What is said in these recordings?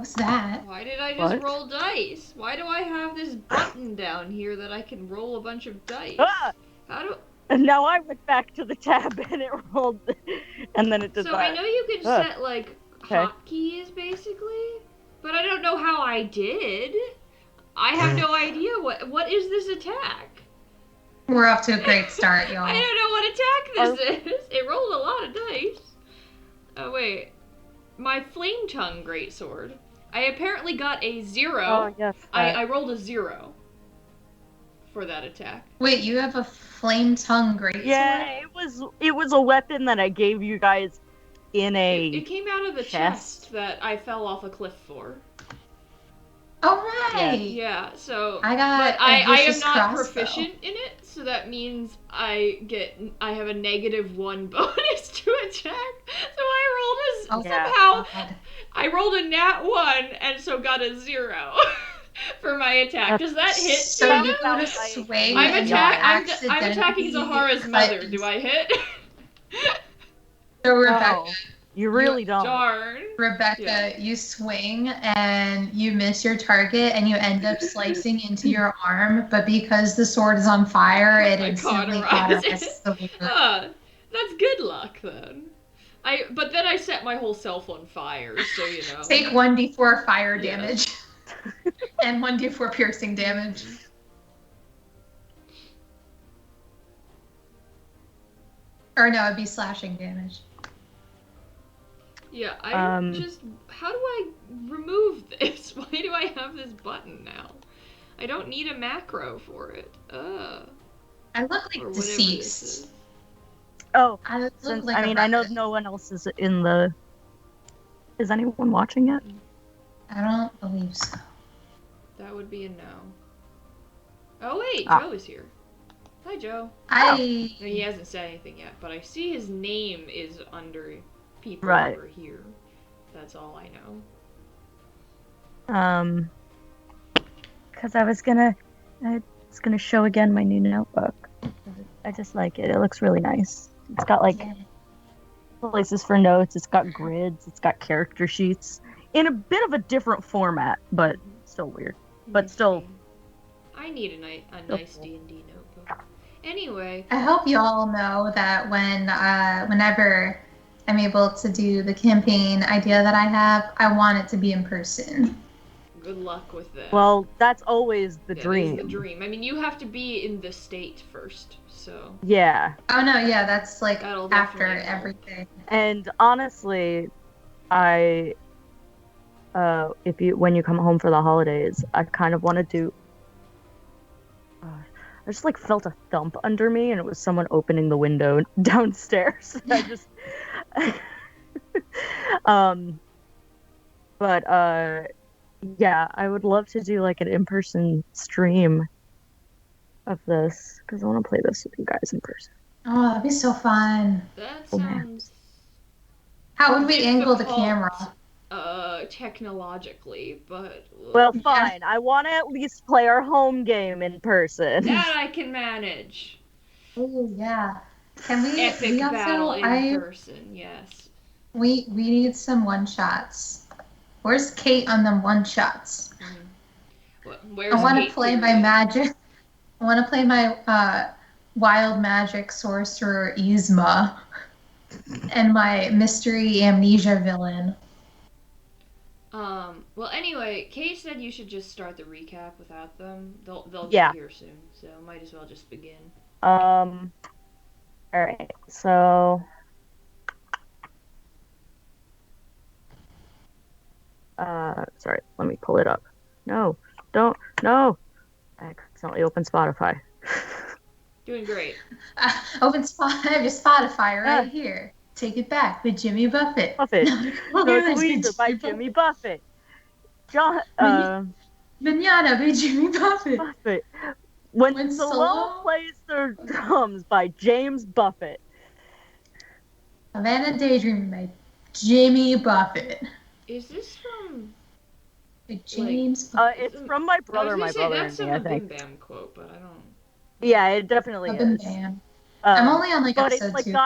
What's that? Why did I just What? roll dice? Why do I have this button down here that I can roll a bunch of dice? Ah! How do... And now I went back to the tab and it rolled, and then it did So that. I know you can set, like, Okay. hotkeys, basically, but I don't know how I did. I have no idea what is this attack? We're off to a great start, y'all. I don't know what attack this is. It rolled a lot of dice. Oh, wait. My Flame Tongue Greatsword. I apparently got a 0. Oh, yes. I rolled a 0 for that attack. Wait, you have a flame tongue greatsword? Yeah, it was a weapon that I gave you guys in a It came out of the chest that I fell off a cliff for. Oh, right. Yeah, so I got but I am not crossbow. proficient in it, so that means I have a -1 bonus to attack. So I rolled I rolled a nat 1 and so got a 0 for my attack. Does that hit? So you go to swing. I'm accidentally attacking Zahara's mother. cut- Do I hit? So Rebecca, you really don't. Darn. Rebecca, you swing and you miss your target and you end up slicing into your arm, but because the sword is on fire, it instantly cauterizes the wound. That's good luck then. But then I set my whole self on fire, so you know. Take 1d4 fire damage and 1d4 piercing damage. Or no, it'd be slashing damage. Yeah, how do I remove this? Why do I have this button now? I don't need a macro for it. I look like deceased. Oh, I I know no one else is in the... Is anyone watching it? I don't believe so. That would be a no. Oh wait, Joe is here. Hi, Joe. He hasn't said anything yet, but I see his name is under people over here. That's all I know. Because I was gonna show again my new notebook. I just like it. It looks really nice. It's got like places for notes. It's got grids. It's got character sheets in a bit of a different format, but still weird. But still, I need a nice D&D notebook. Anyway, I hope you all know that whenever I'm able to do the campaign idea that I have, I want it to be in person. Good luck with that. Well, that's always the dream. That is the dream. I mean, you have to be in the state first, so. Yeah. Oh no, yeah, that's like that'll after everything. And honestly, when you come home for the holidays, I kind of want to do. I just like felt a thump under me, and it was someone opening the window downstairs. I just, yeah, I would love to do like an in-person stream of this because I want to play this with you guys in person. Oh, that'd be so fun. That sounds. How would we angle the camera? Technologically, but... Well, fine. I want to at least play our home game in person. That I can manage. Oh, yeah. Can we... Epic battle in person, yes. We need some one-shots. Where's Kate on them one-shots? Where's I want to Kate play my magic... I want to play my wild magic sorcerer, Yzma, and my mystery amnesia villain. Well, anyway, Kay said you should just start the recap without them. They'll get here soon, so might as well just begin. Alright, so... sorry, let me pull it up. No! I accidentally opened Spotify. Doing great. Open Spotify right here. Take It Back with Jimmy Buffett. Louisa by Jimmy Buffett. Manana by Jimmy Buffett. When Stallone plays the drums by James Buffett. Havana Daydreaming by Jimmy Buffett. Is this from... James Buffett? It's from my brother, that's and me, a I think. Bim Bam quote, but I don't... Yeah, it definitely is. I'm only on like episode 2.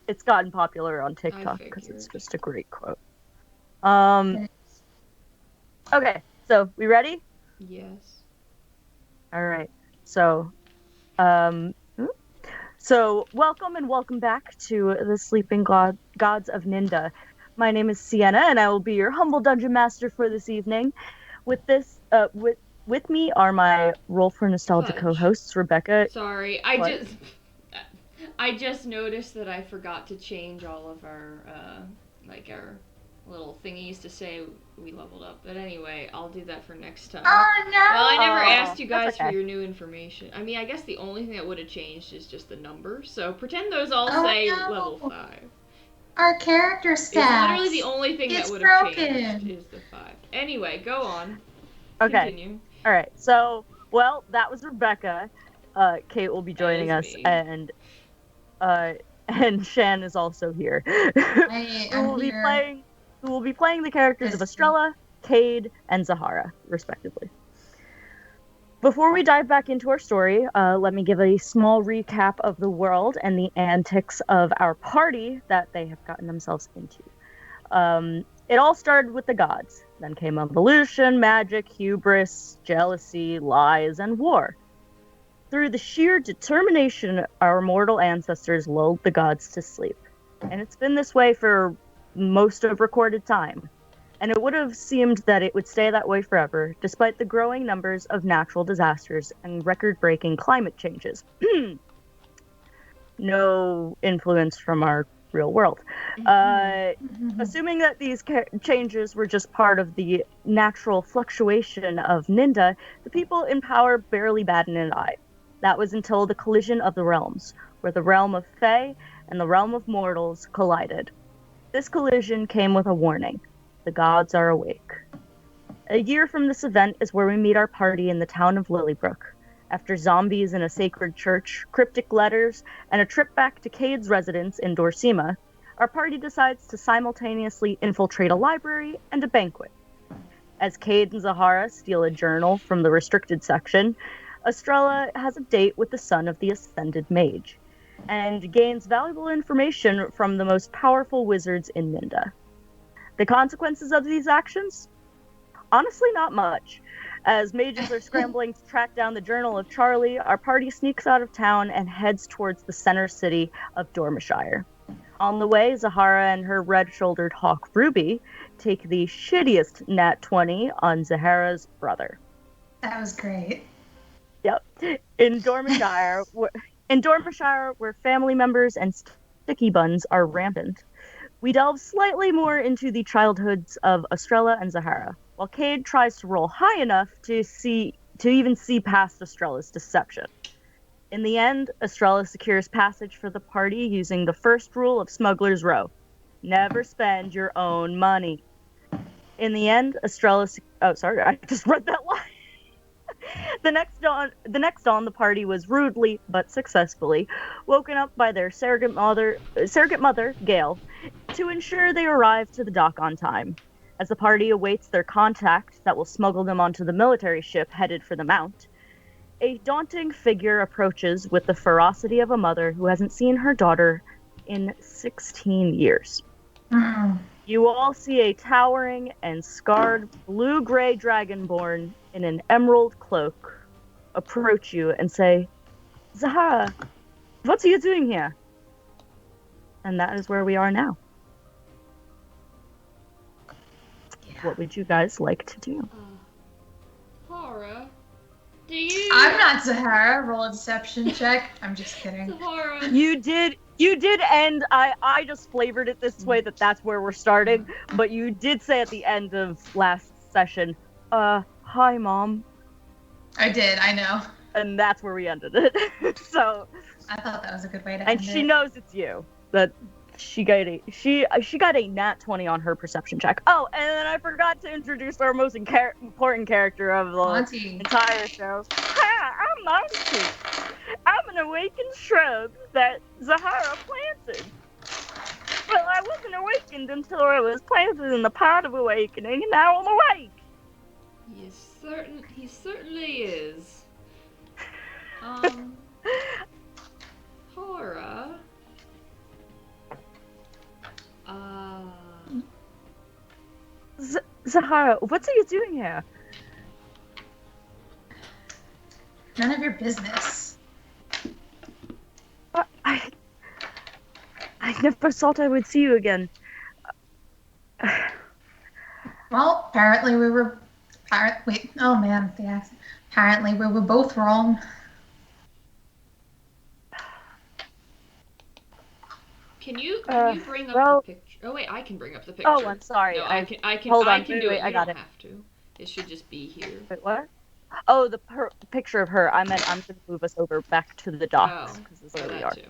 It's gotten popular on TikTok because it's just a great quote. Okay, so we ready? Yes. All right. So, um, welcome and welcome back to the Sleeping Gods of Ninda. My name is Sienna, and I will be your humble dungeon master for this evening. With this, with me are my Roll for Nostalgia Fudge. co-hosts, Rebecca. Sorry, What? I just noticed that I forgot to change all of our our little thingies to say we leveled up. But anyway, I'll do that for next time. Oh Well, I never no! asked you That's guys for okay. your new information. I mean, I guess the only thing that would have changed is just the numbers. So pretend those all Oh say level no! 5. Our character It's literally the stats. only thing that It's would have changed broken. is the 5. Anyway, go on. Okay. Continue. All right. That was Rebecca. Kate will be That joining is us, me. uh, and Shan is also here. I who am will be here playing who will be playing the characters of physically. Estrella, Kade, and Zahara, respectively. Before we dive back into our story, let me give a small recap of the world and the antics of our party that they have gotten themselves into. It all started with the gods. Then came evolution, magic, hubris, jealousy, lies, and war. Through the sheer determination, our mortal ancestors lulled the gods to sleep. And it's been this way for most of recorded time. And it would have seemed that it would stay that way forever, despite the growing numbers of natural disasters and record breaking climate changes. No influence from our real world. Uh, Assuming that these changes were just part of the natural fluctuation of Ninda, the people in power barely batted an eye. That was until the collision of the realms, where the realm of Fae and the realm of mortals collided. This collision came with a warning. The gods are awake. A year from this event is where we meet our party in the town of Lilybrook. After zombies in a sacred church, cryptic letters, and a trip back to Cade's residence in Dorsima, our party decides to simultaneously infiltrate a library and a banquet. As Cade and Zahara steal a journal from the restricted section, Estrella has a date with the son of the Ascended Mage, and gains valuable information from the most powerful wizards in Ninda. The consequences of these actions? Honestly, not much. As mages are scrambling to track down the journal of Charlie, our party sneaks out of town and heads towards the center city of Dormishire. On the way, Zahara and her red-shouldered hawk Ruby take the shittiest nat 20 on Zahara's brother. That was great. Yep. In Dormishire, where family members and sticky buns are rampant, we delve slightly more into the childhoods of Estrella and Zahara, while Cade tries to roll high enough to even see past Estrella's deception. In the end, Estrella secures passage for the party using the first rule of Smuggler's Row: never spend your own money. In the end, oh, sorry, I just read that line. The next dawn, the party was rudely but successfully woken up by their surrogate mother, Gail, to ensure they arrive to the dock on time. As the party awaits their contact that will smuggle them onto the military ship headed for the Mount, a daunting figure approaches with the ferocity of a mother who hasn't seen her daughter in 16 years. You all see a towering and scarred blue-gray dragonborn in an emerald cloak approach you and say, "Zahara, what are you doing here?" And that is where we are now. Yeah. What would you guys like to do? Zahara, do you... I'm not Zahara. Roll a deception check. I'm just kidding. Zahara. You did, and I just flavored it this way that that's where we're starting, but you did say at the end of last session, hi, Mom. I did, I know. And that's where we ended it. So I thought that was a good way to and end she it. knows it's you. That she got a nat 20 on her perception check. Oh, and then I forgot to introduce our most important character of the Monty. entire show. Hi, I'm Monty. I'm an awakened shrub that Zahara planted. Well, I wasn't awakened until I was planted in the pot of awakening, and now I'm awake. He certainly is. Hora. Zahara, what are you doing here? None of your business. I never thought I would see you again. Well, apparently we were. Wait, oh man, the accent. Apparently we were both wrong. Can you bring up the picture? Oh wait, I can bring up the picture. Oh, I'm sorry. No, I can. Hold on. I can do it. You don't have to. It should just be here. Wait, what? Oh, the picture of her. I meant I'm going to move us over back to the docks because this is where we are. Too.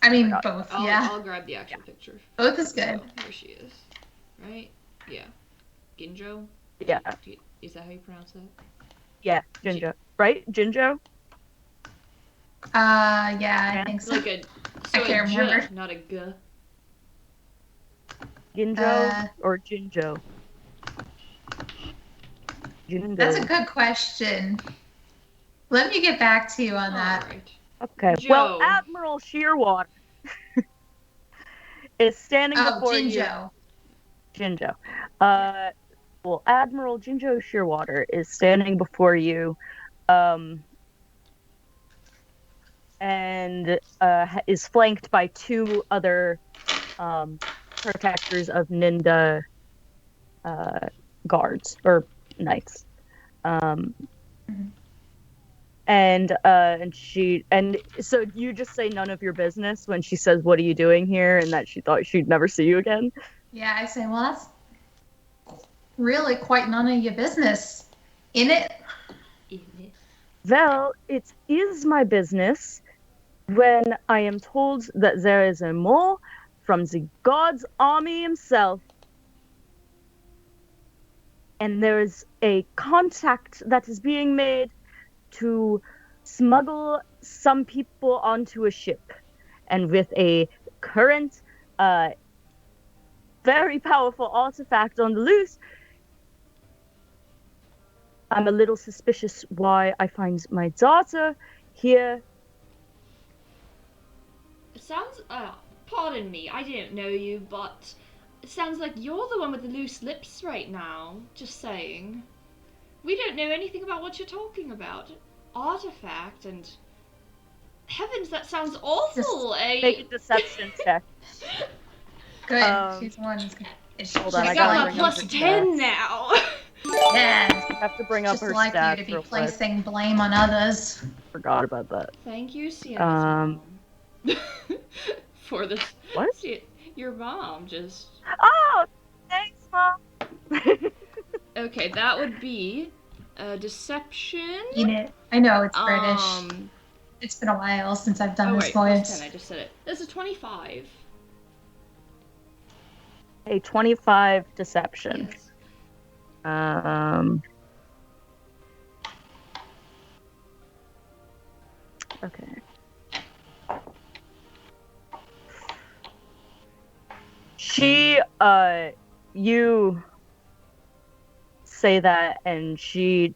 I mean, both. I'll grab the actual picture. Both is good. Oh, here she is. Right? Yeah. Ginjo? Yeah. Is that how you pronounce that? Yeah, Ginjo. Right? Ginjo? Yeah, I think so. Like a, I can't remember. Not a g. Ginjo or Jinjo? Jindo. That's a good question. Let me get back to you on that. Right. Okay. Joe. Well, Admiral Shearwater is standing before Jinjo. you. Jinjo. Well, Admiral Jinjo Shearwater is standing before you, and is flanked by two other protectors of Ninda guards or knights. And so you just say none of your business when she says, "What are you doing here?" and that she thought she'd never see you again. Yeah, I say, well, that's really quite none of your business, innit? Well, it is my business when I am told that there is a mole from the god's army himself, and there is a contact that is being made to smuggle some people onto a ship, and with a current very powerful artifact on the loose, I'm a little suspicious why I find my daughter here. It sounds pardon me, I didn't know you, but it sounds like you're the one with the loose lips right now. Just saying. We don't know anything about what you're talking about. Artifact and... Heavens, that sounds awful, eh? Make a deception check. Good. She's one. Hold on, I got my plus 10 now. Yeah. I have to bring up her like stats you to real be placing blame on others. Forgot about that. Thank you, Sienna's mom. For this. What? Your mom just... Oh! Thanks, Mom! Okay, that would be deception. I know, it's British. It's been a while since I've done this voice. Plus 10, I just said it. This is 25. A 25 deception. Yes. Okay. She, you say that, and she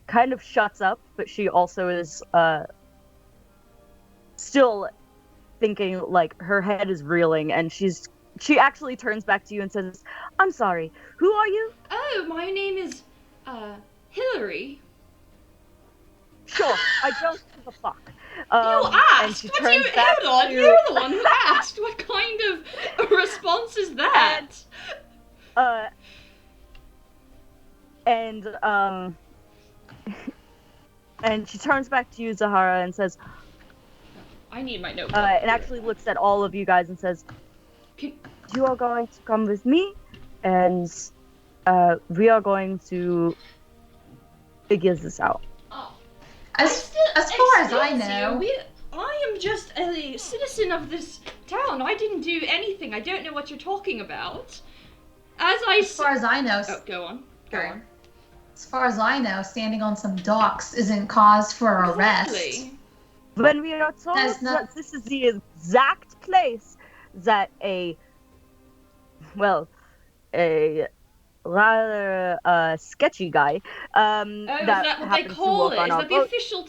kind of shuts up, but she also is, still thinking, like, her head is reeling, and she actually turns back to you and says, "I'm sorry, who are you?" Oh, my name is, Hillary. Sure, I don't give a fuck. You asked! And she turns back hold on, to... you're the one who asked! What kind of response is that? And she turns back to you, Zahara, and says... I need my notebook. And actually looks at all of you guys and says, "You are going to come with me, and we are going to figure this out." Oh. As far as I know... I am just a citizen of this town. I didn't do anything. I don't know what you're talking about. As far as I know... Oh, go on. As far as I know, standing on some docks isn't cause for arrest. Exactly. When we are told that this is the exact place that a rather sketchy guy that what they happens call to it? walk Is on that the boat. official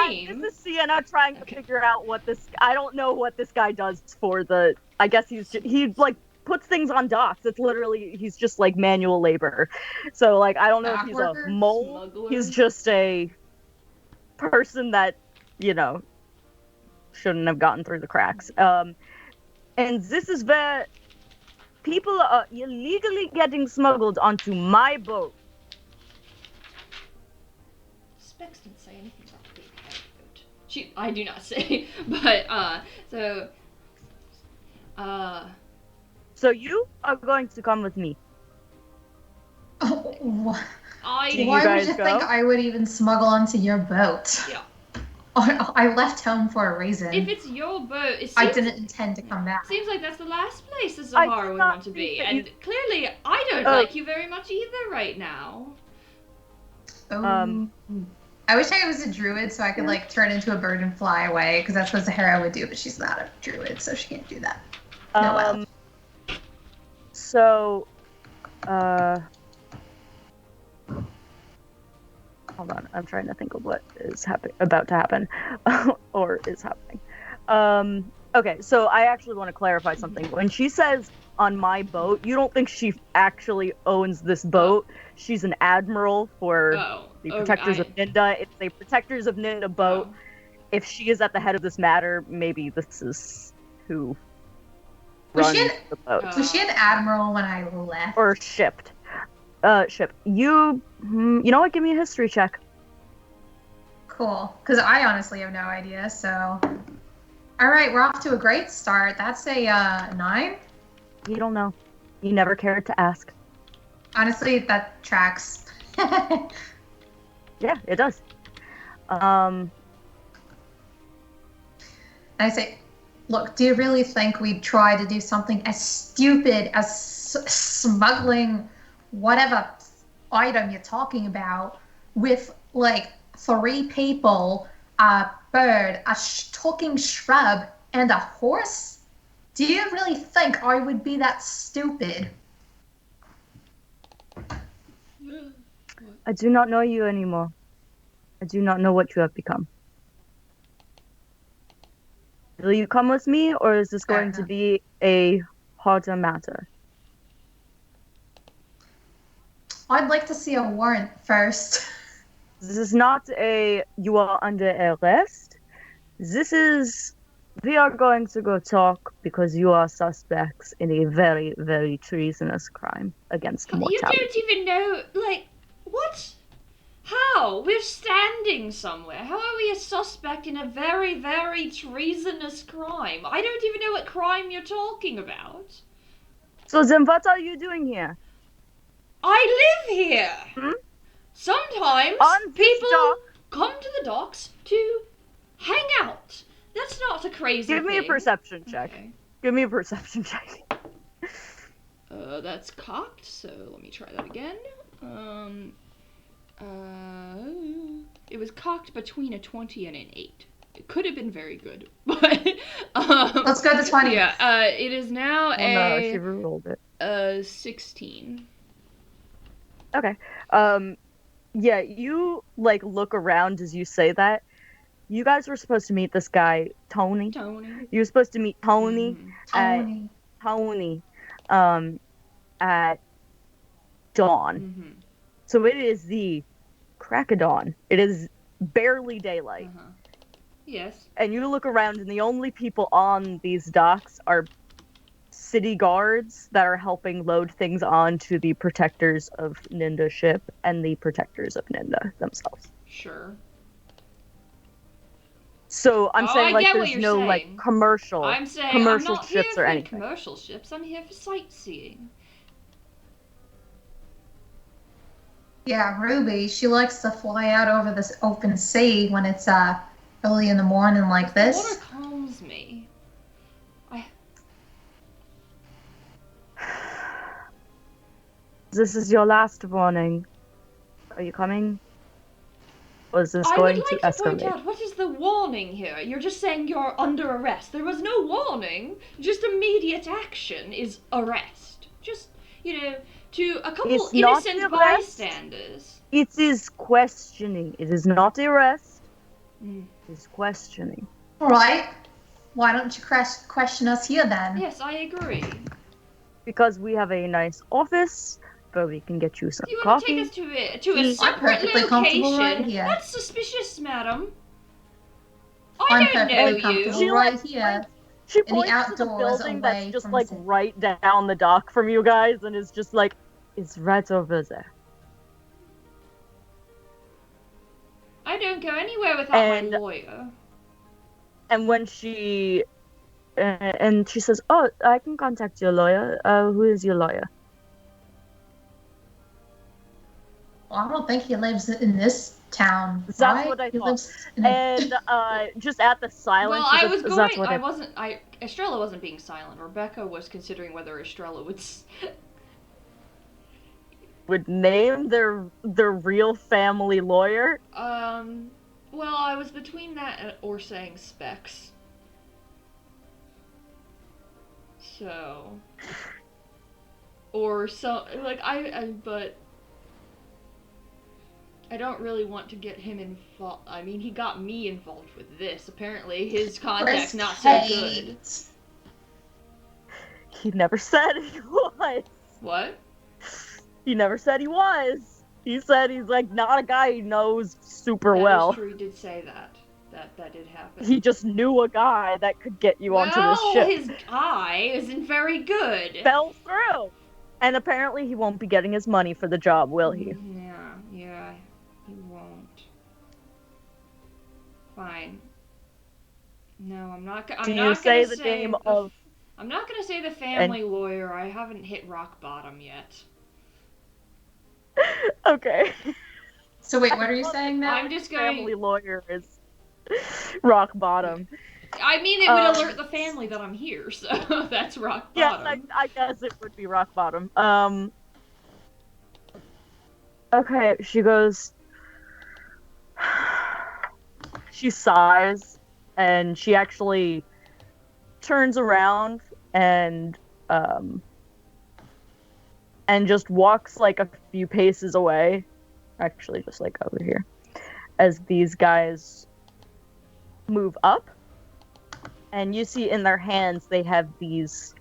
name? This is Sienna trying to figure out what this... I don't know what this guy does for the... I guess he's like puts things on docks. It's literally, he's just like manual labor. So like, I don't know if he's a mole. Smuggler. He's just a person that, shouldn't have gotten through the cracks. And this is where people are illegally getting smuggled onto my boat. Specs didn't say anything about the big boat. I do not say, but So you are going to come with me. Oh, why would you think I would even smuggle onto your boat? Yeah. I left home for a reason. If it's your boat, I didn't intend to come back. Seems like that's the last place the Sahara would want to be, and clearly I don't like you very much either right now. I wish I was a druid so I could like turn into a bird and fly away, because that's what Sahara would do, but she's not a druid, so she can't do that. No, So, hold on, I'm trying to think of what is about to happen, or is happening. Okay, so I actually want to clarify something. When she says on my boat, you don't think she actually owns this boat. She's an admiral for the Protectors of Ninda. It's a Protectors of Ninda boat. If she is at the head of this matter, maybe this is who runs the boat. Was she an admiral when I left? Or shipped. Ship. You know what? Give me a history check. Cool. Because I honestly have no idea, so... Alright, we're off to a great start. That's a 9? You don't know. You never cared to ask. Honestly, that tracks. Yeah, it does. I say, look, do you really think we'd try to do something as stupid as smuggling whatever item you're talking about with, like, 3 people, a bird, a talking shrub, and a horse? Do you really think I would be that stupid? I do not know you anymore. I do not know what you have become. Will you come with me, or is this going to be a harder matter? I'd like to see a warrant first. This is not you are under arrest. This is, we are going to go talk because you are suspects in a very, very treasonous crime against mortality. You don't even know, like, what? How? We're standing somewhere. How are we a suspect in a very, very treasonous crime? I don't even know what crime you're talking about. So then what are you doing here? I live here. Sometimes people come to the docks to hang out. That's not a crazy thing. Give me a perception check. Okay. Give me a perception check. That's cocked, so let me try that again. It was cocked between a 20 and an 8. It could have been very good, but let's go to 20. Yeah, it is now no, she rolled it. 16. Okay. Yeah, you like look around as you say that. You guys were supposed to meet this guy, Tony. You were supposed to meet Tony. Tony. At dawn. So it is the crack of dawn. It is barely daylight. Yes. And you look around, and the only people on these docks are city guards that are helping load things onto the Protectors of Ninda ship and the Protectors of Ninda themselves. Sure. So I'm saying like there's no saying. Like commercial ships I'm not here or anything. Commercial ships. I'm here for sightseeing. Yeah, Ruby, she likes to fly out over this open sea when it's early in the morning like this. Water calms me. This is your last warning. Are you coming? Or is this going to escalate? I would like to point out, what is the warning here? You're just saying you're under arrest. There was no warning. Just immediate action is arrest. Just, to a couple innocent bystanders. It is questioning. It is not arrest. It is questioning. All right. Why don't you question us here then? Yes, I agree. because we have a nice office where we can get you some You want to coffee. take us to a I'm separate perfectly comfortable right location? here. That's suspicious, madam. I'm I don't know perfectly you. comfortable right here. She In the points to the outdoors, building that's away just from like the city. right down the dock from you guys, and is just like, it's right over there. I don't go anywhere without my lawyer. And when she says, "Oh, I can contact your lawyer. Who is your lawyer?" Well, I don't think he lives in this town. That's right? what I He thought. lives in a... Just at the silence. Well, Estrella wasn't being silent. Rebecca was considering whether Estrella would name their real family lawyer. Well, I was between that or saying Specs. So, or so like but I don't really want to get him involved. I mean, he got me involved with this. Apparently, his contact's not so good. He never said he was. What? He never said he was. He said he's like not a guy he knows super well. That is true. He did say that. That did happen. He just knew a guy that could get you onto this ship. His eye isn't very good. Fell through. And apparently he won't be getting his money for the job, will he? Yeah, he won't. Fine. No, I'm not gonna say the family lawyer. I haven't hit rock bottom yet. Okay. So wait, what are you saying now? I'm just going... Family lawyer is rock bottom. I mean, it would alert the family that I'm here, so that's rock bottom. Yes, I guess it would be rock bottom. Okay, she goes... She sighs, and she actually turns around and just walks like a few paces away. Actually, just like over here. As these guys move up, and you see in their hands they have these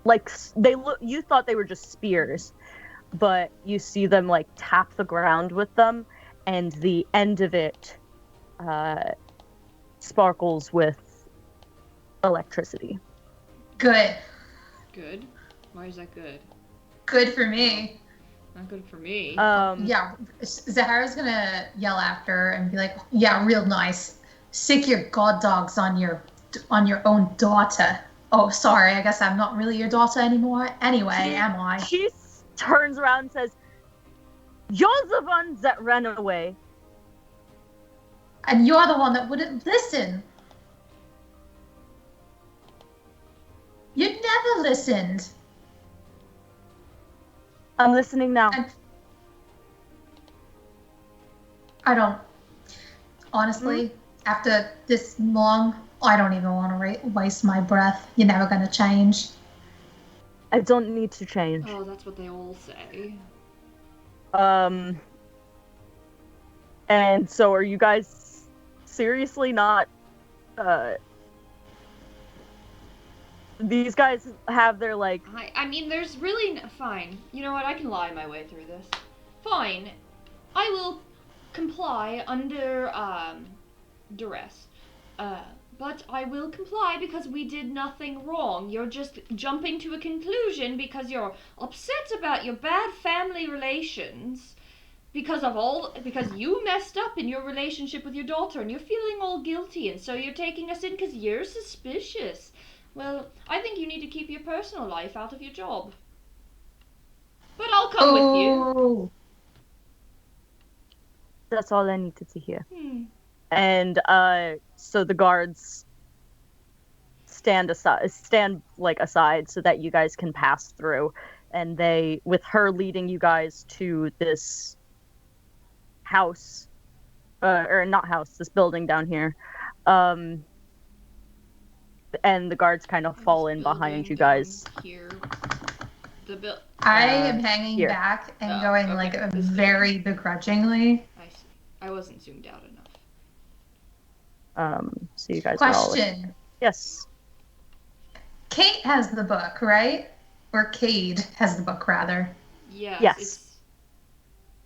like they look. You thought they were just spears, but you see them like tap the ground with them, and the end of it sparkles with electricity. Good. Good? Why is that good? Good for me. Not good for me. Yeah, Zahara's gonna yell after her and be like, "Yeah, real nice. Sick your god dogs on your own daughter." Oh, sorry. I guess I'm not really your daughter anymore. Anyway, am I? She turns around and says, "You're the ones that ran away. And you're the one that wouldn't listen. You never listened." I'm listening now. I don't. Honestly, after this long, I don't even want to waste my breath. You're never going to change. I don't need to change. Oh, that's what they all say. And so are you guys seriously not, these guys have their, like... I mean, there's really... Fine. You know what? I can lie my way through this. Fine. I will comply under, duress. But I will comply because we did nothing wrong. You're just jumping to a conclusion because you're upset about your bad family relations. Because you messed up in your relationship with your daughter and you're feeling all guilty, and so you're taking us in because you're suspicious. Well, I think you need to keep your personal life out of your job. But I'll come with you. That's all I needed to hear. And so the guards stand aside so that you guys can pass through, and they, with her leading you guys to this house, or not house, this building down here, and the guards kind of fall in behind you guys. Here. I am hanging back and going like very begrudgingly. I see. I wasn't zoomed out enough. So you guys Question. Yes. Kate has the book, right? Or Cade has the book, rather. Yes. Yes.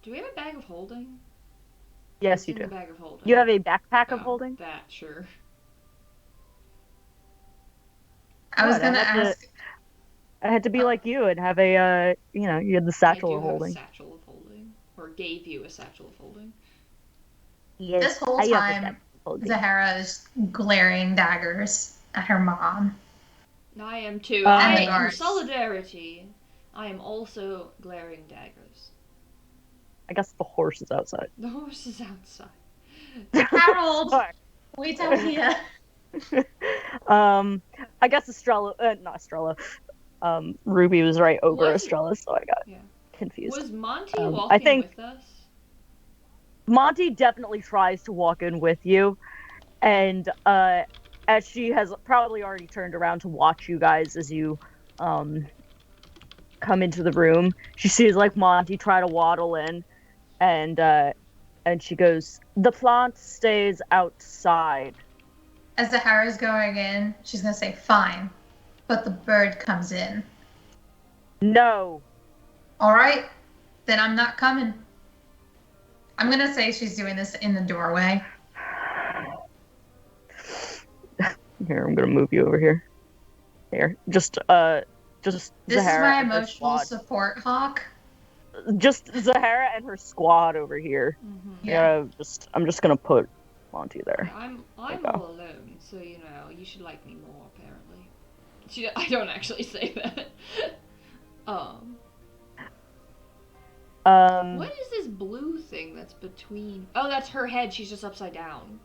Do we have a bag of holding? Yes, It's you in do. the bag of holding. You have a backpack of Oh, holding? that, sure. I was What? gonna ask. I had to be like you and have a, you had the I satchel do of have a holding. satchel of holding. Or gave you a satchel of holding. Yes, This whole I have the time, satchel of holding. Zahara is glaring daggers at her mom. I am too. And the In guards. solidarity, I am also glaring daggers. I guess the horse is outside. The horse is outside. Harold! Wait out here. I guess not Estrella. Ruby was right over Estrella, so I got confused. Was Monty I walking think with us? Monty definitely tries to walk in with you, and as she has probably already turned around to watch you guys as you come into the room, she sees like Monty try to waddle in, and she goes, "The plant stays outside." As Zahara's going in, she's gonna say, fine. But the bird comes in. No. Alright, then I'm not coming. I'm gonna say she's doing this in the doorway. Here, I'm gonna move you over here. Here. Just Zahara. This is my emotional support hawk. Just Zahara and her squad over here. Mm-hmm. Yeah. I'm just gonna put Monty there. I'm all alone, so you should like me more. Apparently, I don't actually say that. What is this blue thing that's between? Oh, that's her head. She's just upside down.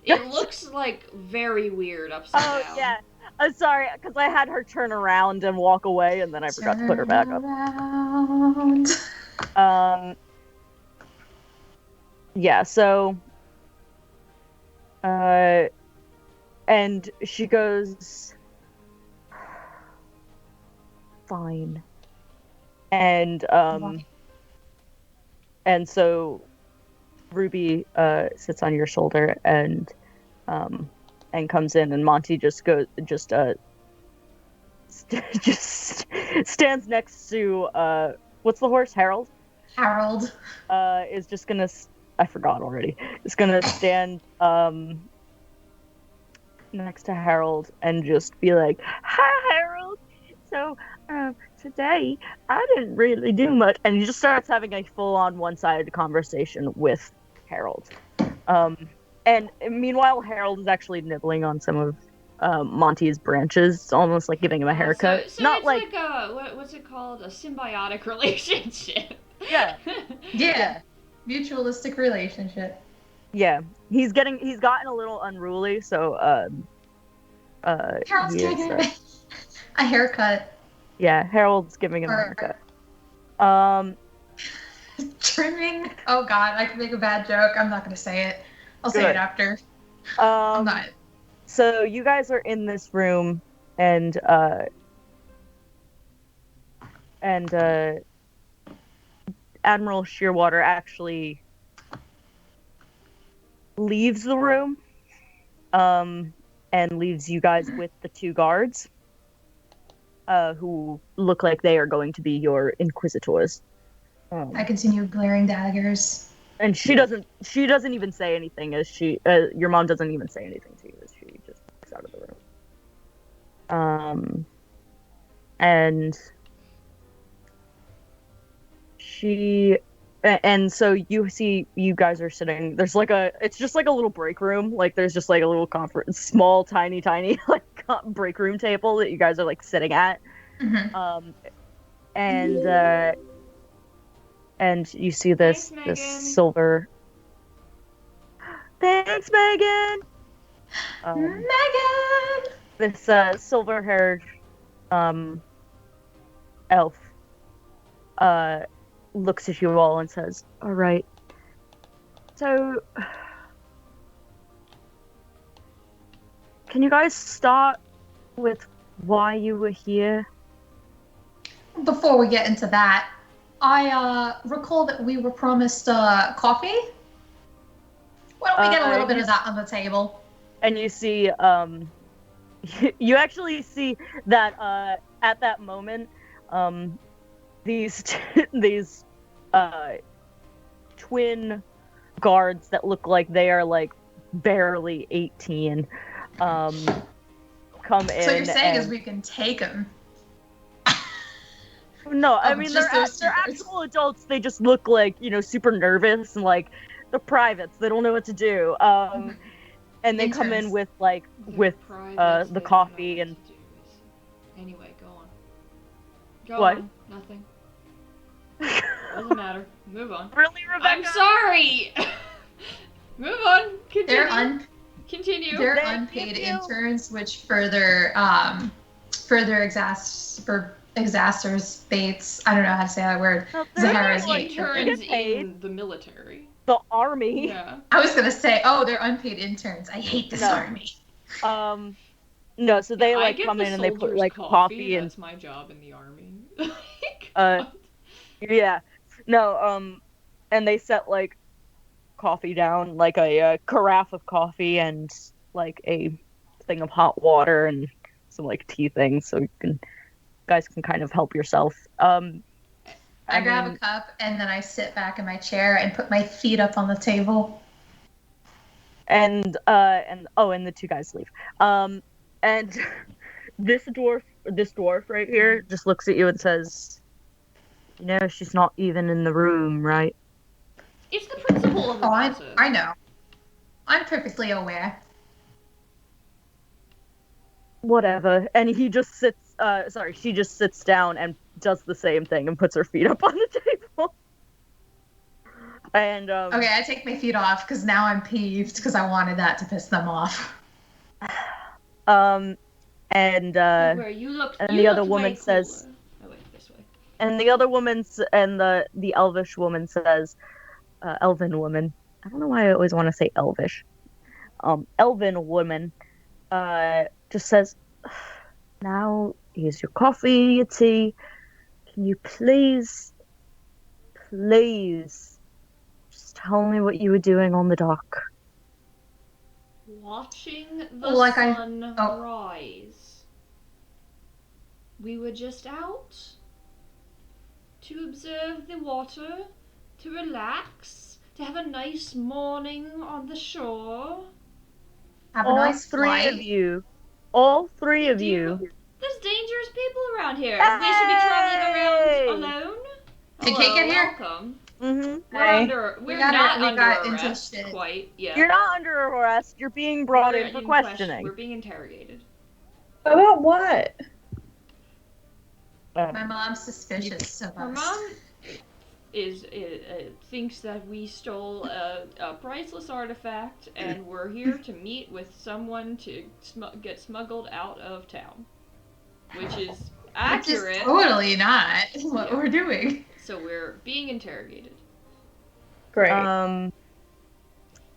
It looks like very weird upside down. Oh yeah. I'm sorry, because I had her turn around and walk away, and then I forgot to put her back up. Yeah, so and she goes, fine. And so Ruby sits on your shoulder and comes in, and Monty just stands next to what's the horse? Harold is just gonna, I forgot already, is gonna stand next to Harold and just be like, hi Harold, so today I didn't really do much, and he just starts having a full-on one-sided conversation with Harold. And meanwhile, Harold is actually nibbling on some of Monty's branches, almost like giving him a haircut. So not it's like what's it called? A symbiotic relationship. Yeah. Mutualistic relationship. Yeah. He's gotten a little unruly, so Harold's giving him a haircut. Yeah, Harold's giving him a haircut. Trimming? Oh god, I could make a bad joke. I'm not gonna say it. I'll say it after. I'm not. So you guys are in this room, and Admiral Shearwater actually leaves the room, and leaves you guys with the two guards, who look like they are going to be your inquisitors. I continue glaring daggers. And she doesn't even say anything as your mom doesn't even say anything to you as she just walks out of the room. And so you guys are sitting, it's just like a little break room, like there's just like a little small tiny like break room table that you guys are like sitting at. Mm-hmm. And you see this silver. Thanks, Megan. Megan. This silver-haired elf looks at you all and says, "All right. So, can you guys start with why you were here?" Before we get into that, I recall that we were promised coffee. Why don't we get a little bit of that on the table? And you see You actually see that at that moment, these these twin guards that look like they are like barely 18 come So you're in saying is and we can take them? no, I Oh, mean just those two they're guards. actual adults. They just look like, super nervous and like the privates. They don't know what to do. And they come in Interns. with Privates, the they don't know coffee what and to do. Anyway, go on. Go what? on. Nothing. Doesn't matter. Move on. Really, Rebecca? I'm sorry! Move on. Continue. Continue. They're They unpaid give you- interns, which further exacerbates. I don't know how to say that word. No, Zahara's like, hate. they interns get paid. in the military. The army. Yeah. I was gonna say, oh, they're unpaid interns. I hate this No. army. No, so they I like get come the in and they put soldiers like coffee and That's my job in the army. yeah. No, and they set like coffee down, like a carafe of coffee and like a thing of hot water and some like tea things, so guys can kind of help yourself. I grab a cup and then I sit back in my chair and put my feet up on the table. And the two guys leave. And this dwarf right here just looks at you and says, she's not even in the room, right? It's the principal of the matter. I know. I'm perfectly aware. Whatever. And she just sits down and does the same thing and puts her feet up on the table. And okay, I take my feet off because now I'm peeved because I wanted that to piss them off. And you the other woman says, "Oh wait, this way." And the other the elvish woman says, elven woman. I don't know why I always want to say elvish. Elven woman, just says, now here's your coffee, your tea. Can you please just tell me what you were doing on the dock? Watching the sun Oh. rise. We were just out to observe the water, to relax, to have a nice morning on the shore. Have a nice flight. All three of you. There's dangerous people around here. Hey! We should be traveling around alone. Did Kate get here? Welcome. Mm-hmm. We're not under arrest quite yet. You're not under arrest. You're being brought in for questioning. We're being interrogated. About what? My mom's suspicious of Her us. mom thinks that we stole a priceless artifact, and we're here to meet with someone to get smuggled out of town, which is accurate. Which is totally not what we're doing. So we're being interrogated. Great.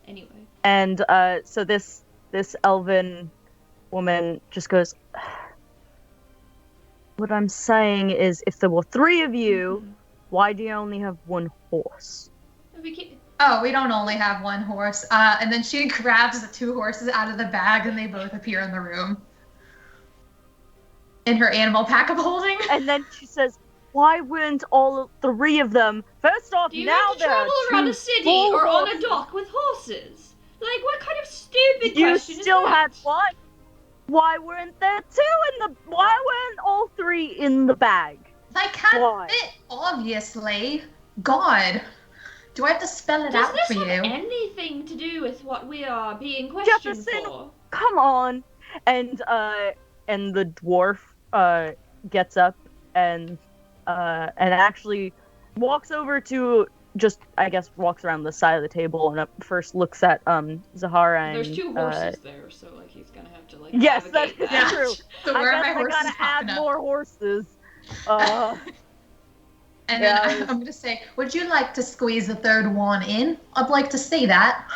Anyway. And so this elven woman just goes, what I'm saying is, if there were three of you, why do you only have one horse? Oh, we don't only have one horse. And then she grabs the two horses out of the bag and they both appear in the room. In her animal pack of holding. And then she says, why weren't all three of them? First off, do you now have to travel around a city or on a dock with horses? Like, what kind of stupid question is that? You still had one? Why weren't there two why weren't all three in the bag? They can't fit, obviously. God. Do I have to spell it out for you? Does this have anything to do with what we are being questioned Jefferson, for? Come on. And the dwarf gets up and actually walks over to walks around the side of the table and first looks at Zahara and there's two horses there, so like he's gonna have to like yes, navigate that's true. So where are my horses I gotta add more horses. And then I'm gonna say, would you like to squeeze the third one in? I'd like to see that.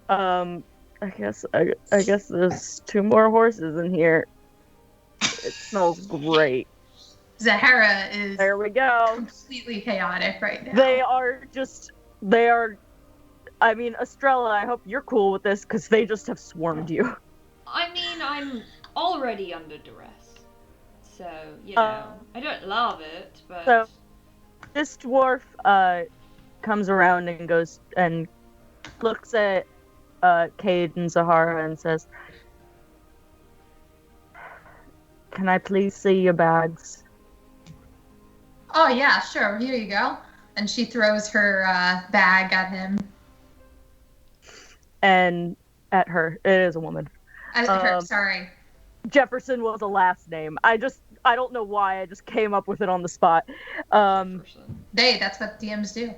I guess there's two more horses in here. It smells great. Zahara is there we go. Completely chaotic right now. I mean, Estrella, I hope you're cool with this because they just have swarmed you. I mean, I'm already under duress. So, you know, I don't love it, but... So, this dwarf comes around and goes and looks at Kade and Zahara and says, "Can I please see your bags?" Oh, yeah, sure. Here you go. And she throws her bag at him. And at her. It is a woman. Her, sorry. Jefferson was a last name. I don't know why. I just came up with it on the spot. That's what DMs do.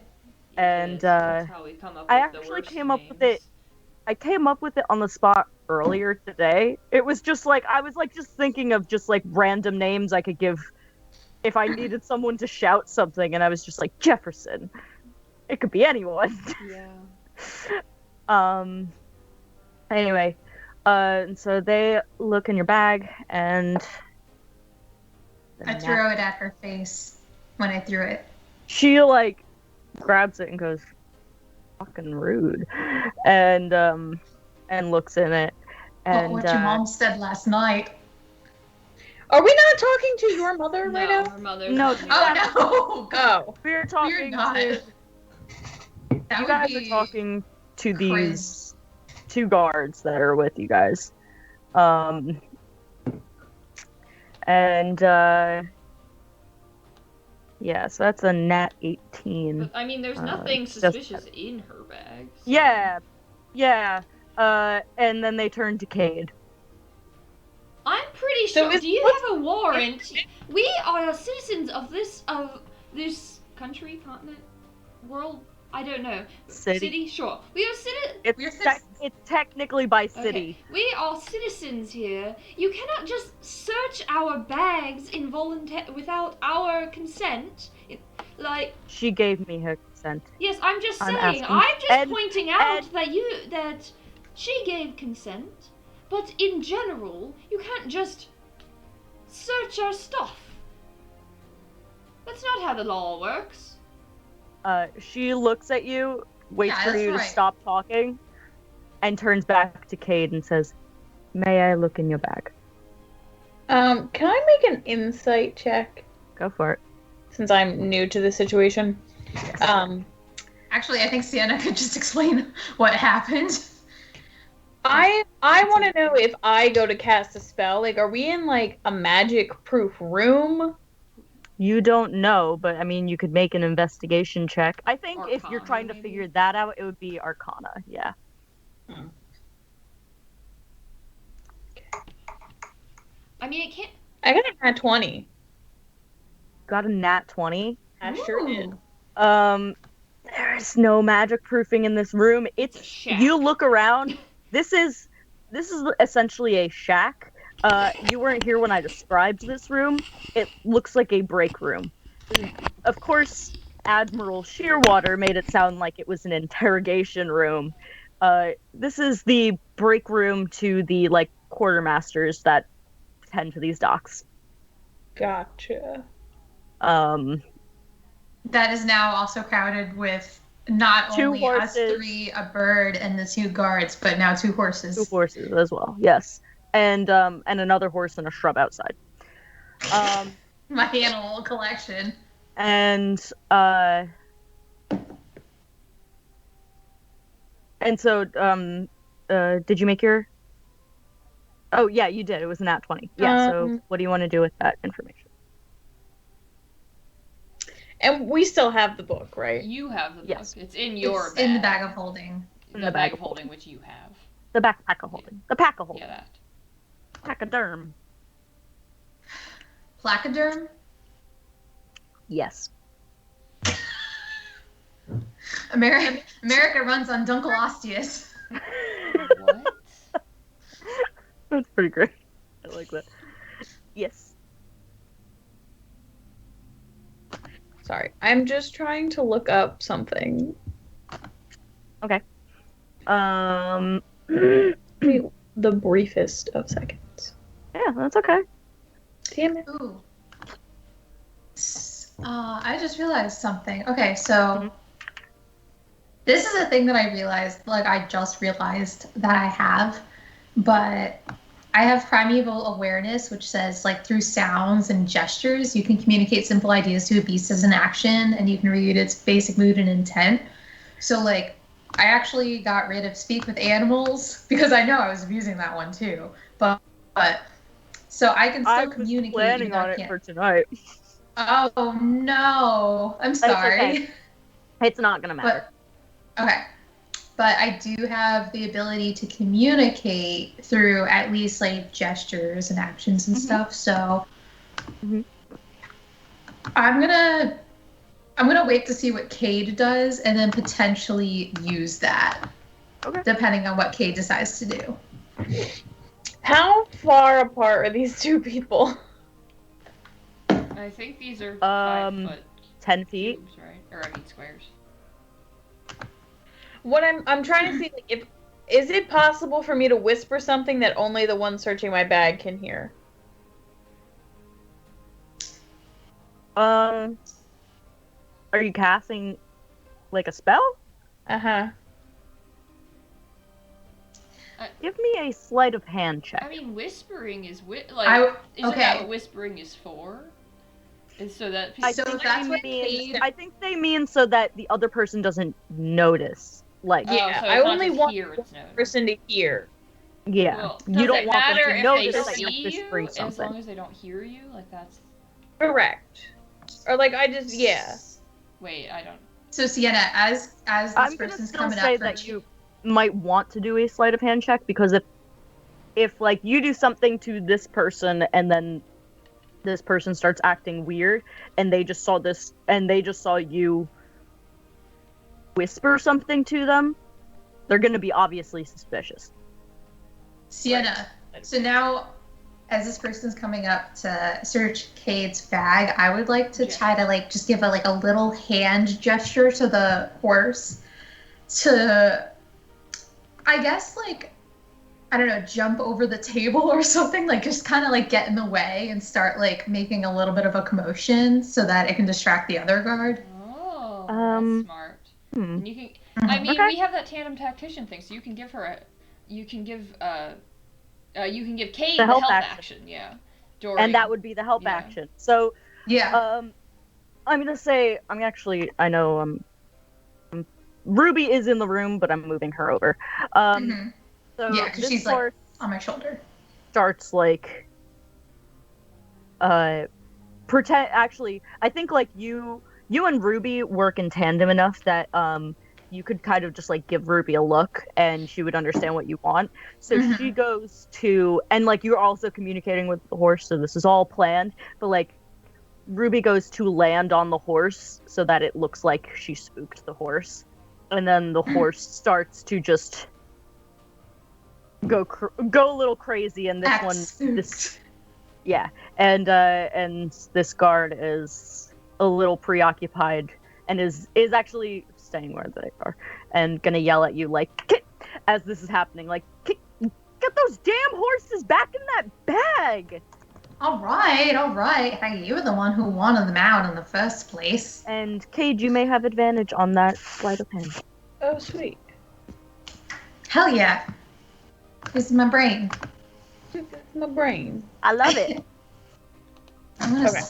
And that's how we come up with I actually came up with it. I came up with it on the spot earlier today. It was just like I was like just thinking of just like random names I could give if I needed someone to shout something, and I was just like Jefferson. It could be anyone. Yeah. Anyway, and so they look in your bag, and I throw it at her face when I threw it. She like grabs it and goes, "Fucking rude," and looks in it. And what your mom said last night. Are we not talking to your mother right now? Her mother. No. Oh no. Oh. We're talking. We're not. You guys are talking to these two guards that are with you guys. And yeah, so that's a nat 18. But, I mean, there's nothing suspicious in her bag. So. Yeah. And then they turn to Kade. I'm pretty sure. Do you have a warrant? We are citizens of this country, continent, world. I don't know. City, sure. We are citizens. It's technically by city. Okay. We are citizens here. You cannot just search our bags without our consent. She gave me her consent. Yes, I'm just saying. I'm just pointing out that she gave consent. But in general, you can't just search our stuff. That's not how the law works. She looks at you, waits for you to stop talking, and turns back to Kade and says, "May I look in your bag?" Can I make an insight check? Go for it. Since I'm new to the situation. Yes. Actually, I think Sienna could just explain what happened. I want to know if I go to cast a spell, like, are we in, like, a magic-proof room? You don't know, but, I mean, you could make an investigation check. I think Arcana, if you're trying to figure that out, it would be Arcana, yeah. I mean, it can't... I got a nat 20. Got a nat 20? I sure did. There is no magic proofing in this room. You look around... This is essentially a shack. You weren't here when I described this room. It looks like a break room. Of course, Admiral Shearwater made it sound like it was an interrogation room. This is the break room to the quartermasters that tend to these docks. Gotcha. That is now also crowded with not two only horses. us three, a bird, and the two guards, but now two horses. Two horses as well, yes. And another horse and a shrub outside. My animal collection. And so, did you make your... Oh, yeah, you did. It was a nat 20. Yeah, so what do you want to do with that information? And we still have the book, right? You have the book. Yes. It's in your bag. In the bag of holding. In the bag of holding, which you have. The backpack of holding. The pack of holding. Yeah, that. Placoderm. Placoderm? Yes. America runs on Dunkleosteus. What? That's pretty great. I like that. Yes. Sorry, I'm just trying to look up something. Okay. The briefest of seconds. Yeah, that's okay. Damn it. Ooh. I just realized something. Okay, so this is a thing that I just realized that I have. but I have primeval awareness, which says like through sounds and gestures, you can communicate simple ideas to a beast as an action, and you can read its basic mood and intent. So like, I actually got rid of speak with animals because I know I was abusing that one too. But so I can still communicate. Planning on it for tonight. Oh no, I'm sorry. It's okay. It's not gonna matter. Okay. But I do have the ability to communicate through at least like gestures and actions and stuff. So I'm gonna wait to see what Kade does and then potentially use that. Okay. Depending on what Kade decides to do. How far apart are these two people? I think these are 5 foot. 10 feet. Cubes, right? Or I mean squares. What I'm trying to see, like, is it possible for me to whisper something that only the one searching my bag can hear? Are you casting like a spell? Uh-huh. Give me a sleight of hand check. I mean, whispering is isn't that what whispering is for? And so that that's what Kade... I think they mean so that the other person doesn't notice. Like, yeah, so I only want one person to hear. Yeah, well, you don't want them to notice that you're whispering something. As long as they don't hear you, like that's correct. Or like I just Wait, I don't. So Sienna, as this person's coming up, I'm gonna say that you might want to do a sleight of hand check because if like you do something to this person and then this person starts acting weird and they just saw you whisper something to them, they're going to be obviously suspicious. Sienna, so now as this person's coming up to search Kade's bag, I would like to try to like just give a little hand gesture to the horse to, I guess, like, I don't know, jump over the table or something, like just kind of like get in the way and start like making a little bit of a commotion so that it can distract the other guard. Oh, that's smart. And you can, I mean, we have that tandem tactician thing, so you can give her you can give Kade the help action. Yeah. And that would be the help action. So, I'm gonna say, I know, Ruby is in the room, but I'm moving her over. So yeah, because she's like on my shoulder. Starts like, pretend. Actually, I think like you and Ruby work in tandem enough that you could kind of just like give Ruby a look and she would understand what you want. So she goes to, and like you're also communicating with the horse, so this is all planned. But like Ruby goes to land on the horse so that it looks like she spooked the horse, and then the horse starts to just go a little crazy, and this and this guard is a little preoccupied and is actually staying where they are and gonna yell at you like as this is happening, like get those damn horses back in that bag. All right. Hey, you were the one who wanted them out in the first place. And Kade, you may have advantage on that sleight of hand. Oh, sweet. Hell yeah. This is my brain. My brain. I love it. Okay.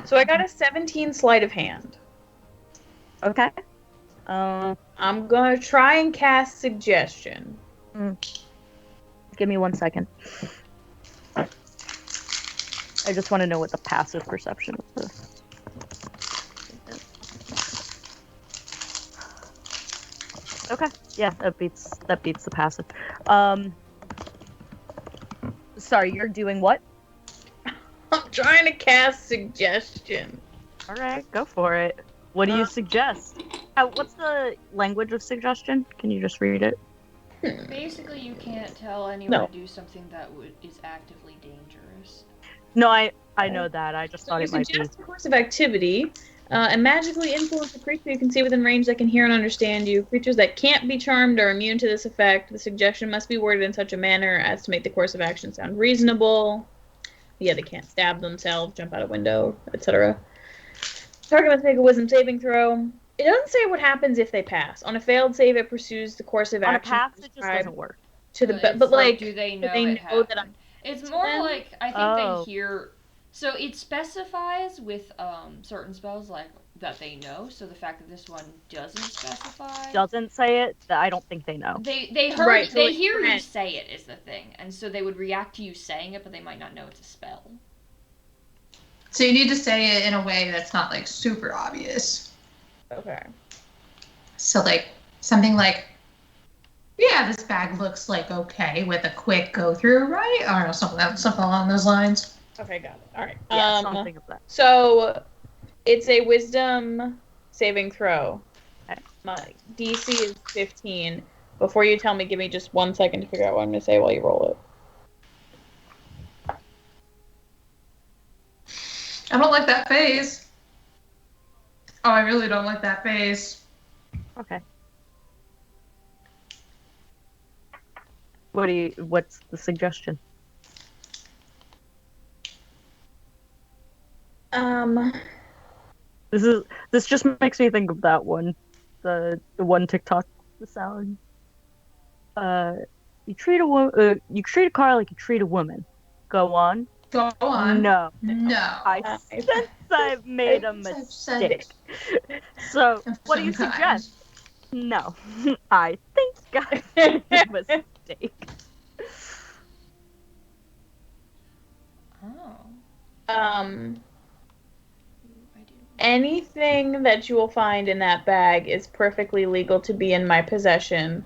So I got a 17 sleight of hand. Okay. I'm gonna try and cast suggestion. Give me 1 second. I just want to know what the passive perception of this. Okay. Yeah, that beats the passive. Sorry, you're doing what? I'm trying to cast suggestion. All right, go for it. What do you suggest? What's the language of suggestion? Can you just read it? Basically, you can't tell anyone to do something that is actively dangerous. No, I know that. I just thought it might be. Suggest a course of activity and magically influence a creature you can see within range that can hear and understand you. Creatures that can't be charmed are immune to this effect. The suggestion must be worded in such a manner as to make the course of action sound reasonable. Yeah, they can't stab themselves, jump out a window, etc. Target must make a wisdom saving throw. It doesn't say what happens if they pass. On a failed save, it pursues the course of action. On a pass, it just doesn't work. to the It's but like do they do know they it know that happened? It's more them? like I think they hear. So it specifies with certain spells like that they know. So the fact that this one doesn't specify, doesn't say it, I don't think they know. They heard Right, so they like hear you friend. say it is the thing, and so they would react to you saying it, but they might not know it's a spell. So you need to say it in a way that's not like super obvious. Okay. So like something like, yeah, this bag looks like okay with a quick go through, right? I don't know, something along those lines. Okay, got it. All right. Yeah, something of that. So it's a wisdom saving throw. Okay. My DC is 15. Before you tell me, give me just 1 second to figure out what I'm going to say while you roll it. I don't like that phase. Oh, I really don't like that phase. Okay. What's the suggestion? This just makes me think of that one. The one TikTok sound. You treat a car like you treat a woman. Go on. Go on. No. No. I sense I've made a mistake. So, what do you suggest? No. I think I made a mistake. Oh. Anything that you will find in that bag is perfectly legal to be in my possession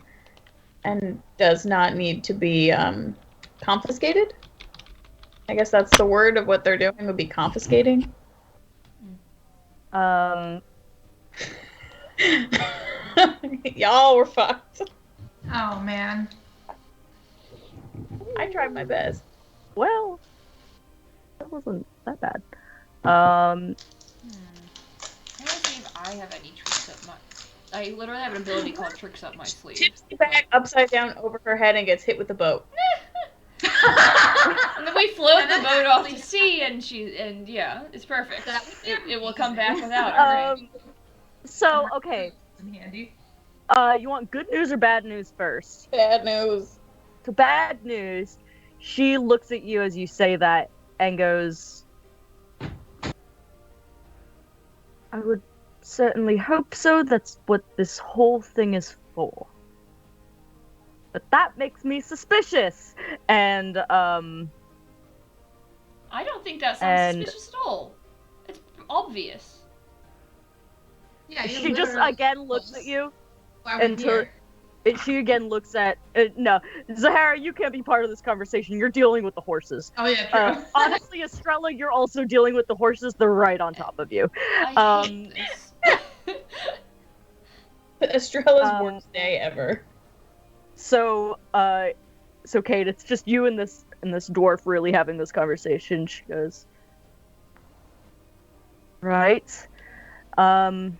and does not need to be confiscated. I guess that's the word of what they're doing would be confiscating. Y'all were fucked. Oh man. I tried my best. Well, that wasn't that bad. I want to see if I have any tricks up my... I literally have an ability called Tricks Up My Sleeve. Tips the bag upside down over her head and gets hit with the boat. And then we float the boat off to sea, and yeah, it's perfect. It will come back without her. So, okay. Handy. You want good news or bad news first? Bad news. So bad news. She looks at you as you say that and goes, I would certainly hope so. That's what this whole thing is for. But that makes me suspicious. And, I don't think that sounds suspicious at all. It's obvious. Yeah, she just again looks at you until she again looks at no, Zahara, you can't be part of this conversation. You're dealing with the horses. Oh yeah, true. Honestly, Estrella, you're also dealing with the horses. They're right on top of you. I hate this. Estrella's worst day ever. So Kate, it's just you and this dwarf really having this conversation. She goes, right. I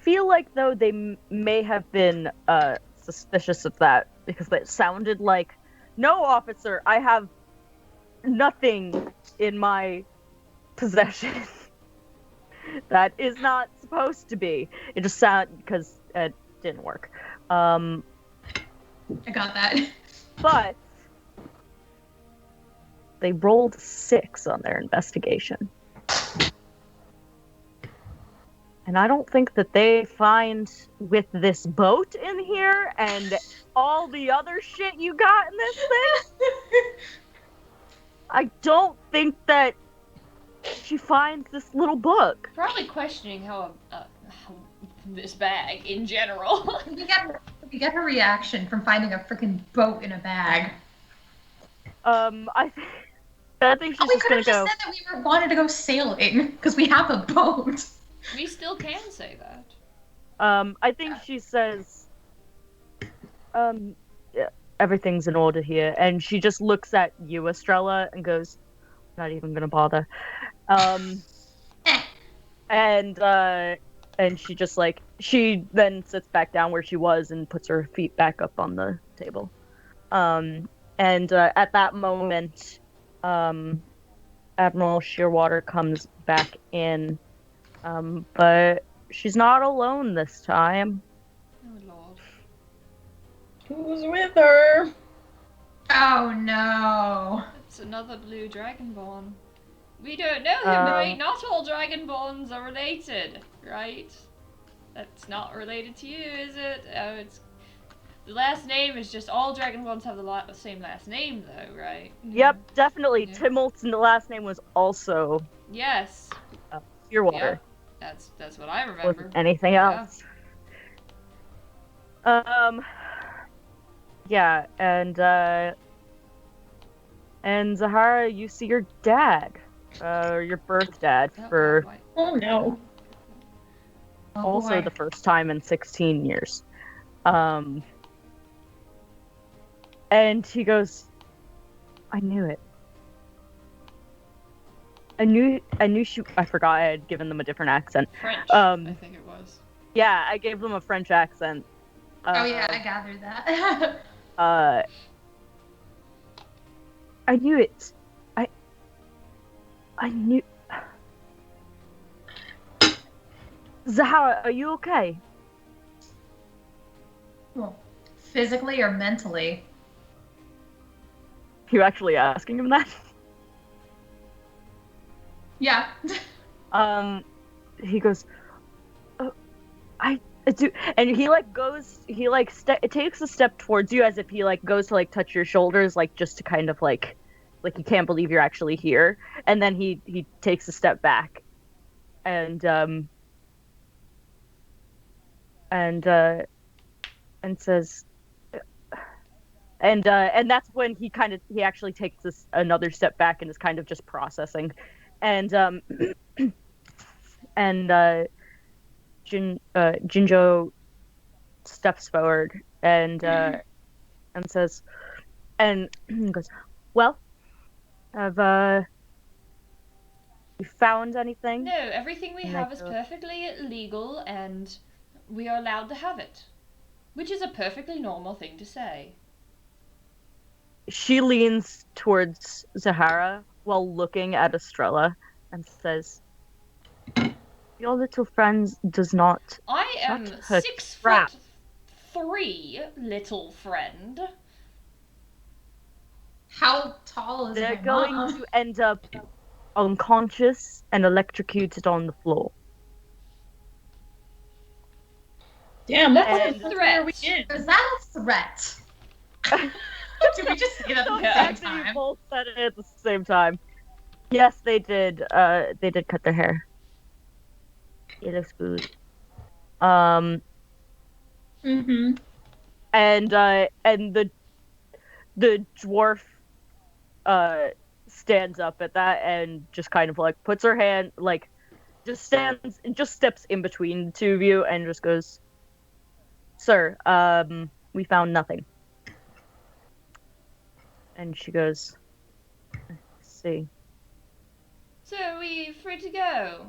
feel like, though, they may have been suspicious of that, because it sounded like, no, officer, I have nothing in my possession. That is not supposed to be. It just sounded, because it didn't work. I got that. But they rolled 6 on their investigation. And I don't think that they find, with this boat in here and all the other shit you got in this thing, I don't think that she finds this little book. Probably questioning how this bag in general. We get her reaction from finding a freaking boat in a bag. I think she's just gonna go. We could have just said that we wanted to go sailing because we have a boat. We still can say that. I think she says, yeah, everything's in order here, and she just looks at you, Estrella, and goes, not even gonna bother. And she just she then sits back down where she was and puts her feet back up on the table. And at that moment, Admiral Shearwater comes back in. But she's not alone this time. Oh, Lord. Who's with her? Oh no. It's another blue dragonborn. We don't know him, right? Not all dragonborns are related, right? That's not related to you, is it? Oh, it's... The last name is just all dragonborns have the same last name, though, right? Yep, definitely. Yeah. Timolt's last name was also Yes. Shearwater. Yep. That's what I remember. Wasn't anything else. Yeah, and Zahara, you see your dad, your birth dad, for Oh no. also the first time in 16 years. And he goes, I knew it. I knew I forgot I had given them a different accent. French, I think it was. Yeah, I gave them a French accent. Oh yeah, I gathered that. I knew it. I knew. Zahara, are you okay? Well, physically or mentally? You actually asking him that? Yeah. He goes, oh, I do, and he takes a step towards you as if he goes to touch your shoulders, just to kind of like he can't believe you're actually here, and then he takes a step back, and says, and that's when he actually takes another step back and is kind of just processing, and Jinjo steps forward and says, and goes, well, have you found anything? No, everything we have is perfectly legal and we are allowed to have it. Which is a perfectly normal thing to say. She leans towards Zahara while looking at Estrella and says, your little friend does not... I am 6'3", little friend. How tall is They're my going mom? to end up unconscious and electrocuted on the floor. Damn, that's a threat. Is that a threat? Did we just say that at the same time? You both said it at the same time. Yes, they did. They did cut their hair. It looks good. And the dwarf stands up at that and just kind of puts her hand just steps in between the two of you and just goes, sir, we found nothing. And she goes, I see. So are we free to go?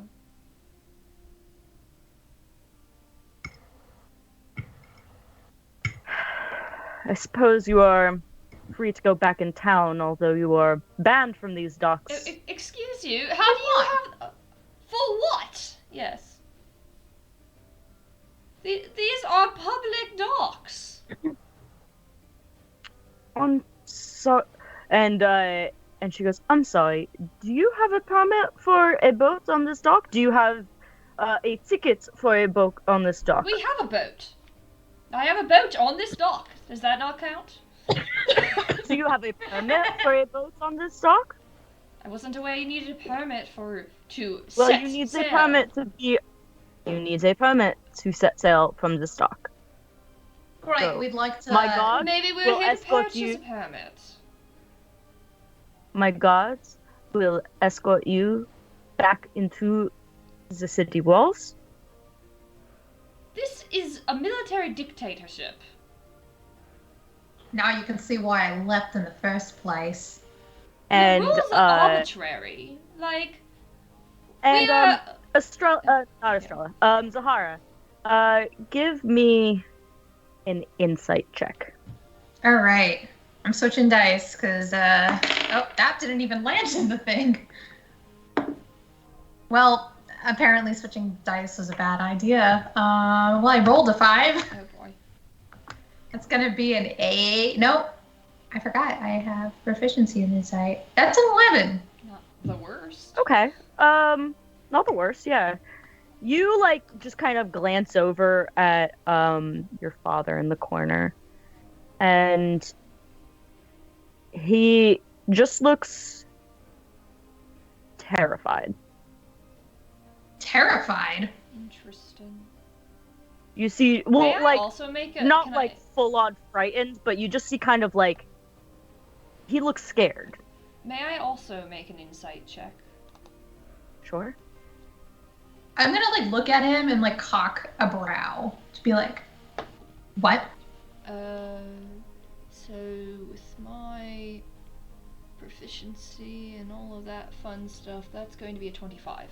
I suppose you are free to go back in town, although you are banned from these docks. Excuse you? How do you have... For what? Yes. These are public docks. And she goes, I'm sorry, do you have a permit for a boat on this dock? Do you have a ticket for a boat on this dock? We have a boat. I have a boat on this dock. Does that not count? Do you have a permit for a boat on this dock? I wasn't aware you needed a permit to well, set you need sail. A permit to be. You need a permit to set sail from this dock. Great, so, we'd like to. My god, maybe we're here to purchase a permit. My guards will escort you back into the city walls. This is a military dictatorship. Now you can see why I left in the first place. And the rules are arbitrary. Zahara, give me an insight check. All right. I'm switching dice because, that didn't even land in the thing. Well, apparently switching dice was a bad idea. Well, I rolled a 5. Oh boy. That's gonna be an 8. Nope. I forgot. I have proficiency in insight. That's an 11. Not the worst. Okay. Not the worst, yeah. You like just kind of glance over at your father in the corner, and he just looks terrified. Terrified? Interesting. You see, May I like also make a, not like full on frightened, but you just see kind of like he looks scared. May I also make an insight check? Sure. I'm gonna like look at him and like cock a brow to be like, what? So with my proficiency and all of that fun stuff, that's going to be a 25.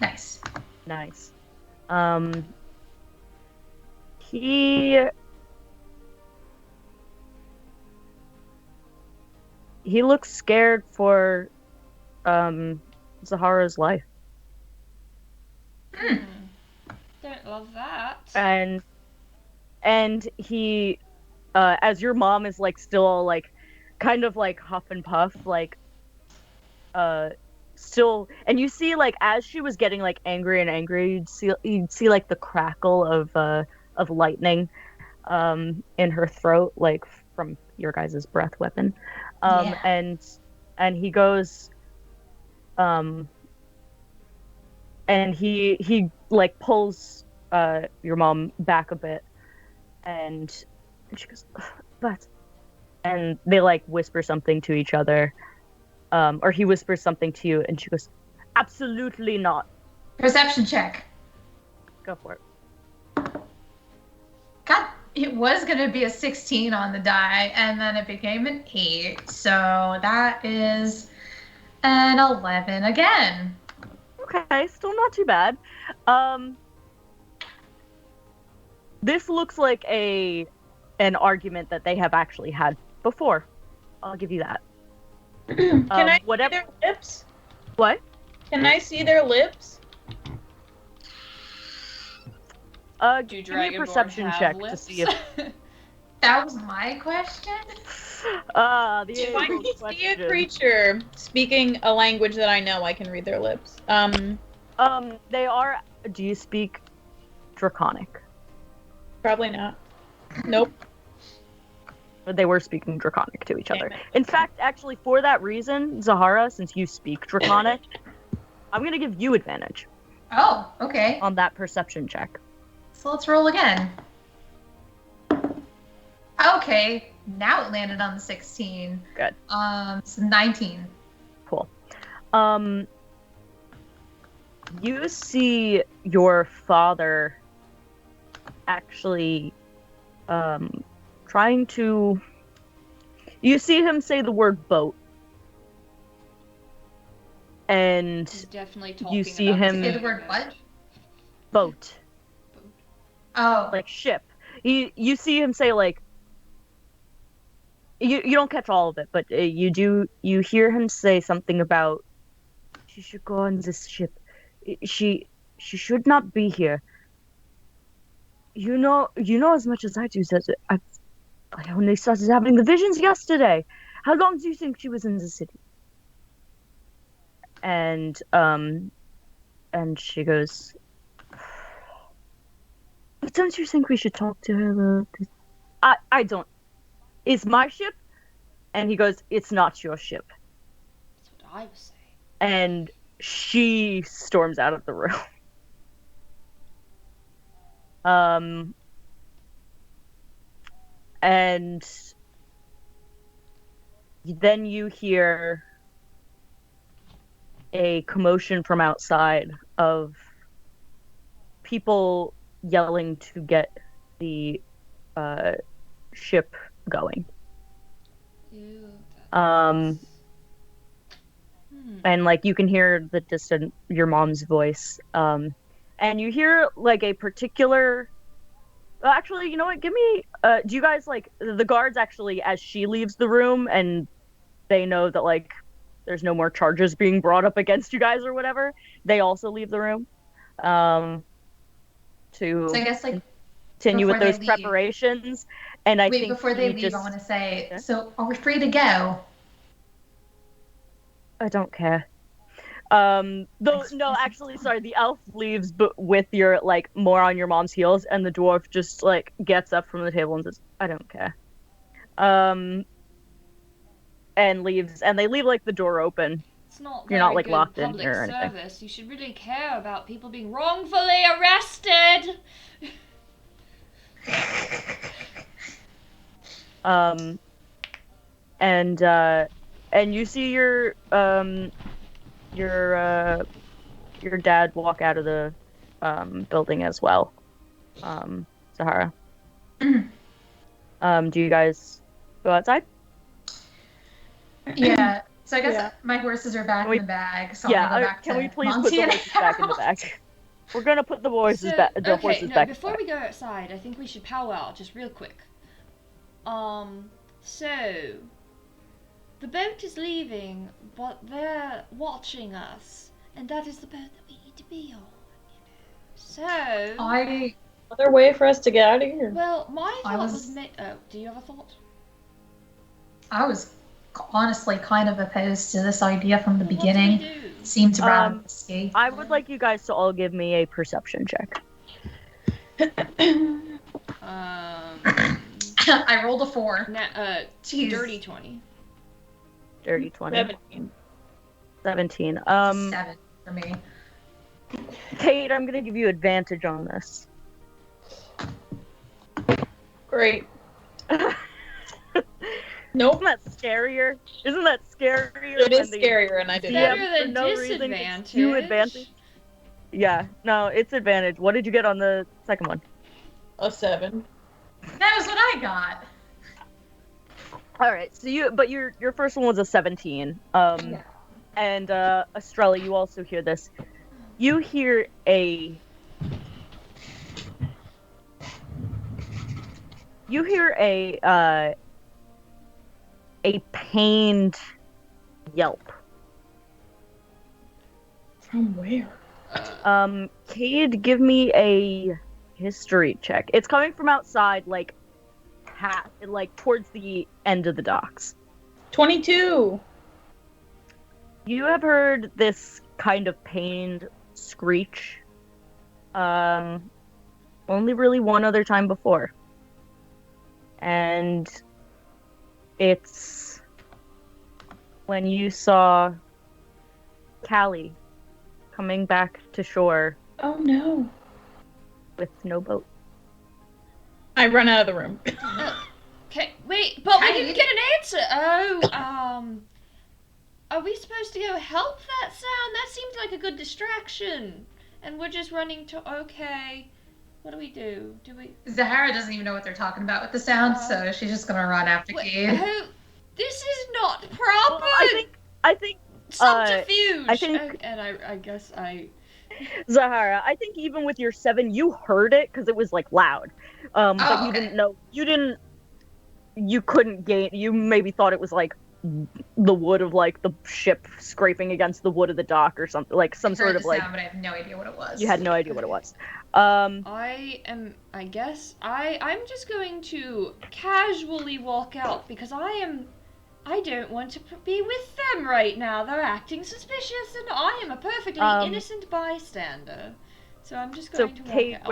Nice. Nice. He looks scared for Zahara's life. Don't love that. And he as your mom is like still like kind of like huff and puff, like still, and you see like as she was getting like angry and angry, you'd see like the crackle of lightning in her throat, like from your guys' breath weapon. And he goes and he like pulls your mom back a bit, and she goes, but, and they like whisper something to each other, or he whispers something to you, and she goes, absolutely not. Perception check. Go for it. God, it was gonna be a 16 on the die, and then it became an 8. So that is an 11 again. Okay, still not too bad. This looks like an argument that they have actually had before. I'll give you that. Can I see their lips? What? Can I see their lips? Give me a perception check to see if... That was my question? If I can see a creature speaking a language that I know, I can read their lips. They are... Do you speak Draconic? Probably not. Nope. But they were speaking Draconic to each other. In fact, actually, for that reason, Zahara, since you speak Draconic, I'm gonna give you advantage. Oh, okay. On that perception check. So let's roll again. Okay, now it landed on the 16. Good. So 19. Cool. You see your father actually trying to... You see him say the word boat. And He's definitely talking you see him... Say the word what? Boat. Oh. Like ship. You see him say like... You don't catch all of it, but you hear him say something about she should go on this ship. She should not be here. You know as much as I do that I only started having the visions yesterday. How long do you think she was in the city? And she goes, but don't you think we should talk to her? I don't. It's my ship? And he goes, it's not your ship. That's what I was saying. And she storms out of the room. And then you hear a commotion from outside of people yelling to get the ship going. Ew, and like you can hear the distant your mom's voice, and you hear like a particular... actually, you know what, give me do you guys like the guards actually, as she leaves the room and they know that like there's no more charges being brought up against you guys or whatever, they also leave the room So I guess like continue with Before they those leave. preparations. And I Wait, think before they leave, I want to say, so are we free to go? I don't care. No, actually, sorry, the elf leaves, but with your, like, more on your mom's heels, and the dwarf just, like, gets up from the table and says, I don't care. And leaves, and they leave, like, the door open. It's not You're very not, like, good locked in public here or anything. service. You should really care about people being wrongfully arrested. And you see your dad walk out of the building as well. Sahara. Do you guys go outside? Yeah. So I guess my horses are back in the bag. So I'm gonna go back can to we please put the horses back in the bag? We're gonna put the horses back. Horses back. Before we go outside, I think we should powwow just real quick. So the boat is leaving, but they're watching us, and that is the boat that we need to be on. So Other way for us to get out of here. Well, my thought was. Do you have a thought? I was honestly kind of opposed to this idea from the beginning. Seemed rather risky. I would like you guys to all give me a perception check. I rolled a 4. Dirty 20. Dirty 20. 17. 7 for me. Kate, I'm gonna give you advantage on this. Great. Nope. Isn't that scarier? It is scarier, and I did better than disadvantage. Yeah, no, it's advantage. What did you get on the second one? A 7. That was what I got. All right, so your first one was a 17. Yeah. And Estrella, you also hear this. You hear a pained yelp. From where? Kade, give me a history check. It's coming from outside, like towards the end of the docks. 22. You have heard this kind of pained screech. Only really one other time before. And it's when you saw Callie coming back to shore. Oh no. With no boat. I run out of the room. Okay, wait, but we didn't get an answer. Are we supposed to go help that sound? That seemed like a good distraction. And we're just running to, okay. What do we do? Zahara doesn't even know what they're talking about with the sound, so she's just gonna run after Kade. This is not proper. Well, I think subterfuge. I think, and I guess I. Zahara, I think even with your 7, you heard it because it was like loud. But you didn't know. You couldn't gain. You maybe thought it was like the wood of like the ship scraping against the wood of the dock or something, like some sort of like. Sound, but I have no idea what it was. You had no idea what it was. I guess I'm just going to casually walk out because I don't want to be with them right now. They're acting suspicious, and I am a perfectly innocent bystander. So I'm just going to walk Kade, out.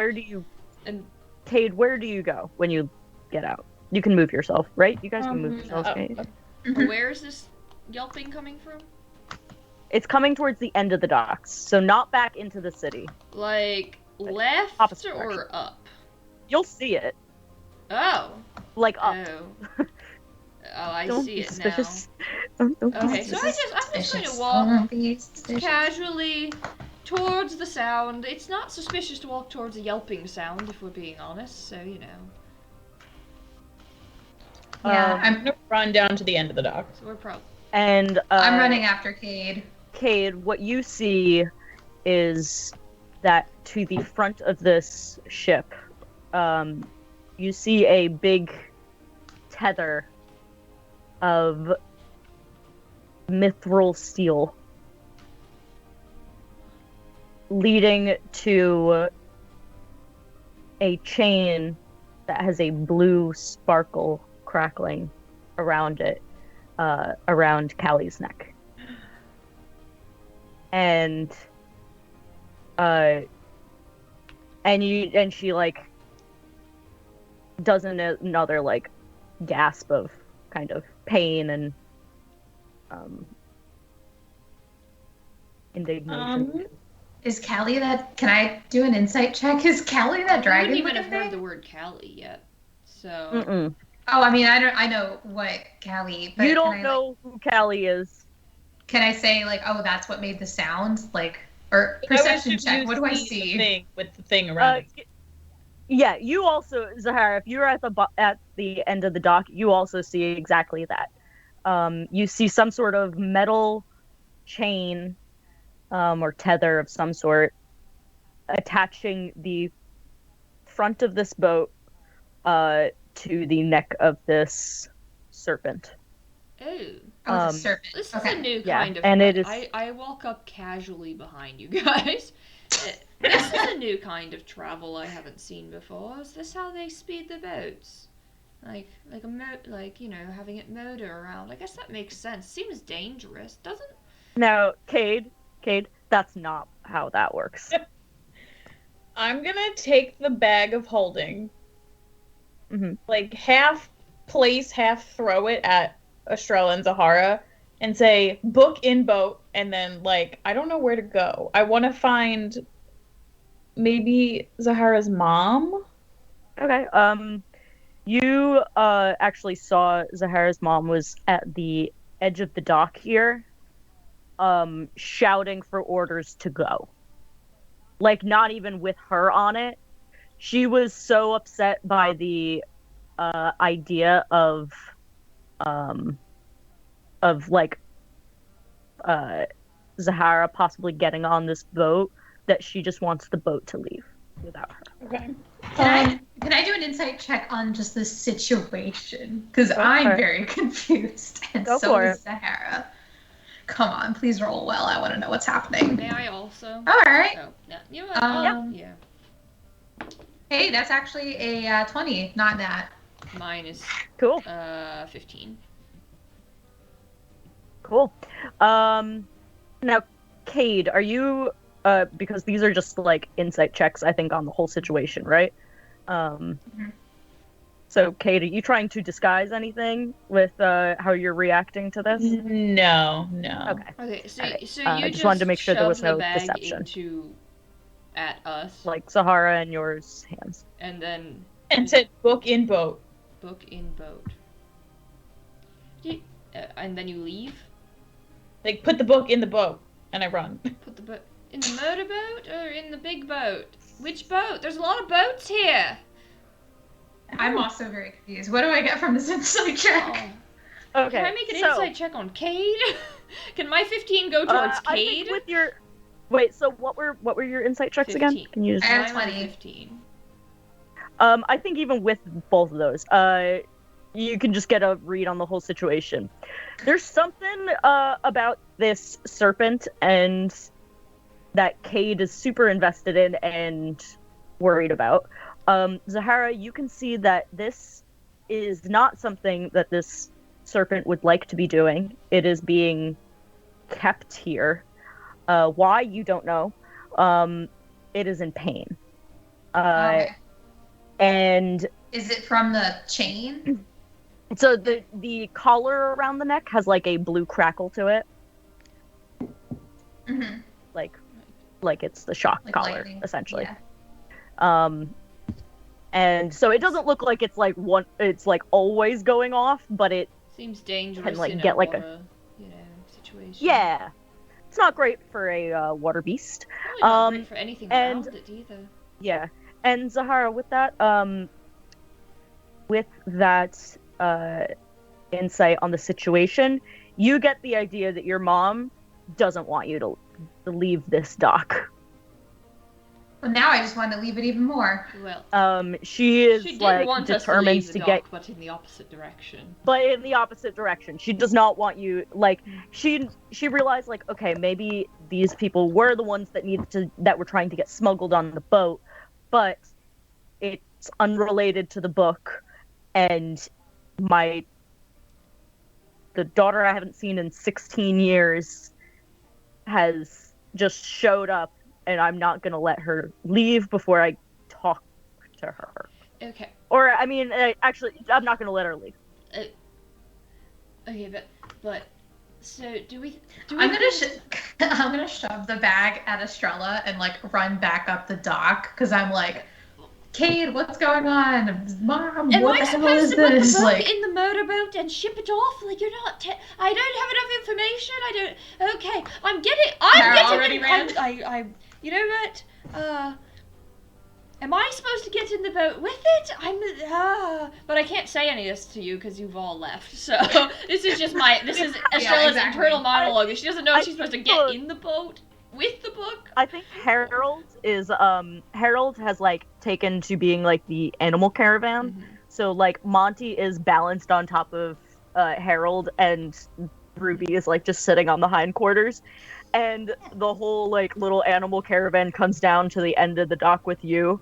Kade, where do you go when you get out? You can move yourself, right? You guys can move yourselves. Where is this yelping coming from? It's coming towards the end of the docks, so not back into the city. Like left opposite or direction. up? You'll see it. Oh. Like up. Oh, I Don't see be it suspicious. now. Don't So I'm just going to walk casually towards the sound. It's not suspicious to walk towards a yelping sound, if we're being honest. So Yeah, I'm gonna run down to the end of the dock. So we're probably. And I'm running after Kade. Kade, what you see is that to the front of this ship, you see a big tether of mithril steel leading to a chain that has a blue sparkle crackling around it, around Callie's neck. And she like does another like gasp of kind of pain and indignation. Is Callie that? Can I do an insight check? Is Callie that dragon? I wouldn't even have heard the word Callie yet. So. Mm-mm. Oh, I mean, I know what Callie. But you don't know who Callie is. Can I say like, oh, that's what made the sound? Like, or perception check? What do I see? With the thing around it. Yeah, you also, Zahara, if you're at the end of the dock, you also see exactly that. You see some sort of metal chain or tether of some sort attaching the front of this boat to the neck of this serpent. Oh, the serpent. This is a new kind of. And it is. I walk up casually behind you guys. This is a new kind of travel I haven't seen before. Is this how they speed the boats? Like having it motor around. I guess that makes sense. Seems dangerous, doesn't? Now, Kade, that's not how that works. I'm gonna take the bag of holding, like half place, half throw it at Estrella and Zahara, and say book in boat, and then like I don't know where to go. I want to find maybe Zahara's mom. Okay. You actually saw Zahara's mom was at the edge of the dock here, shouting for orders to go. Like, not even with her on it. She was so upset by the idea of Zahara possibly getting on this boat that she just wants the boat to leave without her. Okay. Can I do an insight check on just the situation? Because I'm very confused, and so is Zahara. Come on, please roll well. I want to know what's happening. May I also? All right. Oh, no. You know what? Yeah. Hey, that's actually a 20, not that. Mine is cool. 15. Cool. Now, Kade, are you because these are just like insight checks, I think, on the whole situation, right? So, Kade, are you trying to disguise anything with how you're reacting to this? No. Okay, so, right. so you just wanted to make sure there was no bag deception. At us. Like Zahara and yours hands. And then... And said book in boat. Book in boat. And then you leave? Like, put the book in the boat, and I run. Put the boat... In the motorboat or in the big boat? Which boat? There's a lot of boats here! I'm also very confused. What do I get from this insight check? Oh. Okay. Can I make an insight check on Kade? Can my 15 go towards Kade? I think with your... Wait, so what were your insight checks 15. Again? Can you just... I have 20. 15. I think even with both of those, you can just get a read on the whole situation. There's something about this serpent and that Kade is super invested in and worried about. Zahara, you can see that this is not something that this serpent would like to be doing. It is being kept here. Why, you don't know. It is in pain. Okay. And... Is it from the chain? So the collar around the neck has like a blue crackle to it. Mm-hmm. Like it's the shock like collar, lightning. essentially. Yeah. And so it doesn't look like it's like it's like always going off, but it seems dangerous can like in get a like water, situation. Yeah. It's not great for a water beast. Probably not great for anything around it either. Yeah. And Zahara, with that insight on the situation, you get the idea that your mom doesn't want you to leave this dock. Well, now I just want to leave it even more. Well, she is like want determined us to leave get, but in the opposite direction. But in the opposite direction, she does not want you. Like she realized, like, okay, maybe these people were the ones that were trying to get smuggled on the boat, but it's unrelated to the book, and the daughter I haven't seen in 16 years has just showed up, and I'm not gonna let her leave before I talk to her. Okay. Or, I mean, actually, I'm not gonna let her leave. Okay, but so do we? I'm gonna shove the bag at Estrella and like run back up the dock because I'm like, Kade, what's going on? Mom, what the hell is this? Put the book Like in the motorboat and ship it off? Like you're not. I don't have enough information. I don't. Okay, I'm getting. already ran. I. You know what? Am I supposed to get in the boat with it? But I can't say any of this to you because you've all left. So this is just Estrella's internal monologue. She doesn't know if she's supposed to get in the boat with the book. I think Harold has like taken to being like the animal caravan. Mm-hmm. So like Monty is balanced on top of Harold, and Ruby is like just sitting on the hindquarters. And the whole like little animal caravan comes down to the end of the dock with you,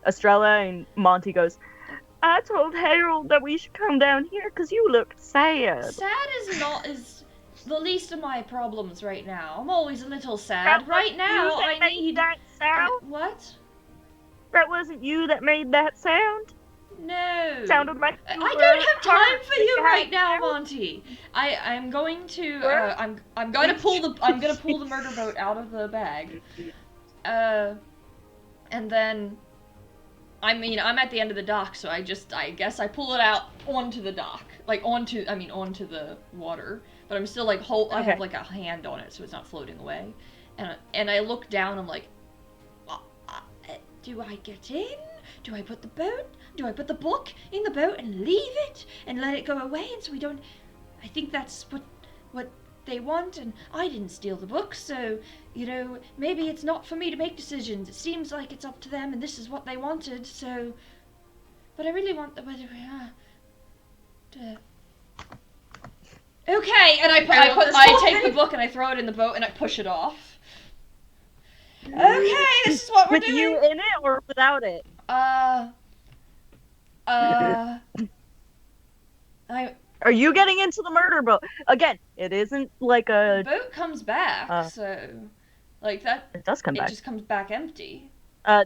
Estrella, and Monty goes, I told Harold that we should come down here because you looked sad. Sad is the least of my problems right now. I'm always a little sad. Right now, I need that sound. What? That wasn't you that made that sound. No. Sounded like I don't have time for you right now, Monty. I'm going to I'm gonna pull the murder boat out of the bag. And then I'm at the end of the dock, so I guess I pull it out onto the dock. Like onto the water. But I'm still like I have like a hand on it so it's not floating away. And I look down, I'm like, do I get in? Do I put the book in the boat and leave it and let it go away? And so we don't. I think that's what they want. And I didn't steal the book, so maybe it's not for me to make decisions. It seems like it's up to them, and this is what they wanted. So, but I really want the weather. Okay, and I take the book and I throw it in the boat and I push it off. Okay, this is what we're doing. With you in it or without it? Are you getting into the murder boat? Again, it isn't like a... The boat comes back, so... Like that... It does come back. It just comes back empty.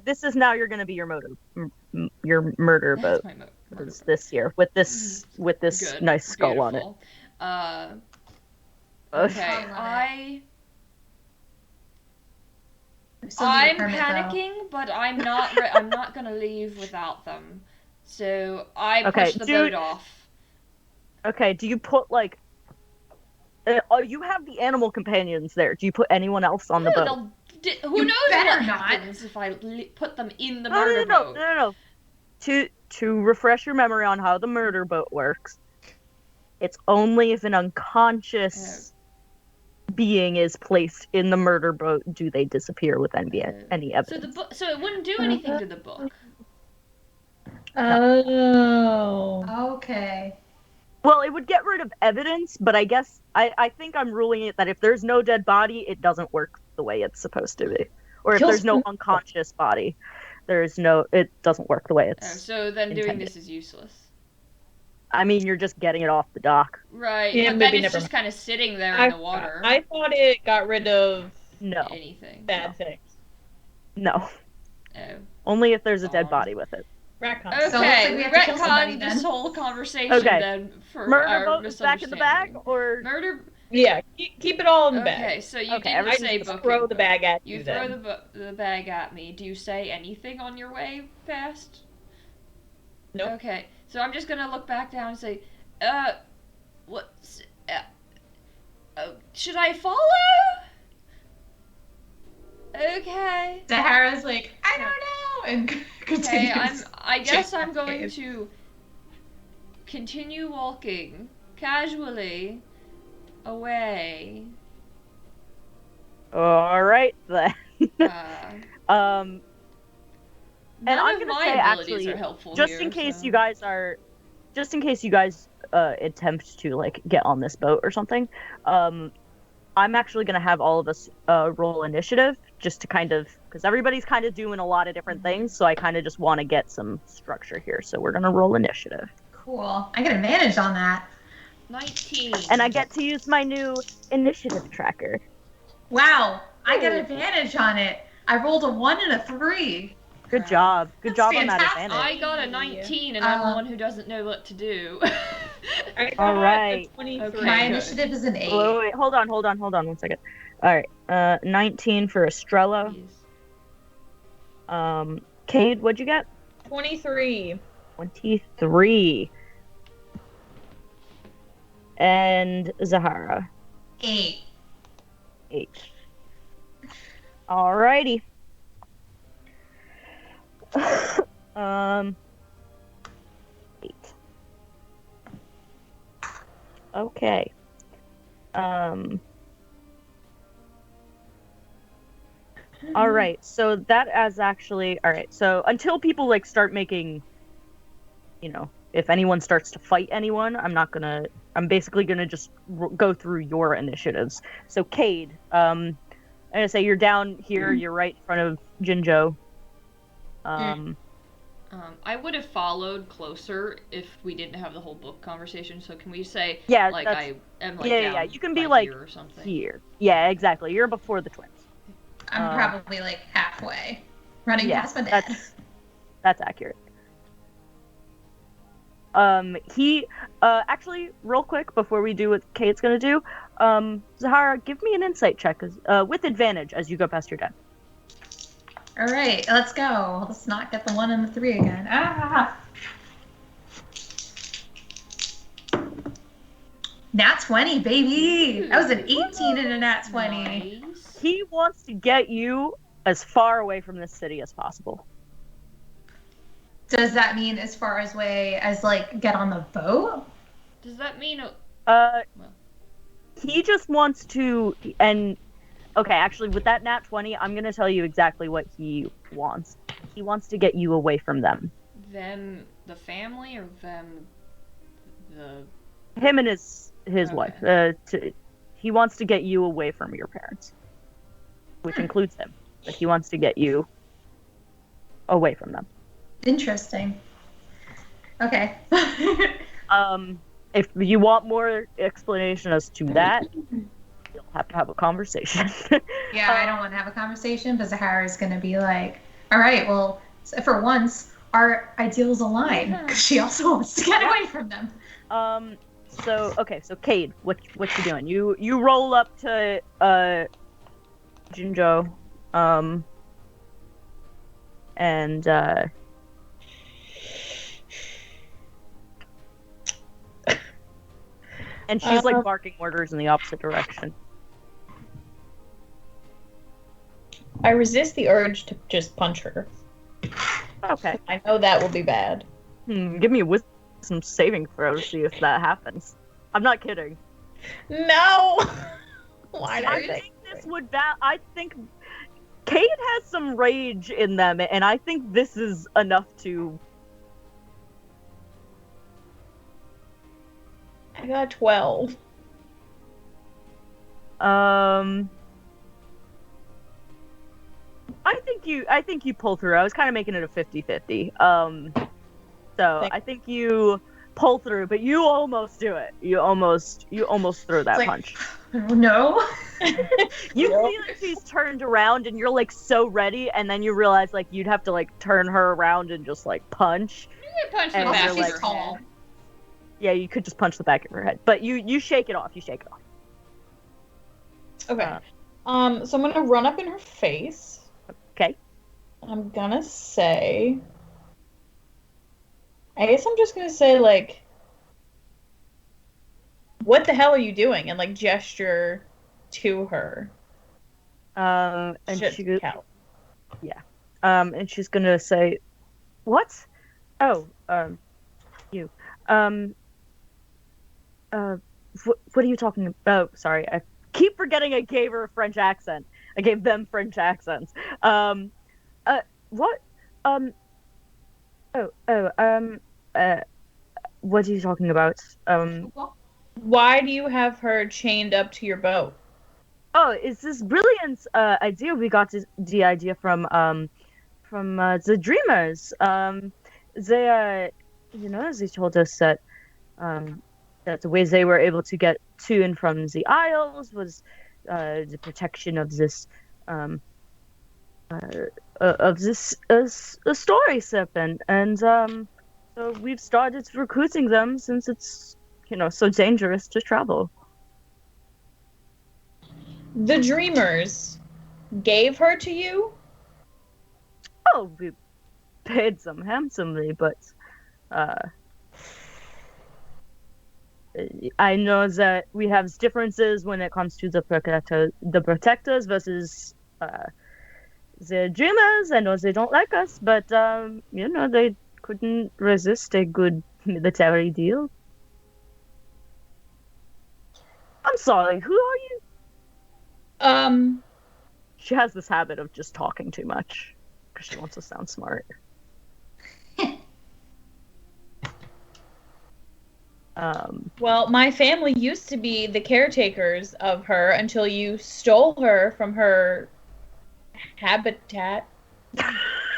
This is now you're gonna be your murder boat. That's my murder boat. This year, with this Good. nice skull Beautiful. on it. Okay, I'm panicking, but I'm not gonna leave without them. So I push the boat off. Okay, do you put like? You have the animal companions there. Do you put anyone else on the boat? Who knows what happens if I put them in the murder boat? No. To refresh your memory on how the murder boat works, it's only if an unconscious being is placed in the murder boat do they disappear with any evidence. So it wouldn't do anything to the book. Oh. Okay. Well, it would get rid of evidence, but I guess I think I'm ruling it that if there's no dead body, it doesn't work the way it's supposed to be. Or if there's no unconscious body, it doesn't work the way it's so then intended. Doing this is useless. I mean, you're just getting it off the dock. Right, yeah, but then it's just kind of sitting there in the water. I thought it got rid of anything. Bad things. No. Oh. Only if there's a dead body with it. Retcon. Okay, So we have to kill somebody, this then. whole conversation then for murder our boat is back in the bag, or murder. Yeah, keep it all in the bag. Okay, so you didn't say book. Throw the bag at you. You throw the bag at me. Do you say anything on your way past? Nope. Okay, so I'm just gonna look back down and say, what? Should I follow? Okay. Sahara's like, I don't know, and continues. Okay, I guess I'm going to continue walking casually away. All right then. None and I'm of gonna my say abilities actually, are helpful just here, in case so. you guys attempt to like get on this boat or something, I'm actually gonna have all of us roll initiative just to kind of, because everybody's kind of doing a lot of different things, so I kind of just want to get some structure here. So we're gonna roll initiative. Cool. I get advantage on that. 19. And I get to use my new initiative tracker. Wow, I get advantage on it. I rolled a 1 and a 3. Good job. Good That's job on that fantastic. advantage. I got a 19, and I'm the one who doesn't know what to do. I got All right. a 23. Okay. My good. initiative is an 8. Wait, hold on 1 second. All right, 19 for Estrella. Jeez. Kade, what'd you get? 23. 23. And Zahara. 8. 8. Alrighty. 8. Okay. All right. So that is actually all right. So until people like start making, if anyone starts to fight anyone, I'm basically gonna just go through your initiatives. So Kade, I'm gonna say you're down here. You're right in front of Jinjo. I would have followed closer if we didn't have the whole book conversation. So can we say, Yeah, like, I am like yeah. down You can be by like here or something. here. Yeah, exactly. You're before the twins. I'm probably like halfway, running past my dad. That's accurate. He actually, real quick before we do what Kate's gonna do, Zahara, give me an insight check with advantage as you go past your dad. All right, let's go. Let's not get the 1 and the 3 again. Nat 20, baby. That was an 18 and a nat 20. Nice. He wants to get you as far away from this city as possible. Does that mean as far as way as like get on the boat? Does that mean? He just wants to, and okay, actually, with that nat 20, I'm gonna tell you exactly what he wants. He wants to get you away from them. Them, the family, or them, the. Him and his Okay. wife. He wants to get you away from your parents, which includes him. But he wants to get you away from them. Interesting. Okay. If you want more explanation as to that, you'll have to have a conversation. Yeah, I don't want to have a conversation, but Zahara's going to be like, all right, well, for once, our ideals align, because she also wants to get away from them. So Kade, what you doing? You roll up to Jinjo, and and she's like barking orders in the opposite direction. I resist the urge to just punch her. Okay. I know that will be bad. Give me a wisdom saving throw to see if that happens. I'm not kidding. No. Why did I think this would I think Kate has some rage in them, and I think this is enough to. I got 12. I think you pull through. I was kind of making it a 50-50. I think you pull through, but you almost do it. You almost throw that punch. No. You see like she's turned around and you're like so ready, and then you realize like you'd have to like turn her around and just like punch. You can punch the And back you're of like, her tall. head. Yeah, you could just punch the back of her head, but you shake it off. Okay. So I'm gonna run up in her face. Okay. I'm gonna say. I guess I'm just gonna say like, what the hell are you doing? And like gesture to her. And Should count. Yeah. And she's gonna say, "What? Oh, you. What are you talking about? Oh, sorry, I keep forgetting I gave her a French accent. I gave them French accents. What? What are you talking about? Why do you have her chained up to your boat? Oh, it's this brilliant idea we got the idea from the dreamers. They they told us that the ways they were able to get to and from the Isles was the protection um of this a story serpent, and so we've started recruiting them since it's so dangerous to travel. The Dreamers gave her to you? Oh, we paid them handsomely, but uh, I know that we have differences when it comes to the protectors versus the dreamers. I know they don't like us, but they couldn't resist a good military deal. I'm sorry, who are you? She has this habit of just talking too much because she wants to sound smart. Well, my family used to be the caretakers of her until you stole her from her habitat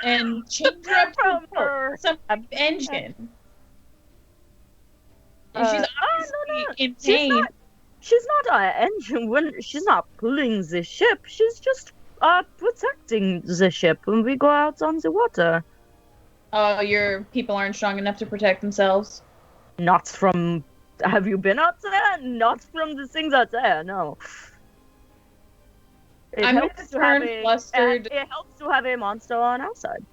and changed her up to some engine. And she's obviously in pain. She's not an engine. She's not pulling the ship. She's just protecting the ship when we go out on the water. Oh, your people aren't strong enough to protect themselves? Not from... Have you been out there? Not from the things out there, no. I'm gonna turn flustered. It helps to have a monster on our side.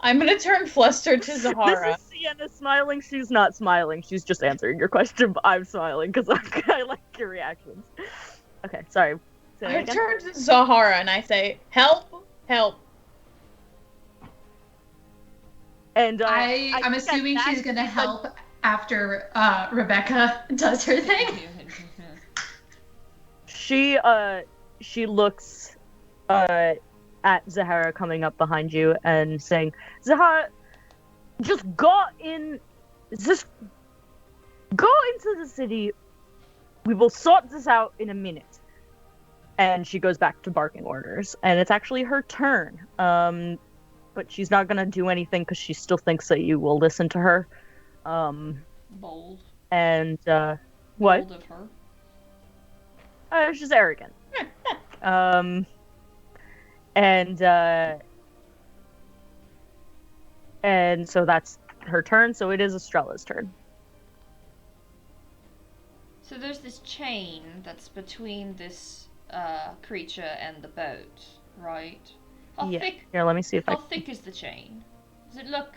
I'm gonna turn flustered to Zahara. This is Sienna smiling. She's not smiling. She's just answering your question, but I'm smiling because I like your reactions. Okay, sorry. I turn to Zahara and I say, help, help. And I'm assuming she's gonna help after Rebecca does her thing. She looks at Zahara coming up behind you and saying, Zahara, just go into the city. We will sort this out in a minute. And she goes back to barking orders. And it's actually her turn. But she's not gonna do anything because she still thinks that you will listen to her. Bold. And what? Bold of her. She's arrogant. And so that's her turn. So it is Estrella's turn. So there's this chain that's between this creature and the boat, right? How thick? Here, let me see if How thick is the chain? Does it look?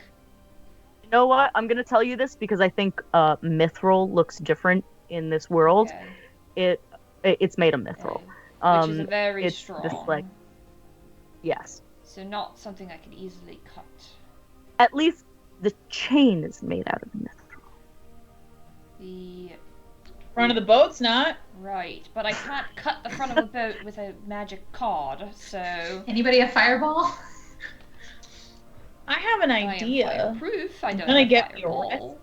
You know what? I'm gonna tell you this because I think mithril looks different in this world. Okay. It's made of mithril, which is very strong. This, yes. So not something I could easily cut. At least the chain is made out of mithril. The front of the boat's not. Right, but I can't cut the front of a boat with a magic card, so... Anybody a fireball? I have an idea. I am fireproof. I don't gonna have get fireball.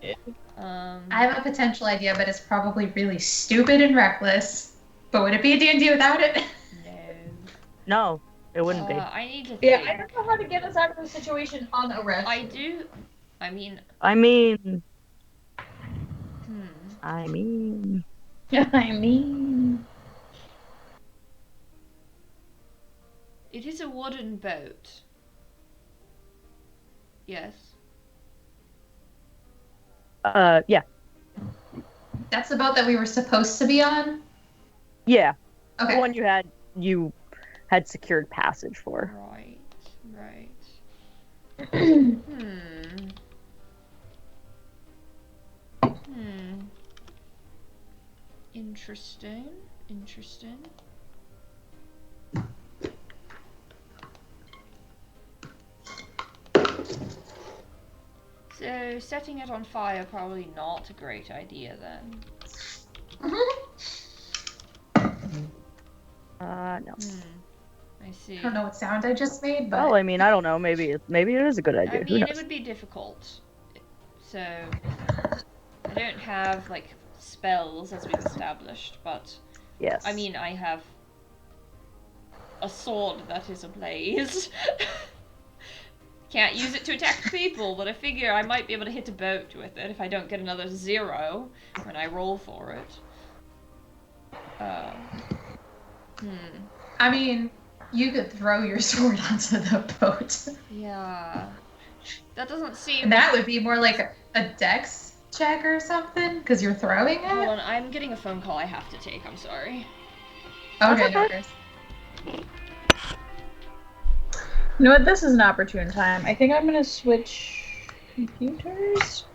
I have a potential idea, but it's probably really stupid and reckless. But would it be a D&D without it? No, it wouldn't be. I need to think. Yeah, I don't know how to get us out of the situation on a rest. I do. I mean... It is a wooden boat. Yes. Yeah. That's the boat that we were supposed to be on? Yeah. Okay. The one you had secured passage for. Right. Interesting. So, setting it on fire probably not a great idea then. No. I see. I don't know what sound I just made, but... Well, I mean, I don't know. Maybe it is a good idea. I mean, it would be difficult. So, I don't have, like, spells, as we've established, but Yes. I mean, I have a sword that is ablaze. Can't use it to attack people, but I figure I might be able to hit a boat with it if I don't get another 0 when I roll for it. I mean, you could throw your sword onto the boat. Yeah. That doesn't seem... And that would be more like a dex check or something, because you're throwing it? Hold on, I'm getting a phone call I have to take, I'm sorry. Okay, no worries. You know what? This is an opportune time. I think I'm gonna switch computers.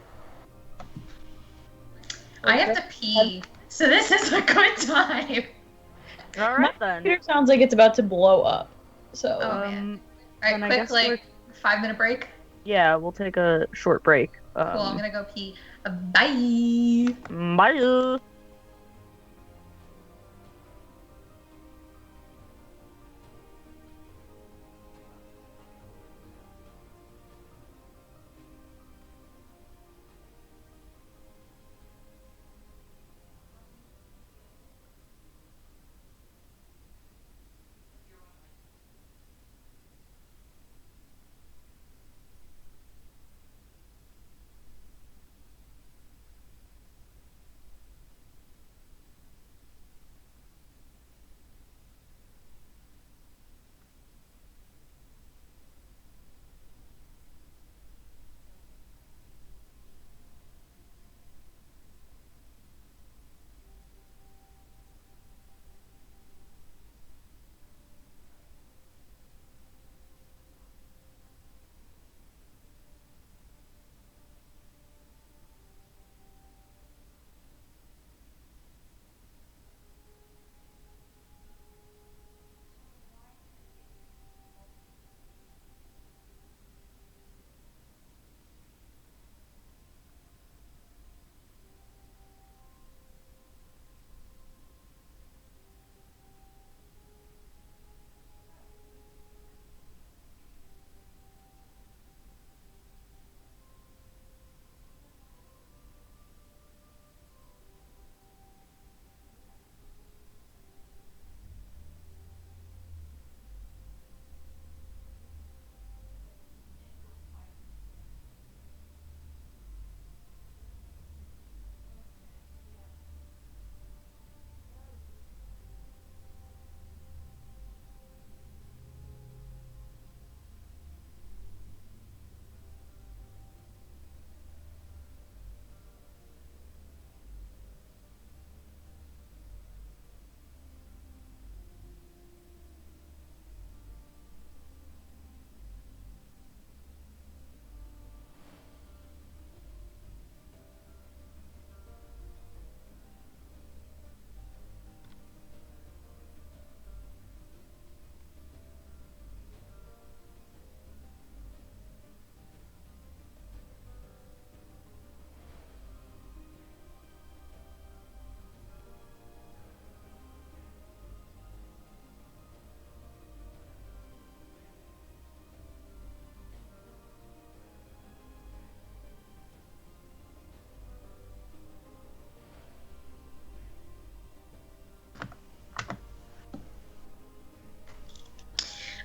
I have to pee, so this is a good time. All right then. Computer sounds like it's about to blow up. So. Oh man! All right, then I quick, guess like 5-minute break. Yeah, we'll take a short break. Cool. I'm gonna go pee. Bye. Bye.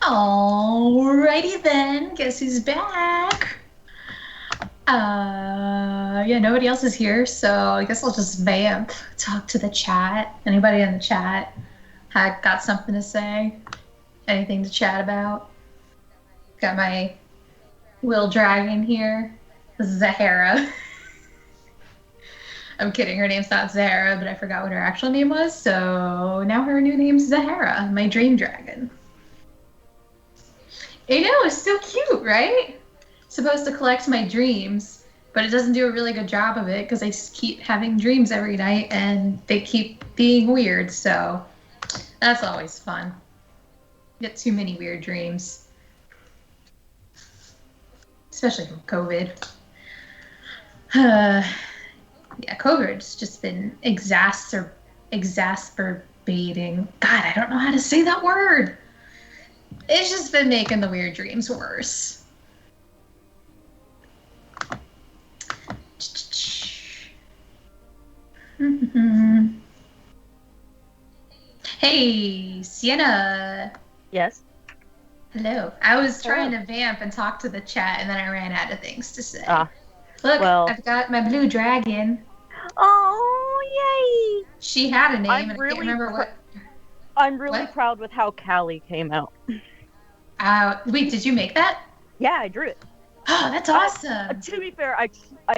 Alrighty then. Guess who's back? Yeah, nobody else is here, so I guess I'll just vamp, talk to the chat. Anybody in the chat got something to say? Anything to chat about? Got my Will Dragon here, Zahara. I'm kidding, her name's not Zahara, but I forgot what her actual name was, so now her new name's Zahara, my dream dragon. I know, it's so cute, right? Supposed to collect my dreams, but it doesn't do a really good job of it because I just keep having dreams every night and they keep being weird, so that's always fun. Get too many weird dreams. Especially from COVID. Yeah, COVID's just been exacerbating. God, I don't know how to say that word. It's just been making the weird dreams worse. Hey, Sienna. Yes. Hello. I was trying to vamp and talk to the chat, and then I ran out of things to say. Look, well. I've got my blue dragon. Oh, yay! She had a name, I'm and really I can't remember what. I'm really proud with how Callie came out. Wait, did you make that? Yeah, I drew it. Oh, that's awesome. To be fair, I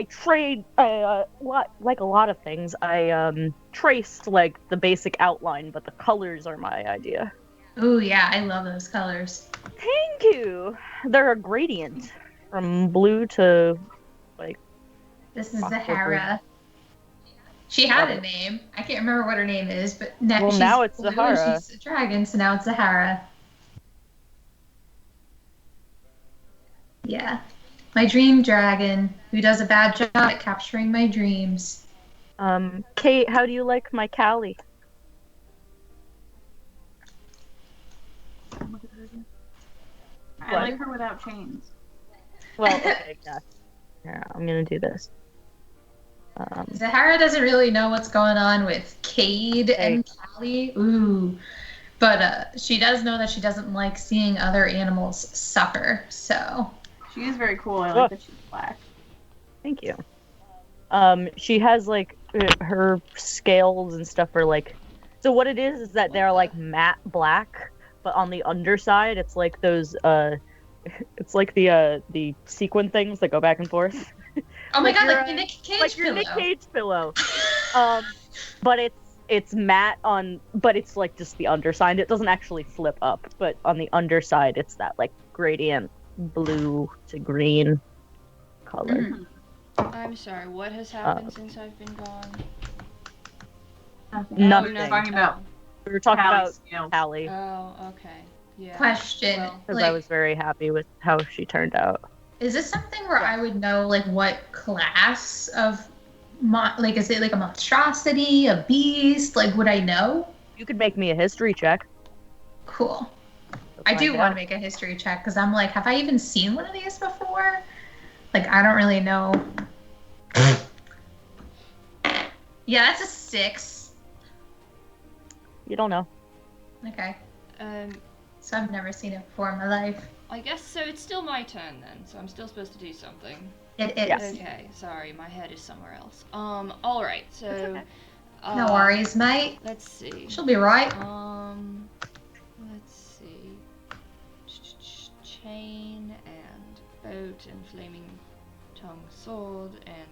trade like a lot of things. I traced like the basic outline, but the colors are my idea. Oh yeah, I love those colors. Thank you. They're a gradient from blue to like. This is Zahara. She had a name. I can't remember what her name is, but now it's Zahara. She's a dragon, so now it's Zahara. Yeah. My dream dragon, who does a bad job at capturing my dreams. Kate, how do you like my Callie? I like her without chains. Well, okay, yeah, I'm gonna do this. Zahara doesn't really know what's going on with Kade and Callie. Ooh. But she does know that she doesn't like seeing other animals suffer, so. She is very cool. I like that she's black. Thank you. She has like her scales and stuff are like. So what it is that they're like matte black, but on the underside it's like those it's like the sequin things that go back and forth. Oh my god, like your Nick Cage like pillow. Your Nick Cage pillow. But it's matte on, but it's like just the underside. It doesn't actually flip up, but on the underside it's that like gradient blue to green color. Mm-hmm. I'm sorry, what has happened since I've been gone? Nothing. We were talking about Callie. Oh, okay. Yeah. Question. Because I was very happy with how she turned out. Is this something where I would know like what class of like is it like a monstrosity, a beast? Like would I know? You could make me a history check. Cool. I do want to make a history check because I'm like, have I even seen one of these before? Like I don't really know. Yeah, that's a 6. You don't know. Okay. So I've never seen it before in my life. I guess so. It's still my turn then, so I'm still supposed to do something. It is. Yes. Okay. Sorry, my head is somewhere else. All right. So. Okay. No worries, mate. Let's see. She'll be right. Let's see. Chain and boat and flaming tongue sword and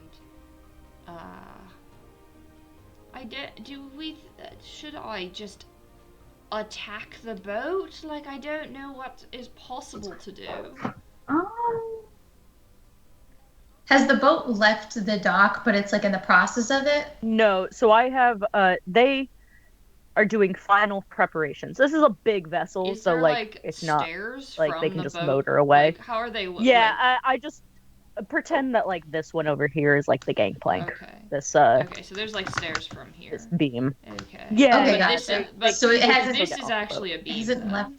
should I just attack the boat? Like I don't know what is possible to do. Has the boat left the dock, but it's like in the process of it? No. So I have they are doing final preparations. This is a big vessel, Is so there, like it's not like they can just motor away. Like, how are they? Yeah, I just pretend that like this one over here is like the gangplank. Okay. This Okay, so there's like stairs from here. This beam. Okay. Yeah. Okay, But so it has this is actually a beam. Is it left?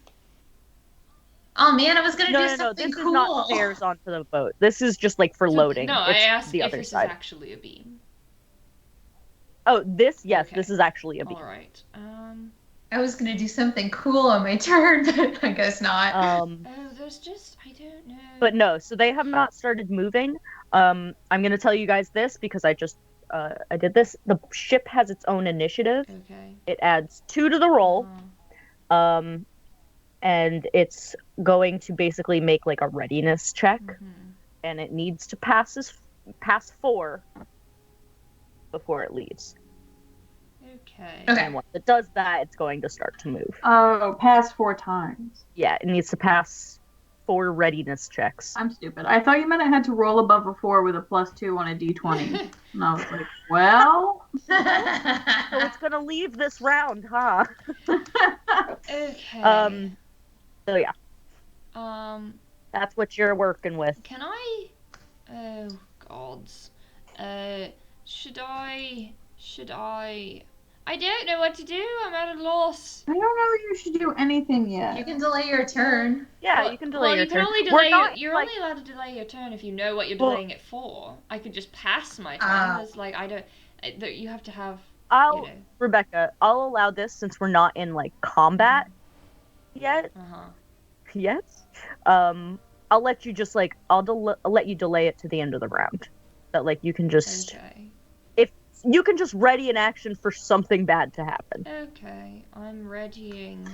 Oh man, I was gonna do something this cool. is not stairs onto the boat. This is just like for loading. No, it's I asked the if other this side. is actually a beam. Oh, this Okay. this is actually a beam. All right. I was gonna do something cool on my turn, but I guess not. Oh, there's just I don't know. But no, so they have not started moving. I'm gonna tell you guys this because I just I did this. The ship has its own initiative. Okay. It adds 2 to the roll. And it's going to basically make like a readiness check, and it needs to pass 4 before it leaves. Okay. And once it does that, it's going to start to move. Oh, pass 4 times. Yeah, it needs to pass 4 readiness checks. I'm stupid. I thought you meant I had to roll above a 4 with a +2 on a d20. And I was like, well. So it's gonna leave this round, huh? Okay. So yeah. That's what you're working with. Can I? Oh gods. Should I? I don't know what to do. I'm at a loss. I don't know if you should do anything yet. You can delay your turn. Yeah, you can delay your turn. You're only allowed to delay your turn if you know what you're delaying it for. I could just pass my turn. There's like I don't. You have to have. Rebecca, I'll allow this since we're not in like combat yet. Yet. I'll let you just like I'll let you delay it to the end of the round. That like you can just if you can just ready an action for something bad to happen. Okay, I'm readying.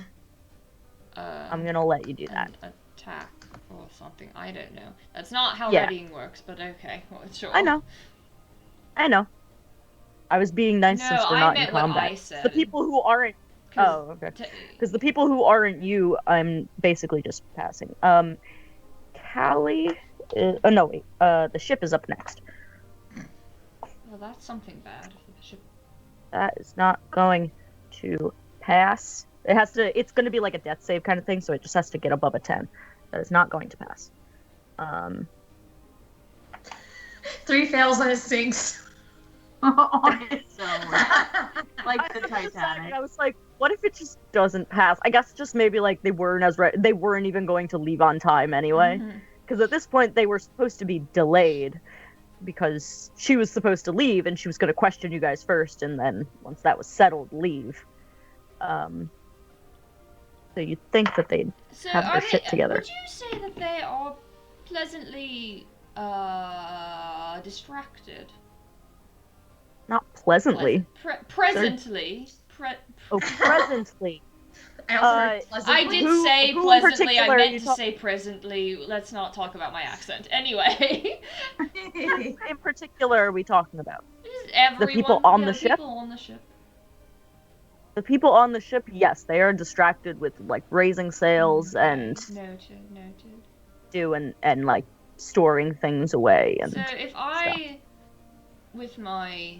I'm gonna let you do that. An attack or something. I don't know. That's not how readying works, but okay. Well, sure. I know. I was being nice since we're not in combat. What I said. The people who aren't. Oh, okay. Because the people who aren't you, I'm basically just passing. Callie. Oh no, wait. The ship is up next. Well, that's something bad for the ship. That is not going to pass. It has to. It's going to be like a death save kind of thing, so it just has to get above a 10. That is not going to pass. 3 fails and a 6. On its own. Like the Titanic. I was like, what if it just doesn't pass? I guess just maybe like they weren't even going to leave on time anyway. Because at this point they were supposed to be delayed because she was supposed to leave and she was going to question you guys first, and then once that was settled, leave. So you'd think that they'd have their shit together. Would you say that they are pleasantly distracted? Not pleasantly. Presently. Presently. I did say pleasantly. I meant to say presently. Let's not talk about my accent. Anyway. In particular, are we talking about? Everyone, the people on the ship? People on the ship. The people on the ship, yes, they are distracted with like raising sails and noted. And like storing things away and. So if I, with my,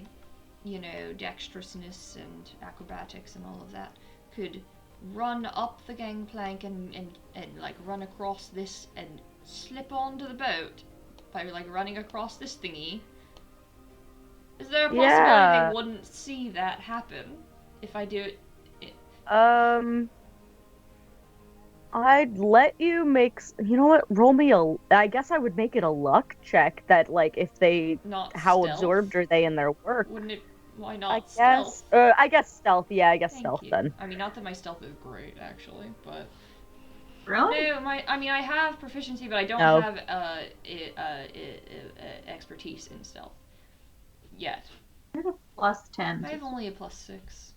dexterousness and acrobatics and all of that, could run up the gangplank and like run across this and slip onto the boat by like running across this thingy, is there a possibility they wouldn't see that happen if I do it? I'd let you make. You know what? Roll me I guess I would make it a luck check that like if they how stealth. Absorbed are they in their work? Wouldn't it? Why not? I guess. I guess stealth. Yeah, I guess Thank stealth you. then. I mean, not that my stealth is great actually, but. Really? No, I have proficiency, but I don't have expertise in stealth yet. I have a +10. I have only a +6,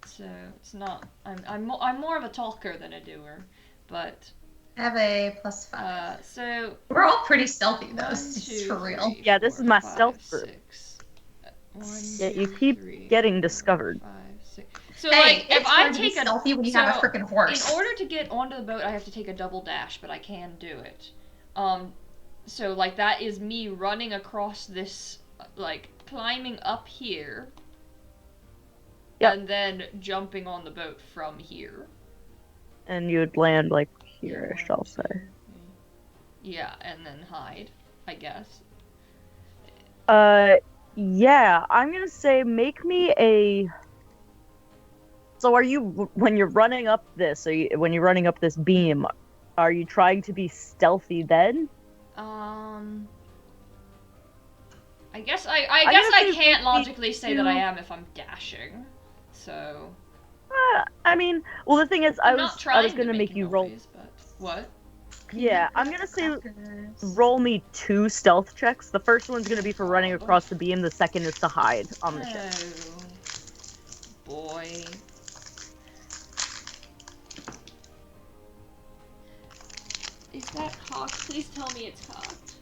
so it's not. I'm more of a talker than a doer, but. I have a +5. So we're all pretty stealthy though. It's for real. Yeah, this is my stealth group. Yeah, you keep getting discovered. 5, 6. So like, if I take stealthy when you have a freaking horse. In order to get onto the boat, I have to take a double dash, but I can do it. So like that is me running across this, like climbing up here, and then jumping on the boat from here. And you'd land like here-ish, I'll say. Yeah, and then hide, I guess. Yeah, I'm gonna say make me a. So are you, when you're running up this, when you're running up this beam, are you trying to be stealthy then? I guess I can't logically say that I am if I'm dashing. So. I mean, well, the thing is, I was gonna make you roll. But what? Yeah, I'm gonna say roll me 2 stealth checks. The first one's gonna be for running across the beam. The second is to hide on the ship. Oh, boy. Is that cocked? Please tell me it's cocked.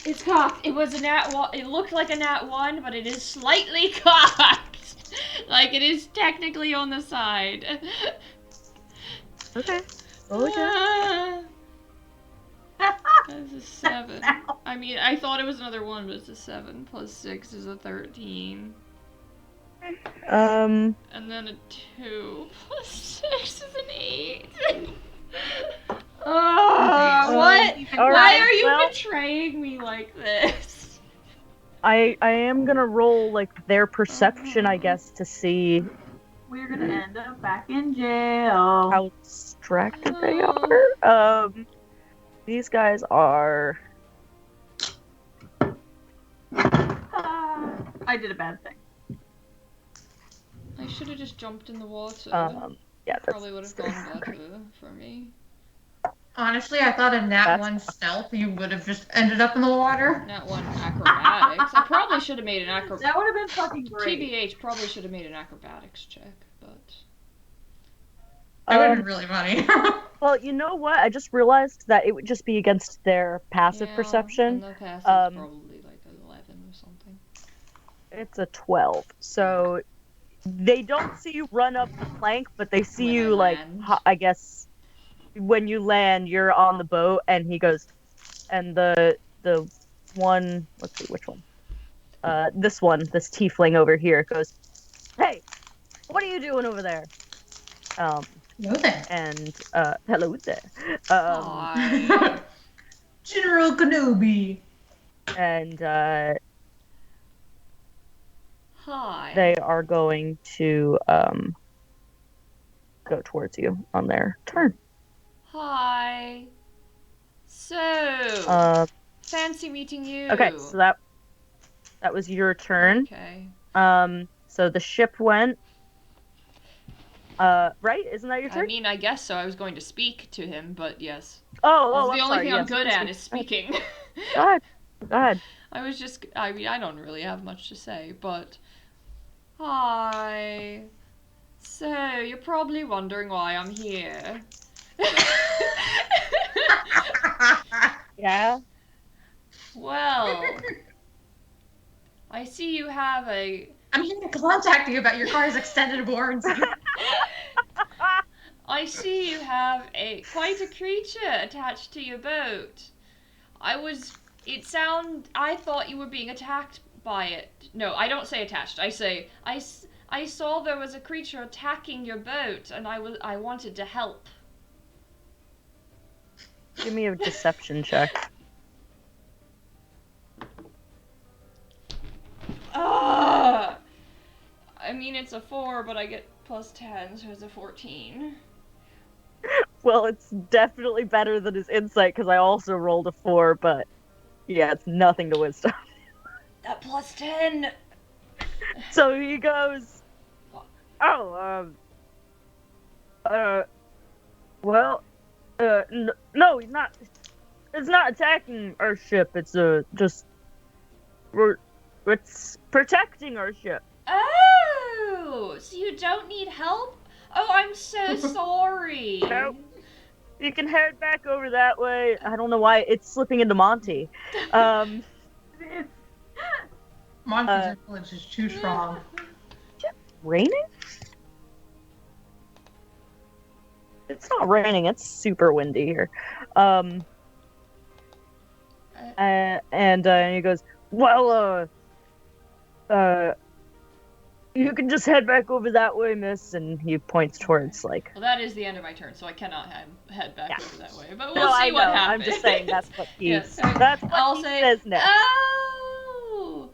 It's cocked. It was a nat 1. It looked like a nat 1, but it is slightly cocked. Like it is technically on the side. Okay. Okay. That's a 7. I mean, I thought it was another 1, but it's a 7 plus 6 is a 13. And then a 2 plus 6 is an 8. What? Why are you betraying me like this? I am gonna roll like their perception, I guess, to see. We're gonna end up back in jail. How distracted they are. These guys are. I did a bad thing. I should have just jumped in the water. Yeah, Probably would have gone better for me. Honestly, I thought a nat 1 stealth, you would have just ended up in the water. Nat 1 acrobatics. I probably should have made an acrobatics. That would have been fucking great. TBH, probably should have made an acrobatics check, but... That would have been really funny. Well, you know what? I just realized that it would just be against their passive perception. And the passive's probably like 11 or something. It's a 12. So they don't see you run up the plank, but they see you, like, I guess, when you land, you're on the boat, and he goes, and the one, let's see, which one? This one, this tiefling over here goes, "Hey, what are you doing over there?" Hello there. And, hello there. Hi. General Kenobi. And, Hi. they are going to, go towards you on their turn. Hi. So, fancy meeting you. Okay, so that was your turn. Okay. So the ship went. Right? Isn't that your turn? I mean, I guess so. I was going to speak to him, but yes. Oh, the I'm only sorry, thing I'm yes, good please at do. is speaking. Go ahead. I mean, I don't really have much to say, but... Hi. So, you're probably wondering why I'm here. Yeah? Well... I see you have a... I'm here to contact you about your car's extended warranty. I see you have quite a creature attached to your boat. I thought you were being attacked by it. No, I don't say attached. I say, I saw there was a creature attacking your boat, and I wanted to help. Give me a deception check. I mean, it's a 4, but I get plus 10, so it's a 14. Well, it's definitely better than his insight, because I also rolled a 4, but yeah, it's nothing to wisdom. That plus 10! So he goes, no, he's not. It's not attacking our ship. It's it's protecting our ship. Oh, so you don't need help? Oh, I'm so sorry. Nope. You can head back over that way. I don't know why it's slipping into Monty. Monty's influence is too strong. Raining? It's not raining. It's super windy here. And he goes, well, you can just head back over that way, miss. And he points towards, like... Well, that is the end of my turn, so I cannot head back over that way. But we'll see what happens. I'm just saying that's what he, Yes. that's what I'll he say, says next. Oh!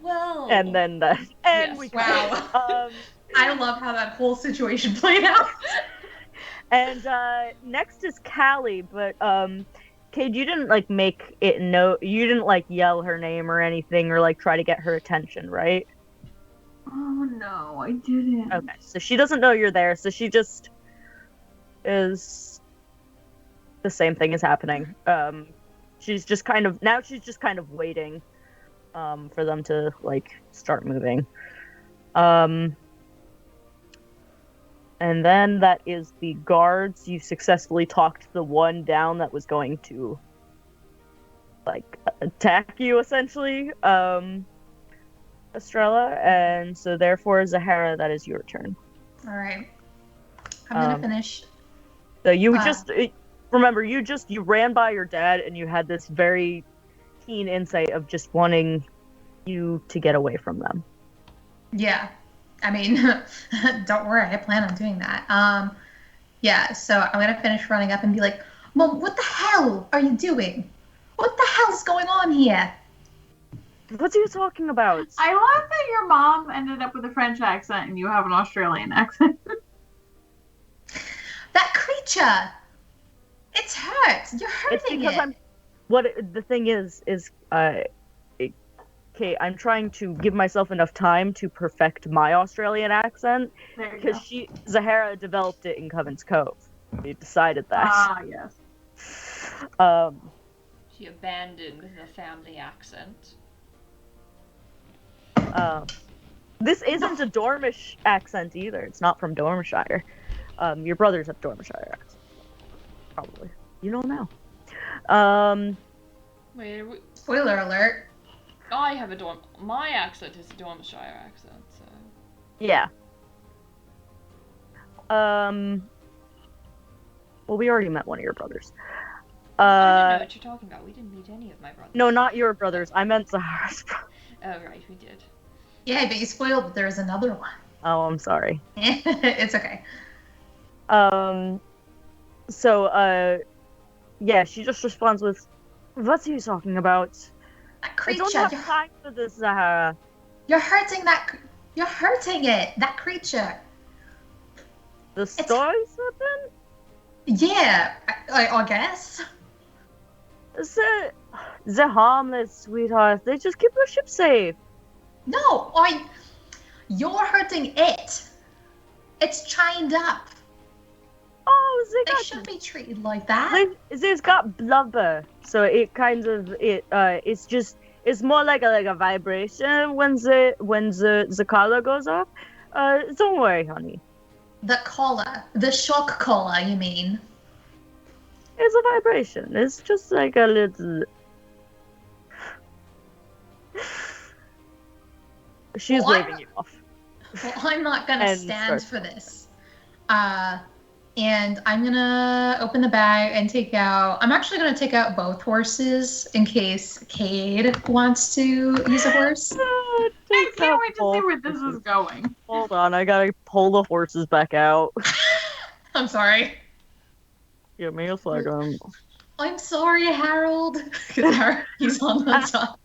Well... And then yes. Wow. I love how that whole situation played out. And next is Callie, but Kade, you didn't like make it you didn't like yell her name or anything or like try to get her attention, right? Oh no, I didn't. Okay, so she doesn't know you're there, so she just is the same thing is happening. She's just kind of waiting for them to like start moving. And then that is the guards. You successfully talked the one down that was going to like attack you essentially, Estrella, and so therefore Zahara, that is your turn. All right, I'm gonna finish. So you remember you ran by your dad and you had this very keen insight of just wanting you to get away from them. Yeah, I mean, don't worry, I plan on doing that. Yeah, so I'm gonna finish running up and be like, Mom, what the hell are you doing? What the hell's going on here? What are you talking about? I love that your mom ended up with a French accent and you have an Australian accent. That creature! It's hurt! You're hurting it's because it! the thing is, Kade okay, I'm trying to give myself enough time to perfect my Australian accent, There you because go. Zahara developed it in Coven's Cove. We decided that. Ah, yes. She abandoned the family accent. This isn't a Dormish accent either. It's not from Dormshire. Your brothers have Dormshire accent, probably. You don't know. Wait, Spoiler alert. I have my accent is a Dormshire accent, so. Yeah. Well, we already met one of your brothers. I don't know what you're talking about. We didn't meet any of my brothers. No, not your brothers. I meant Zahara's brothers. Oh, right, we did. Yeah, but you spoiled that there's another one. Oh, I'm sorry. It's okay. Yeah, she just responds with, "What are you talking about? That I creature. don't have time for this, Zahara." You're hurting that. You're hurting it. That creature. The story slipping? Yeah, I guess. They're harmless, sweetheart. They just keep the ship safe. No, you're hurting it. It's chained up. Oh, They shouldn't be treated like that. It's got blubber, so it kind of it's more like a vibration when the collar goes off. Don't worry, honey. The collar, the shock collar, you mean? It's a vibration. It's just like a little. She's waving you off. Well, I'm not gonna stand for this. And I'm gonna open the bag and take out. I'm actually gonna take out both horses in case Kade wants to use a horse. I can't wait to see where this is going. Hold on, I gotta pull the horses back out. I'm sorry. Give me a second. I'm sorry, Harold. He's on the top.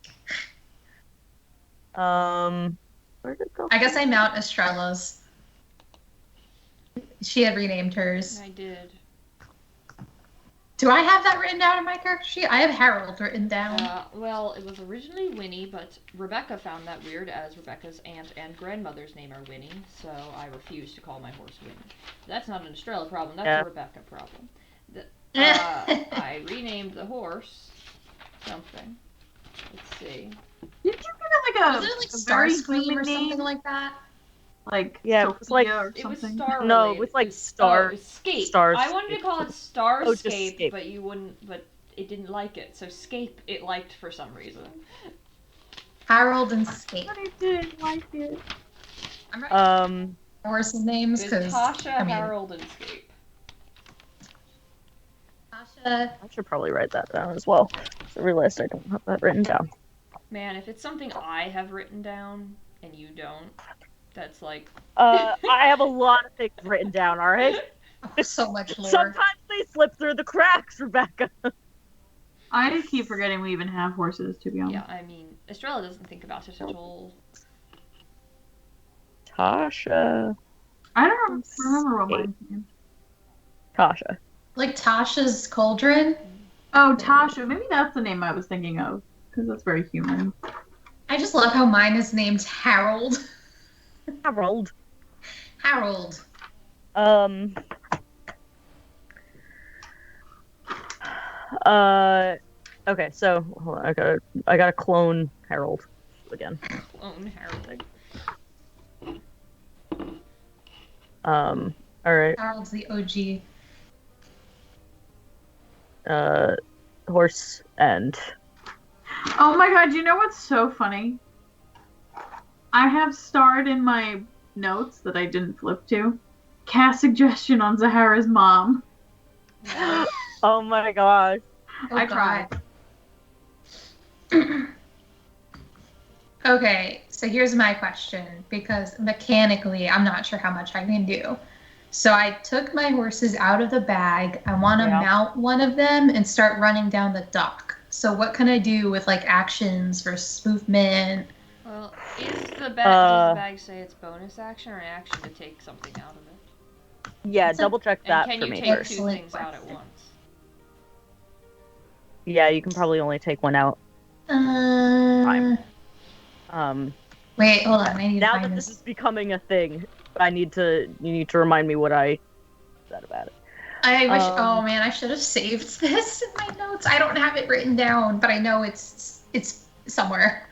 Where did the... I guess I mount Estrella's. She had renamed hers. I did. Do I have that written down in my character sheet? I have Harold written down. Well, it was originally Winnie, but Rebecca found that weird, as Rebecca's aunt and grandmother's name are Winnie, so I refused to call my horse Winnie. That's not an Estrella problem, that's a Rebecca problem. I renamed the horse something. Let's see. Did you give it like was it like Starscream or something like that? Like yeah, it was like or something? It was star. No, it was like Star. Escape. Starscape. I wanted to call it Starscape, Scape. but you wouldn't. But it didn't like it, so Scape it liked for some reason. Harold and Scape. But it did like it. I'm writing horses' names It's because Tasha, Harold, and Scape. Tasha. I should probably write that down as well. I realized I don't have that written down. Man, if it's something I have written down and you don't, that's like. I have a lot of things written down. All right. So much lore. Sometimes they slip through the cracks, Rebecca. I keep forgetting we even have horses, to be honest. Yeah, I mean, Estrella doesn't think about it at all. Tasha. I don't remember what mine's name. Tasha. Like Tasha's Cauldron. Oh, Tasha. Maybe that's the name I was thinking of, because that's very human. I just love how mine is named Harold. Harold. Harold. Okay, so hold on, I gotta clone Harold again. Clone Harold. Alright. Harold's the OG. Horse and... Oh my god, you know what's so funny? I have starred in my notes that I didn't flip to. Cast suggestion on Zahara's mom. Oh my gosh. Oh, I tried. Okay, so here's my question, because mechanically, I'm not sure how much I can do. So I took my horses out of the bag. I want to mount one of them and start running down the dock. So what can I do with like actions versus movement? Well, does the bag say it's bonus action or an action to take something out of it? Yeah, double check that for me. And can you take first. two things out at once? Yeah, you can probably only take one out. Fine. Wait, hold on. I need to Now find that this. this is becoming a thing, you need to remind me what I said about it. I wish. Oh man, I should have saved this in my notes. I don't have it written down, but I know it's somewhere.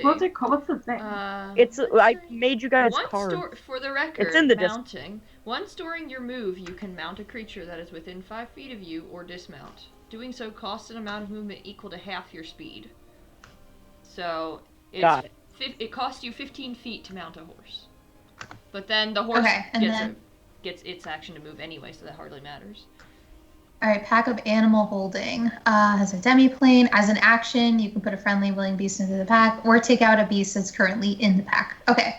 What's it called? What's the thing? I made you guys cards. For the record, it's in the mounting. Once during your move, you can mount a creature that is within 5 feet of you or dismount. Doing so costs an amount of movement equal to half your speed. So it costs you 15 feet to mount a horse. But then the horse gets its action to move anyway, so that hardly matters. Alright, pack of animal holding. Has a demiplane. As an action, you can put a friendly willing beast into the pack, or take out a beast that's currently in the pack. Okay.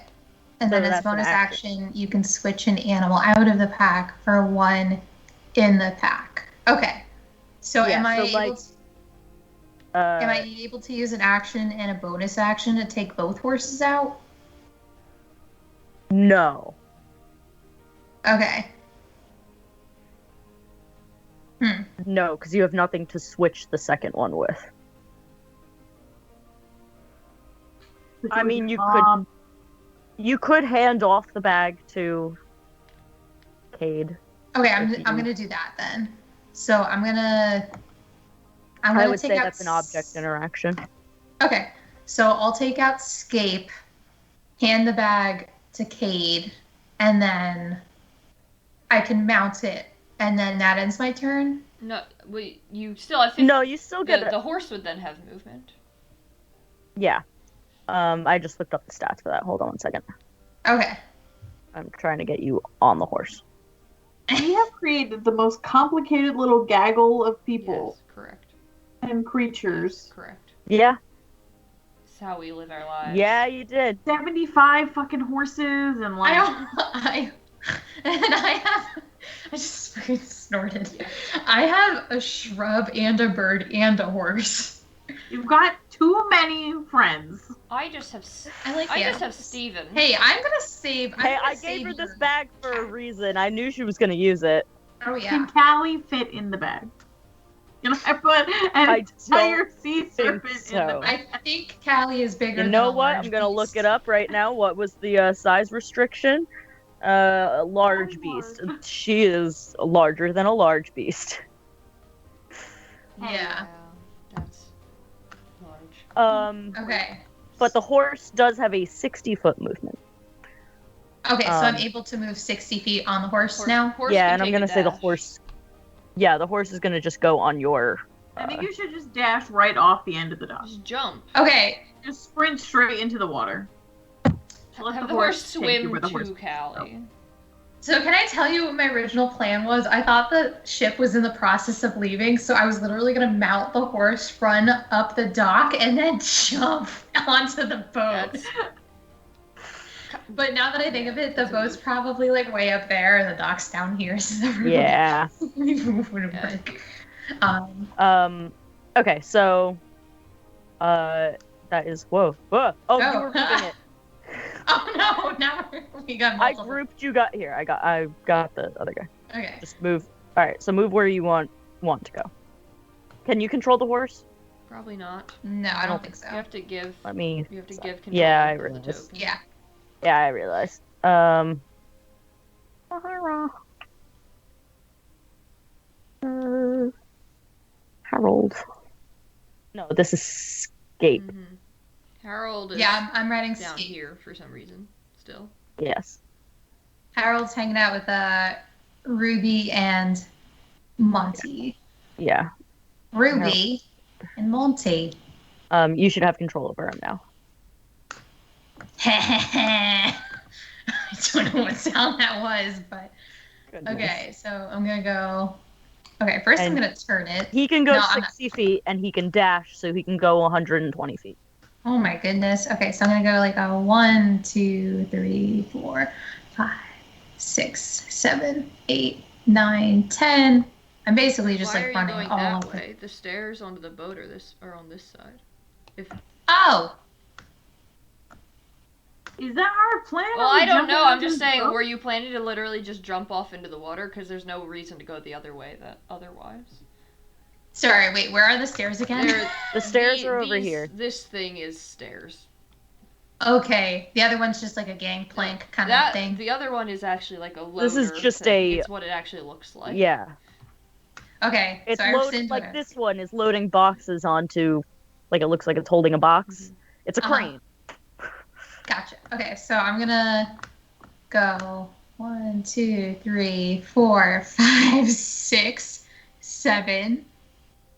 And then as a bonus action, you can switch an animal out of the pack for one in the pack. Okay. So am I able to use an action and a bonus action to take both horses out? No. Okay. No, because you have nothing to switch the second one with. I mean, you could hand off the bag to Kade. Okay, I'm gonna do that then. So I'm gonna I would say that's an object interaction. Okay, so I'll take out Scape, hand the bag to Kade, and then I can mount it, and then that ends my turn. No, wait, you still have 50. No, you still get the horse would then have movement. Yeah. I just looked up the stats for that. Hold on one second. Okay. I'm trying to get you on the horse. We have created the most complicated little gaggle of people. Yes, correct. And creatures. Yes, correct. Yeah. It's how we live our lives. Yeah, you did. 75 fucking horses and like... I just fucking snorted. I have a shrub and a bird and a horse. You've got too many friends. I just have Steven. Hey, I'm gonna save. I gave her this bag for a reason. I knew she was gonna use it. Oh yeah. Can Callie fit in the bag? Can I put an entire sea serpent in the bag? I think Callie is bigger. You know what? I'm gonna look it up right now. What was the size restriction? A large beast. She is larger than a large beast. Yeah. That's large. Okay. But the horse does have a 60-foot movement. Okay, so I'm able to move 60 feet on the horse now? Yeah, and I'm gonna say the horse... Yeah, the horse is gonna just go on your... I think you should just dash right off the end of the dock. Just jump. Okay. Just sprint straight into the water. Have the horse swim to Callie. So can I tell you what my original plan was? I thought the ship was in the process of leaving, so I was literally going to mount the horse, run up the dock, and then jump onto the boat. But now that I think of it, the boat's probably like way up there, and the dock's down here. So yeah. Okay, so that is whoa. Oh, you were moving it. Oh no! Now we got multiple. I grouped you. I got the other guy. Okay. Just move. All right. So move where you want to go. Can you control the horse? Probably not. No, I don't think so. You have to give. Let me. You have to give control. Yeah, I realized. Yeah. Yeah, I realized. Harold. No, this is Scape. Mm-hmm. Harold is I'm writing down here for some reason, still. Yes. Harold's hanging out with Ruby and Monty. Yeah. Ruby and Monty. You should have control over him now. I don't know what sound that was, but... Goodness. Okay, so I'm gonna go... Okay, first I'm gonna turn it. He can go 60 feet, and he can dash, so he can go 120 feet. Oh my goodness. Okay, so I'm gonna go like a 1, 2, 3, 4, 5, 6, 7, 8, 9, 10. I'm basically just like running all that way. The stairs onto the boat are on this side. Oh. Is that our plan? Well, I don't know. I'm just saying, were you planning to literally just jump off into the water? Because there's no reason to go the other way otherwise. Sorry, wait, where are the stairs again? The stairs are over here. This thing is stairs. Okay, the other one's just like a gangplank kind of thing. The other one is actually like a loader. This is just thing. It's what it actually looks like. Yeah. Okay, It's so loading like this one is loading boxes onto, like it looks like it's holding a box. Mm-hmm. It's a crane. Gotcha. Okay, so I'm gonna go 1, 2, 3, 4, 5, 6, 7,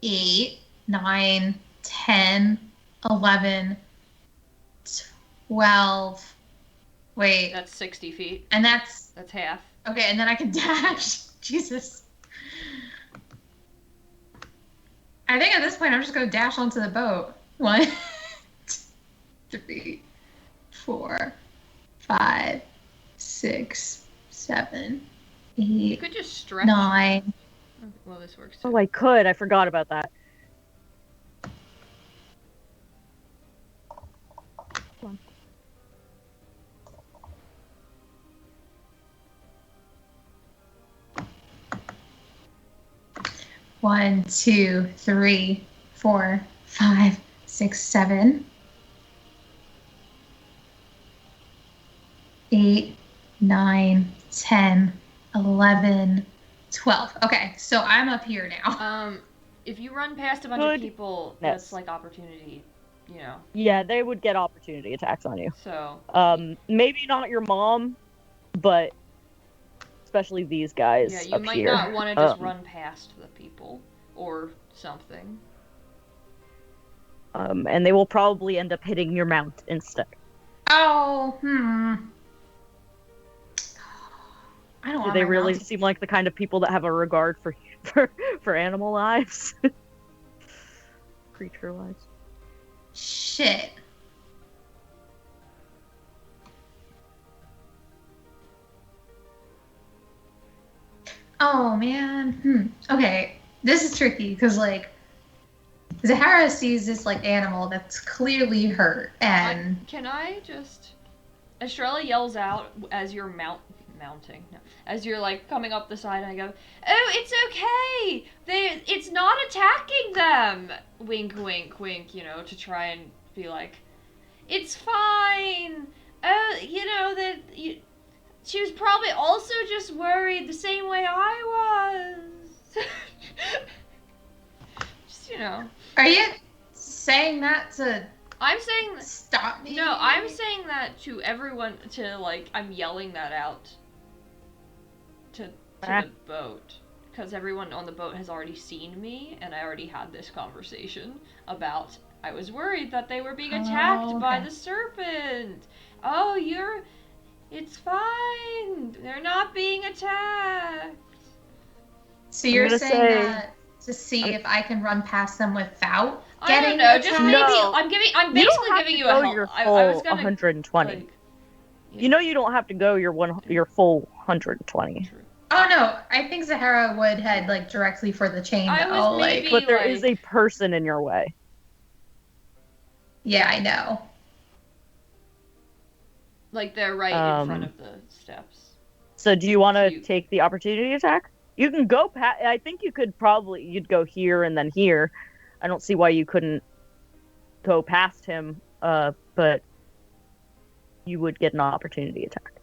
8, 9, 10, 11, 12. Wait. That's 60 feet. And that's half. Okay, and then I can dash. Jesus. I think at this point I'm just gonna dash onto the boat. 1, 2, 3, 4, 5, 6, 7, 8. You could just stretch. 9. Well, this works too. Oh, I could. I forgot about that. Come on. 1, 2, 3, 4, 5, 6, 7, 8, 9, 10, 11, 12. Okay, so I'm up here now. If you run past a bunch of people, that's like opportunity, you know. Yeah, they would get opportunity attacks on you. So. Maybe not your mom, but especially these guys. Yeah, you up might here. not want to just run past the people or something. And they will probably end up hitting your mount instead. Oh, I don't Do they really seem like the kind of people that have a regard for animal lives? Creature lives. Shit. Oh, man. Okay. This is tricky, because, like, Zahara sees this, like, animal that's clearly hurt, and... Can I just... Estrella yells out as you're mounting. No. As you're, like, coming up the side, and I go, "Oh, it's okay! It's not attacking them!" Wink, wink, wink, you know, to try and be like, "It's fine! Oh, you know, she was probably also just worried the same way I was." Just, you know. Are you saying that to... I'm saying... Stop me? No, I'm saying that to everyone, I'm yelling that out to the boat. Because everyone on the boat has already seen me, and I already had this conversation about, I was worried that they were being attacked by the serpent. Oh, it's fine. They're not being attacked. So you're saying that to see if I can run past them without getting I don't know, just maybe No. I'm basically giving you a help. Your full I was gonna 120. like, yeah. You know you don't have to go your full 120. True. Oh no, I think Zahara would head like directly for the chain though. But there is a person in your way. Yeah, I know. Like they're right in front of the steps. So do you want to take the opportunity attack? You can go past. I think you'd go here and then here. I don't see why you couldn't go past him. But you would get an opportunity attack.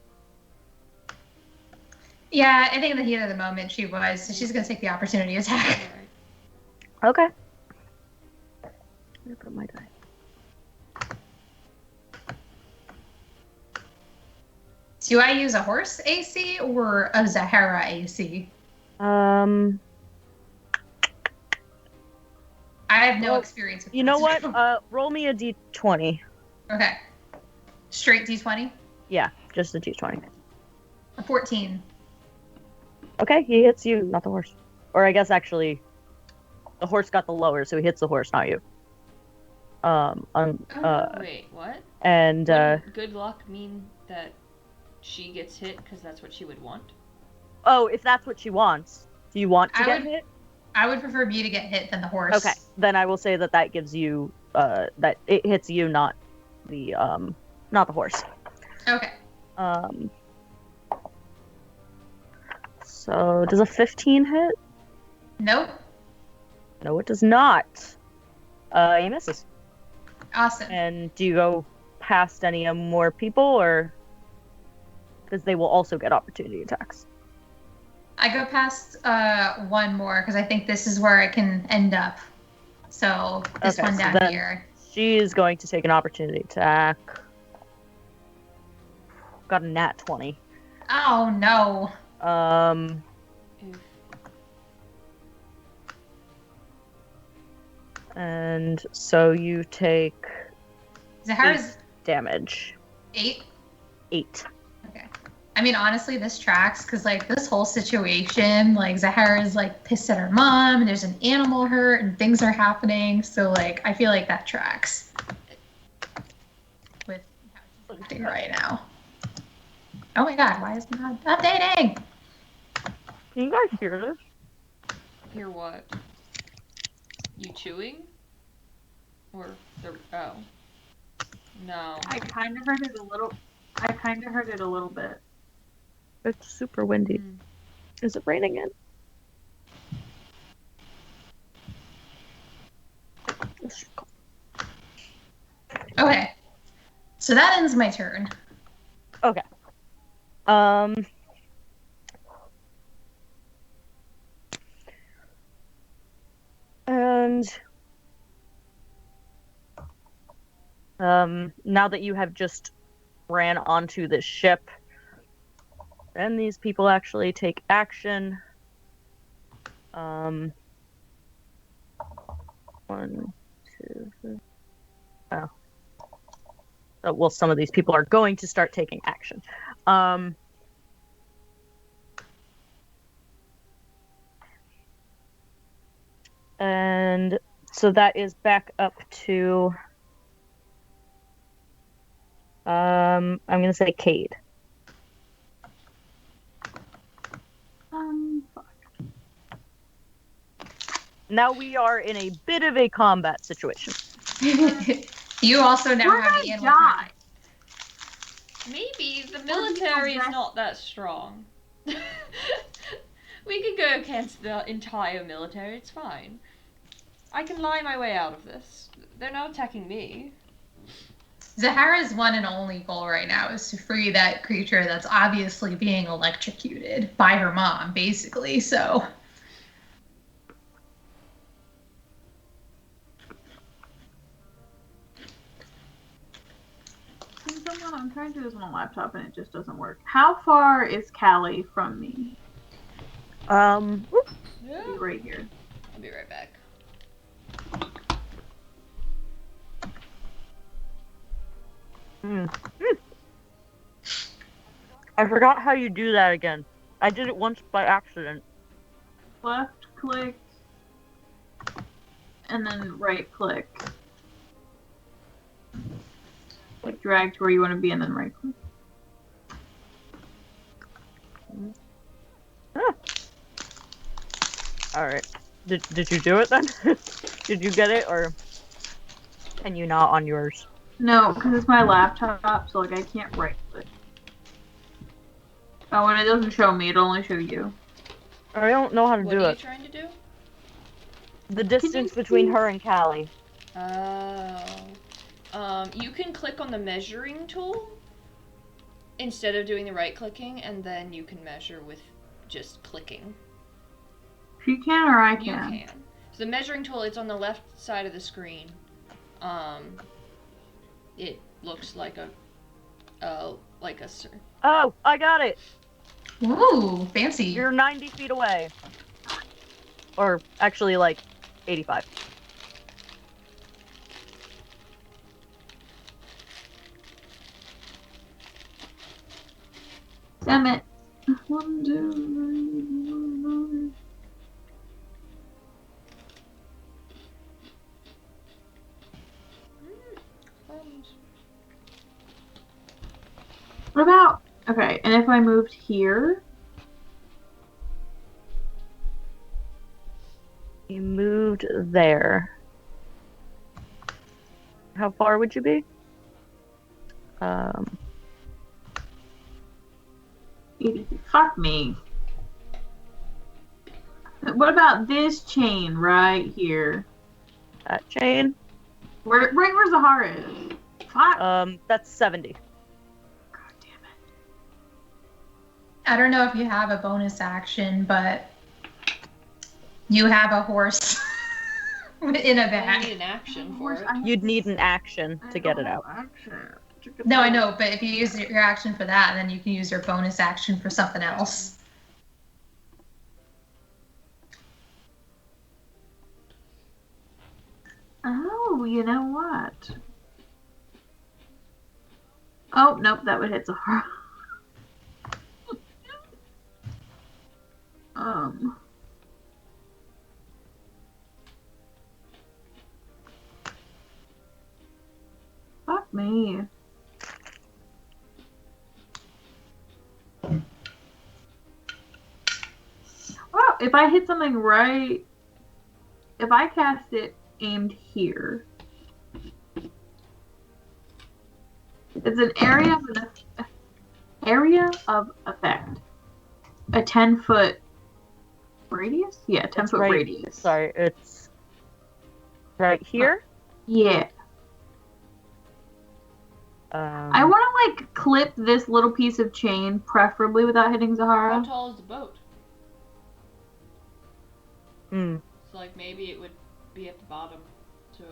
Yeah, I think in the heat of the moment she was. So she's gonna take the opportunity attack. Okay. Where put my die? Do I use a horse AC or a Zahara AC? I have no experience with You know what? Roll me a d20. Okay. Straight d20? Yeah, just a d20. A 14. Okay, he hits you, not the horse. Or I guess actually, the horse got the lower, so he hits the horse, not you. Wait, what? And wouldn't good luck mean that she gets hit because that's what she would want? Oh, if that's what she wants. Do you want to get hit? I would prefer me to get hit than the horse. Okay, then I will say that gives you that it hits you, not the horse. Okay. So does a 15 hit? Nope. No, it does not. He misses. Awesome. And do you go past any more people, or because they will also get opportunity attacks? I go past one more because I think this is where I can end up. So this one down here. She is going to take an opportunity attack. Got a nat 20. Oh no. And so you take Zahara's damage. 8? 8. Okay. I mean, honestly, this tracks because, like, this whole situation, like, Zahara's, like, pissed at her mom, and there's an animal hurt, and things are happening. So, like, I feel like that tracks with how she's acting right now. Oh my god, why is it not updating? Can you guys hear this? Hear what? You chewing? Or the oh. No. I kind of heard it a little bit. It's super windy. Is it raining in? Okay. So that ends my turn. Okay. And now that you have just ran onto this ship, then these people actually take action. 1, 2, 3. Oh. Well, some of these people are going to start taking action. And so that is back up to I'm gonna say Kade. Fuck. Now we are in a bit of a combat situation. You also now We're have the gonna animal die. Maybe the military is not that strong. We can go against the entire military, it's fine. I can lie my way out of this. They're not attacking me. Zahara's one and only goal right now is to free that creature that's obviously being electrocuted by her mom, basically, so. I'm trying to do this on a laptop and it just doesn't work. How far is Callie from me? Yeah. Right here. I'll be right back. I forgot how you do that again. I did it once by accident. Left click and then right click. Like drag to where you want to be and then right click. Alright. Did you do it then? Did you get it, or can you not on yours? No, because it's my laptop, so like I can't right click. Oh, and it doesn't show me, it'll only show you. I don't know how to do it. What are you trying to do? The distance between her and Callie. You can click on the measuring tool instead of doing the right clicking, and then you can measure with just clicking. She can or I can? You can. So the measuring tool, it's on the left side of the screen. It looks like a Oh, I got it. Ooh, fancy. You're 90 feet away. Or actually, like, 85. Damn it. 1, 2, 3, 4. What about... Okay, and if I moved here? You moved there. How far would you be? Fuck me. What about this chain right here? That chain? Right where Zahara is. Fuck. That's 70. God damn it. I don't know if you have a bonus action, but you have a horse in a I bag. need an action for it. You'd need an action to get it out. No, I know, but if you use your action for that, then you can use your bonus action for something else. Oh, you know what? Oh, nope, that would hit Zahara. Fuck me. Well, if I hit something right, if I cast it aimed here, it's an area of effect. A 10-foot radius? Yeah, 10-foot right, radius. Sorry, it's right here. Yeah. I want to like clip this little piece of chain, preferably without hitting Zahara. How tall is the boat? Hmm. So like maybe it would be at the bottom. So.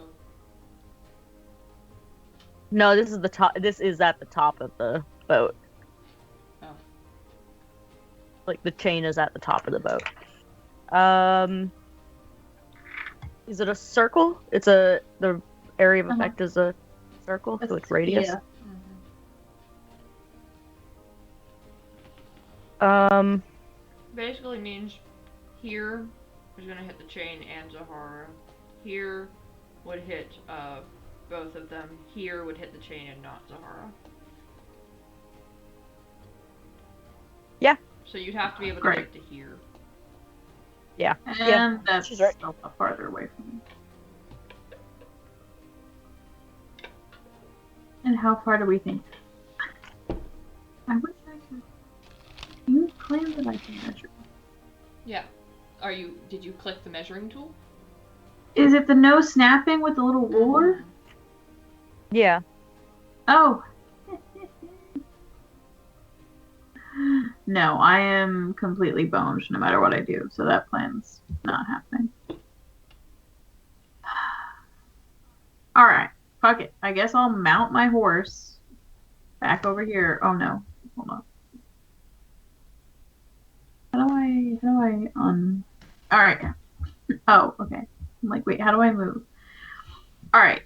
No, this is the top. This is at the top of the boat. Oh. Like the chain is at the top of the boat. Is it a circle? It's the area of effect is a circle, so it's radius. Yeah. Basically means here is gonna hit the chain and Zahara. Here would hit both of them. Here would hit the chain and not Zahara. Yeah. So you'd have to be able to Great. get to here. Yeah. And Yeah, that's she's right. still farther away from me. And how far do we think? I wish I could. You claim that I can measure. Yeah. Did you click the measuring tool? Is it the no snapping with the little ruler? Yeah. Oh. No, I am completely boned no matter what I do, so that plan's not happening. Alright, fuck it. I guess I'll mount my horse back over here. Oh no, hold on. How do I Alright. Oh, okay. I'm like, wait, how do I move? Alright.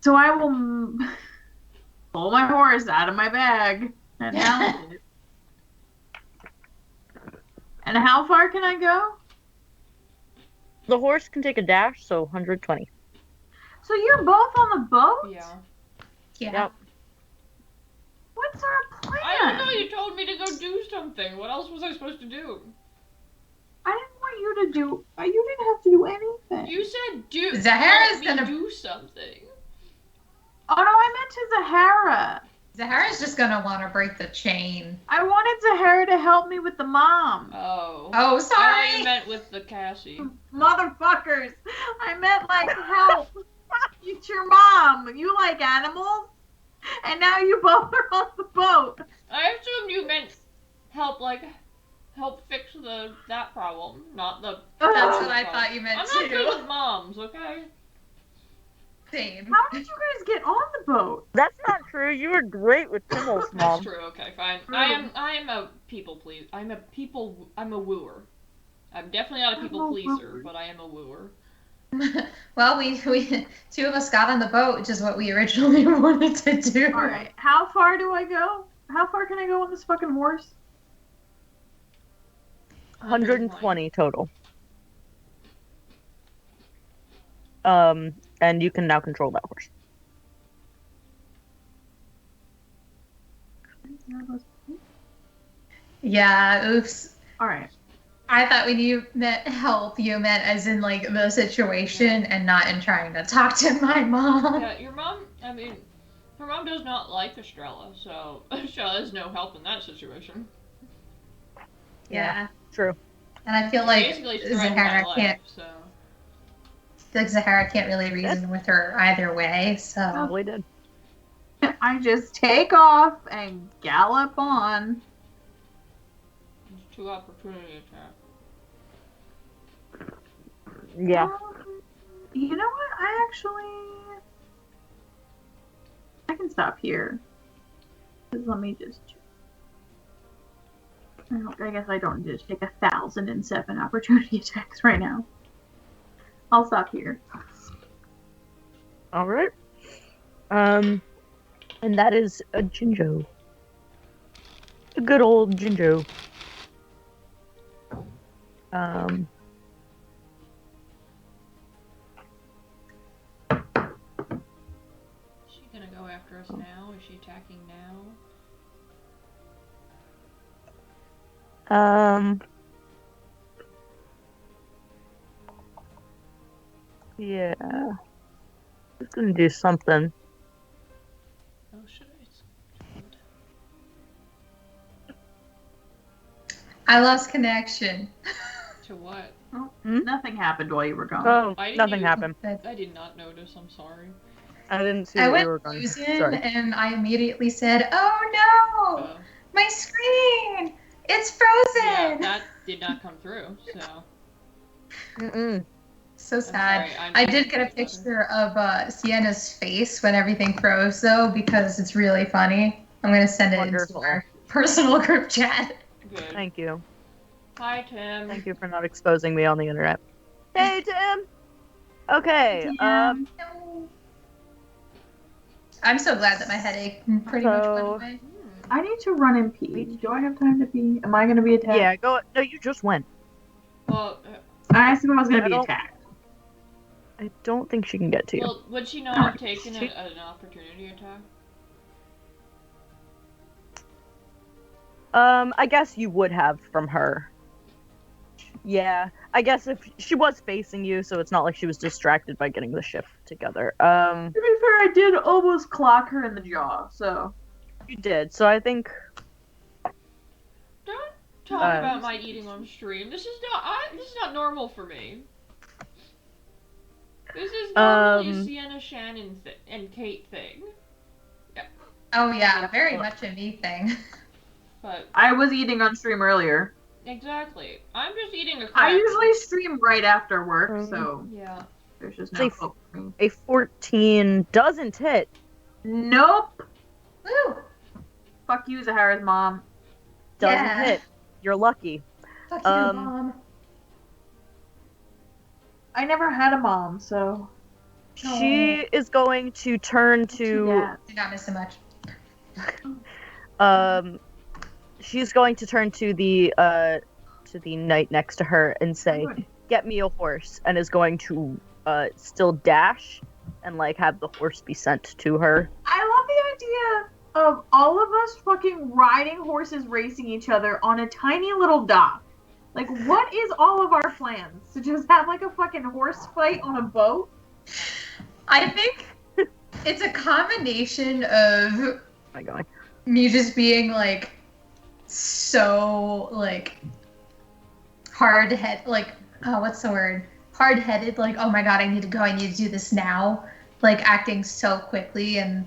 So I will pull my horse out of my bag and mount it. And how far can I go? The horse can take a dash, so 120. So you're both on the boat? Yeah. Yeah. Yep. What's our plan? I don't know, you told me to go do something. What else was I supposed to do? I didn't want you to do. You didn't have to do anything. You said do. Zahara's help me gonna do something. Oh no, I meant to Zahara. Zahara's just gonna want to break the chain. I wanted Zahara to help me with the mom. Oh. Oh, I thought you sorry. meant with the Cassie. Motherfuckers. I meant like help. It's your mom. You like animals? And now you both are on the boat. I assumed you meant help fix that problem, not the. That's what problem. I thought you meant I'm not good too. with moms, okay? Same. How did you guys get on the boat? That's not true. You were great with Timmel's That's mom. true. Okay, fine. I am a people pleaser. I'm a wooer. I'm definitely not a people pleaser, but I am a wooer. Well, we two of us got on the boat, which is what we originally wanted to do. All right. How far do I go? How far can I go on this fucking horse? 120 total. And you can now control that horse. Yeah, oops. All right. I thought when you meant help, you meant as in like the situation and not in trying to talk to my mom. Yeah, your mom. I mean, her mom does not like Estrella, so Estrella is no help in that situation. Yeah. True. And I feel like Basically threatened my Zahara life, can't. so. I feel like Zahara can't really reason with her either way. So Probably did. I just take off and gallop on. There's 2 opportunity attacks. Yeah. You know what? I can stop here. Let me just. I guess I don't just take 1,007 opportunity attacks right now. I'll stop here. All right. And that is a Jinjo. A good old Jinjo. Is she gonna go after us now? Is she attacking now? Yeah. Just gonna do something. Oh, should I? I lost connection. To what? Oh, nothing happened while you were gone. Oh, I didn't nothing even- happened. I did not notice. I'm sorry. I didn't see I that went you were gone. losing Sorry. and I immediately said, "Oh no, my screen! It's frozen!" Yeah, that did not come through. So. Mm-mm. So sad. Sorry, I did get a picture of Sienna's face when everything froze, though, because it's really funny. I'm gonna send it Wonderful. into our personal group chat. Good. Thank you. Hi, Tim. Thank you for not exposing me on the internet. Hey, Tim! Okay, No. I'm so glad that my headache pretty much went away. I need to run and pee. Do I have time to pee? Am I going to be attacked? yeah, go. No, you just went. Well, I assume I was going to be don't- attacked. I don't think she can get to you. well, would she not have taken an opportunity attack? I guess you would have from her. Yeah, I guess if she was facing you, so it's not like she was distracted by getting the shift together. To be fair, I did almost clock her in the jaw, so. You did, so I think. Don't talk about my eating on stream. This is not normal for me. This is normally a Sienna, Shannon, and Kate thing. Yeah. Oh yeah, very much a me thing. But I was eating on stream earlier. exactly, I'm just eating a I cracker. usually stream right after work, so Yeah. there's just no hope for me. A 14 doesn't hit. Nope. Woo! Fuck you, Zahara's mom. Doesn't hit. You're lucky. Fuck you, Mom. I never had a mom, so. She is going to turn to. Did not miss so much. She's going to turn to the knight next to her and say, "Get me a horse," and is going to still dash and like have the horse be sent to her. I love the idea of all of us fucking riding horses racing each other on a tiny little dock. Like, what is all of our plans? To just have like a fucking horse fight on a boat? I think it's a combination of me just being like so like hard-headed, like what's the word? Hard-headed, like, oh my god, I need to go, I need to do this now. Like acting so quickly and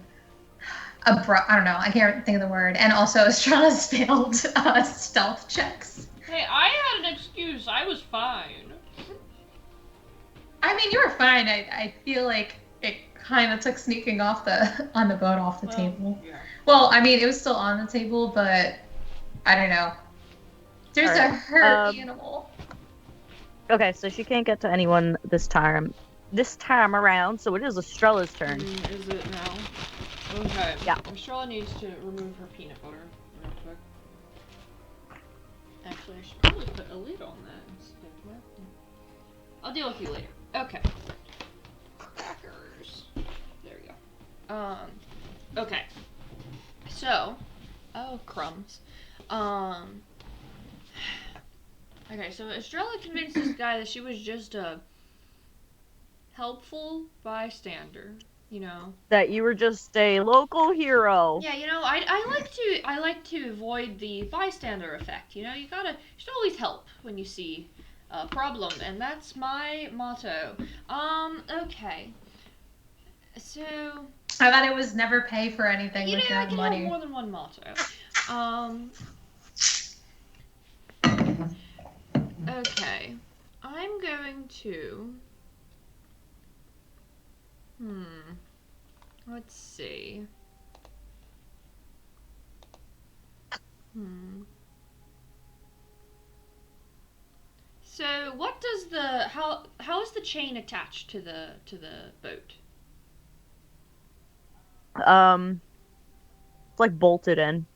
abrupt. I don't know, I can't think of the word. And also Estrada's failed stealth checks. Hey, I had an excuse. I was fine. I mean, you were fine. I feel like it kind of took sneaking off on the boat off the table. Yeah. Well, I mean, it was still on the table, but I don't know. There's a hurt animal. Okay, so she can't get to anyone this time around, so it is Estrella's turn. Is it now? Okay. Yeah. Estrella needs to remove her peanut butter real quick. Actually, I should probably put a lid on that instead. I'll deal with you later. Okay. Crackers. There we go. Okay. So, crumbs. Okay, so Estrella convinced this guy that she was just a helpful bystander, you know. That you were just a local hero. Yeah, you know, I like to avoid the bystander effect. You know, you should always help when you see a problem, and that's my motto. Okay. So I thought it was never pay for anything You with know, I your can money. have more than one motto. Okay. I'm going to... Let's see. So, what does the... How is the chain attached to the boat? It's like bolted in.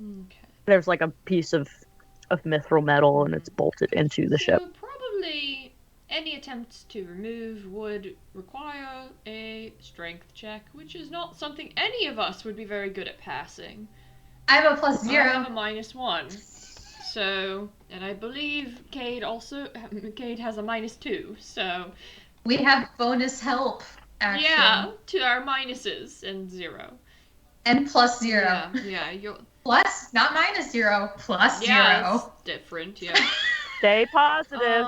Okay. There's like a piece of mithril metal, and it's bolted into the ship. So probably any attempts to remove would require a strength check, which is not something any of us would be very good at passing. I have a +0. I have a -1. So, and I believe Kade has a -2, so... We have bonus help action. Yeah, to our minuses and 0. And +0. Yeah, you're... Plus, not -0, +0. Yeah, it's different, yeah. Stay positive.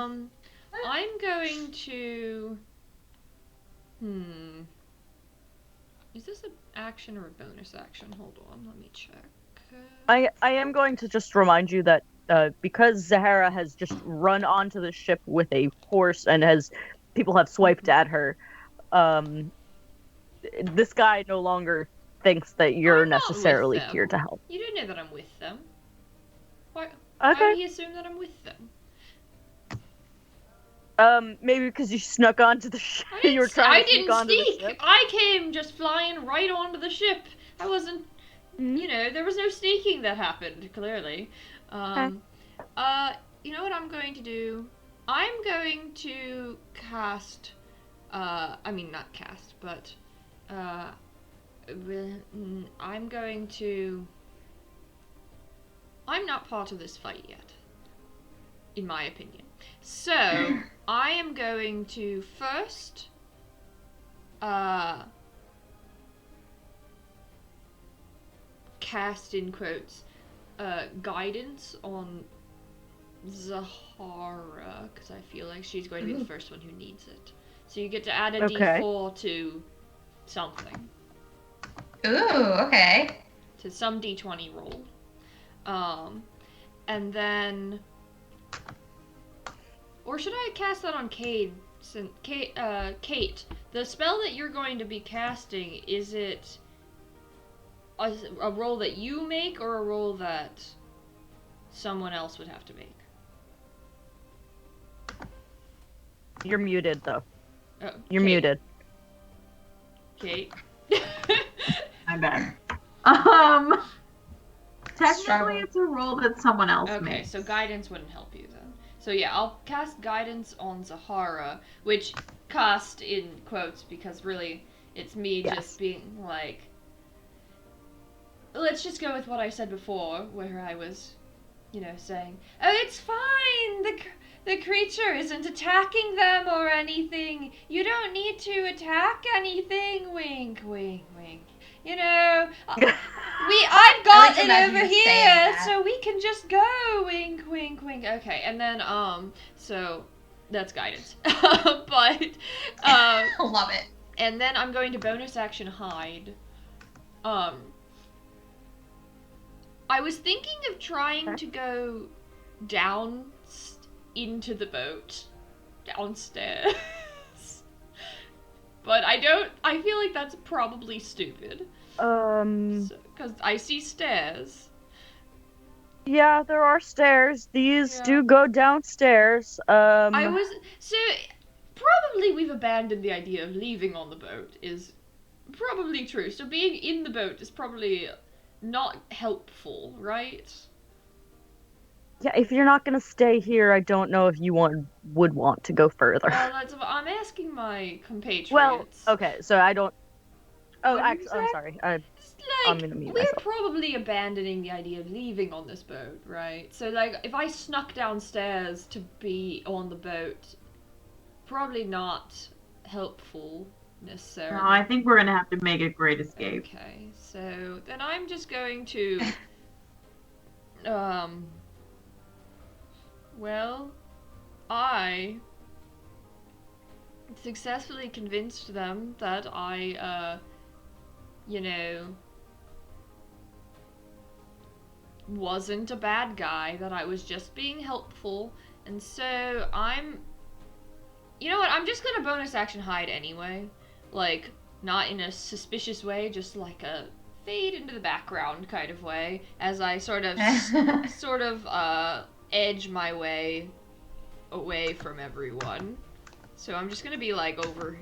I'm going to... Is this an action or a bonus action? Hold on, let me check. I am going to just remind you that because Zahara has just run onto the ship with a horse and people have swiped at her, this guy no longer thinks that you're necessarily here to help. You don't know that I'm with them. Why would he assume that I'm with them? Maybe because you snuck onto the ship. I didn't sneak. I came just flying right onto the ship. I wasn't... You know, there was no sneaking that happened, clearly. You know what I'm going to do? I'm going to cast... I mean, not cast, but... I'm going to... I'm not part of this fight yet. In my opinion. So, I am going to first... cast, in quotes, guidance on Zahara, because I feel like she's going to be the first one who needs it. So you get to add a d4 to something. Ooh, okay. To some d20 roll. And then... Or should I cast that on Kate? Kate, the spell that you're going to be casting, is it a roll that you make, or a roll that someone else would have to make? You're muted, though. Oh, You're muted. Kate. I'm bad. Technically, it's a roll that someone else makes. Okay, so guidance wouldn't help you then. So yeah, I'll cast guidance on Zahara, which cast in quotes because really it's me just being like... Let's just go with what I said before, where I was, you know, saying, "Oh, it's fine. The creature isn't attacking them or anything. You don't need to attack anything. Wink, wink, wink. You know, I've got it over here, so we can just go. Wink, wink, wink." Okay, and then so that's guidance, but love it. And then I'm going to bonus action hide. I was thinking of trying to go down into the boat, downstairs. But I feel like that's probably stupid. Because I see stairs. Yeah, there are stairs. These do go downstairs. Probably we've abandoned the idea of leaving on the boat is probably true. So being in the boat is probably not helpful, right? Yeah, if you're not gonna stay here, I don't know if you would want to go further. I'm asking my compatriots. Well, okay, so I don't... Oh, actually, I'm sorry. I'm gonna mute myself. We're probably abandoning the idea of leaving on this boat, right? So, like, if I snuck downstairs to be on the boat, probably not helpful necessarily. No, I think we're gonna have to make a great escape. Okay, so then I'm just going to well, I successfully convinced them that I you know, wasn't a bad guy, that I was just being helpful, and so you know what, I'm just gonna bonus action hide anyway. Like, not in a suspicious way, just like a fade into the background kind of way, as I sort of edge my way away from everyone. So I'm just gonna be like over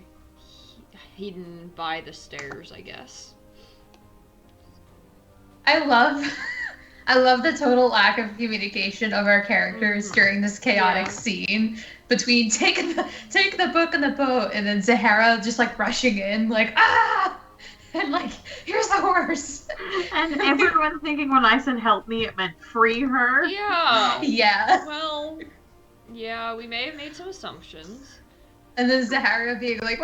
hidden by the stairs, I guess. I love the total lack of communication of our characters during this chaotic scene between take the book and the boat, and then Zahara just like rushing in like and like here's the horse, and everyone thinking when I said help me it meant free her. Yeah. Well, yeah, we may have made some assumptions. And then Zahara being like,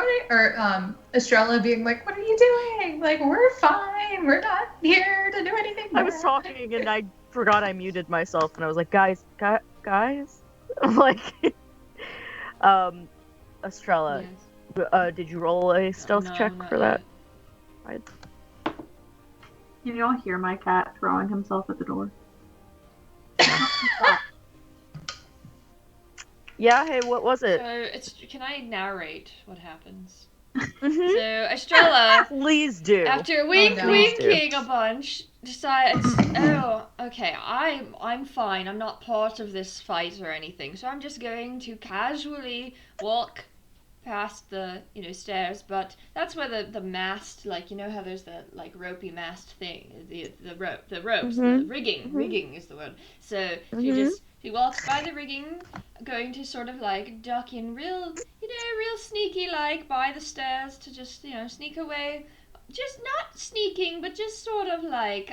Estrella being like, what are you doing? Like, we're fine. We're not here to do anything bad. I was talking and I forgot I muted myself, and I was like, guys? Like, Estrella, yes. Did you roll a stealth check for that? Can you all hear my cat throwing himself at the door? Yeah, hey, what was it? So, can I narrate what happens? So, Estrella... Please do. After winking a bunch, decides, oh, okay, I'm fine. I'm not part of this fight or anything. So I'm just going to casually walk past the, stairs. But that's where the mast, like, you know how there's the, like, ropey mast thing? The ropes, the rigging. Rigging is the word. So she walks by the rigging, going to sort of like duck in real sneaky like by the stairs to just, sneak away. Just not sneaking, but just sort of like,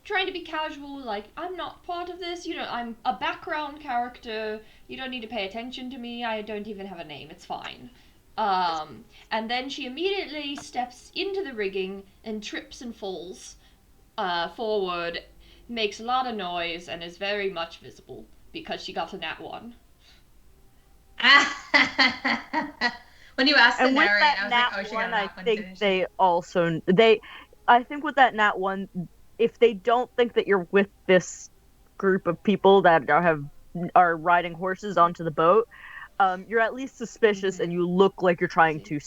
trying to be casual, like, I'm not part of this, I'm a background character, you don't need to pay attention to me, I don't even have a name, it's fine. And then she immediately steps into the rigging and trips and falls forward, makes a lot of noise, and is very much visible because she got a nat 1. When you asked the narrate, I was like, oh, she got a nat 1. I think I think with that nat 1, if they don't think that you're with this group of people that are riding horses onto the boat, you're at least suspicious, and you look like you're trying to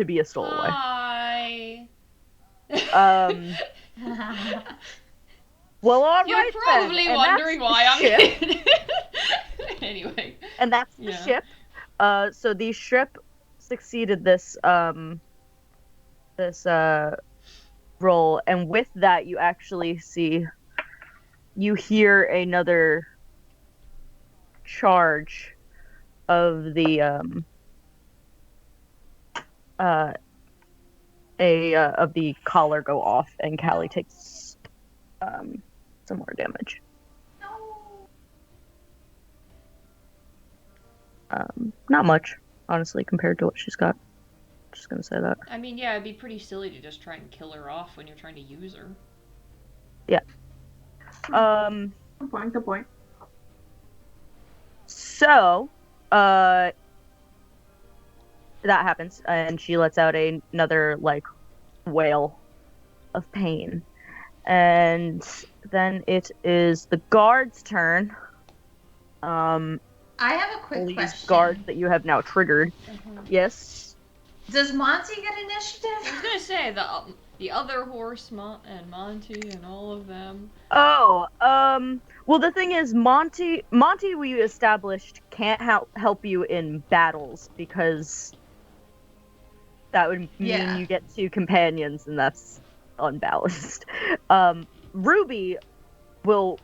be a stowaway. Hi. Well, all You're right, probably then. wondering why I'm here. Anyway. And that's the ship. So the ship succeeded this roll, and with that you actually you hear another charge of the of the collar go off, and Callie takes some more damage. Not much, honestly, compared to what she's got. Just gonna say that. I mean, yeah, it'd be pretty silly to just try and kill her off when you're trying to use her. Yeah. Good point. So, that happens, and she lets out another, like, wail of pain. And then it is the guard's turn. I have a quick these question. Guards that you have now triggered. Yes. Does Monty get initiative? I was gonna say the other horse and Monty and all of them. Oh, well, the thing is, Monty we established can't help you in battles because that would mean you get 2 companions, and that's unbalanced. Ruby will.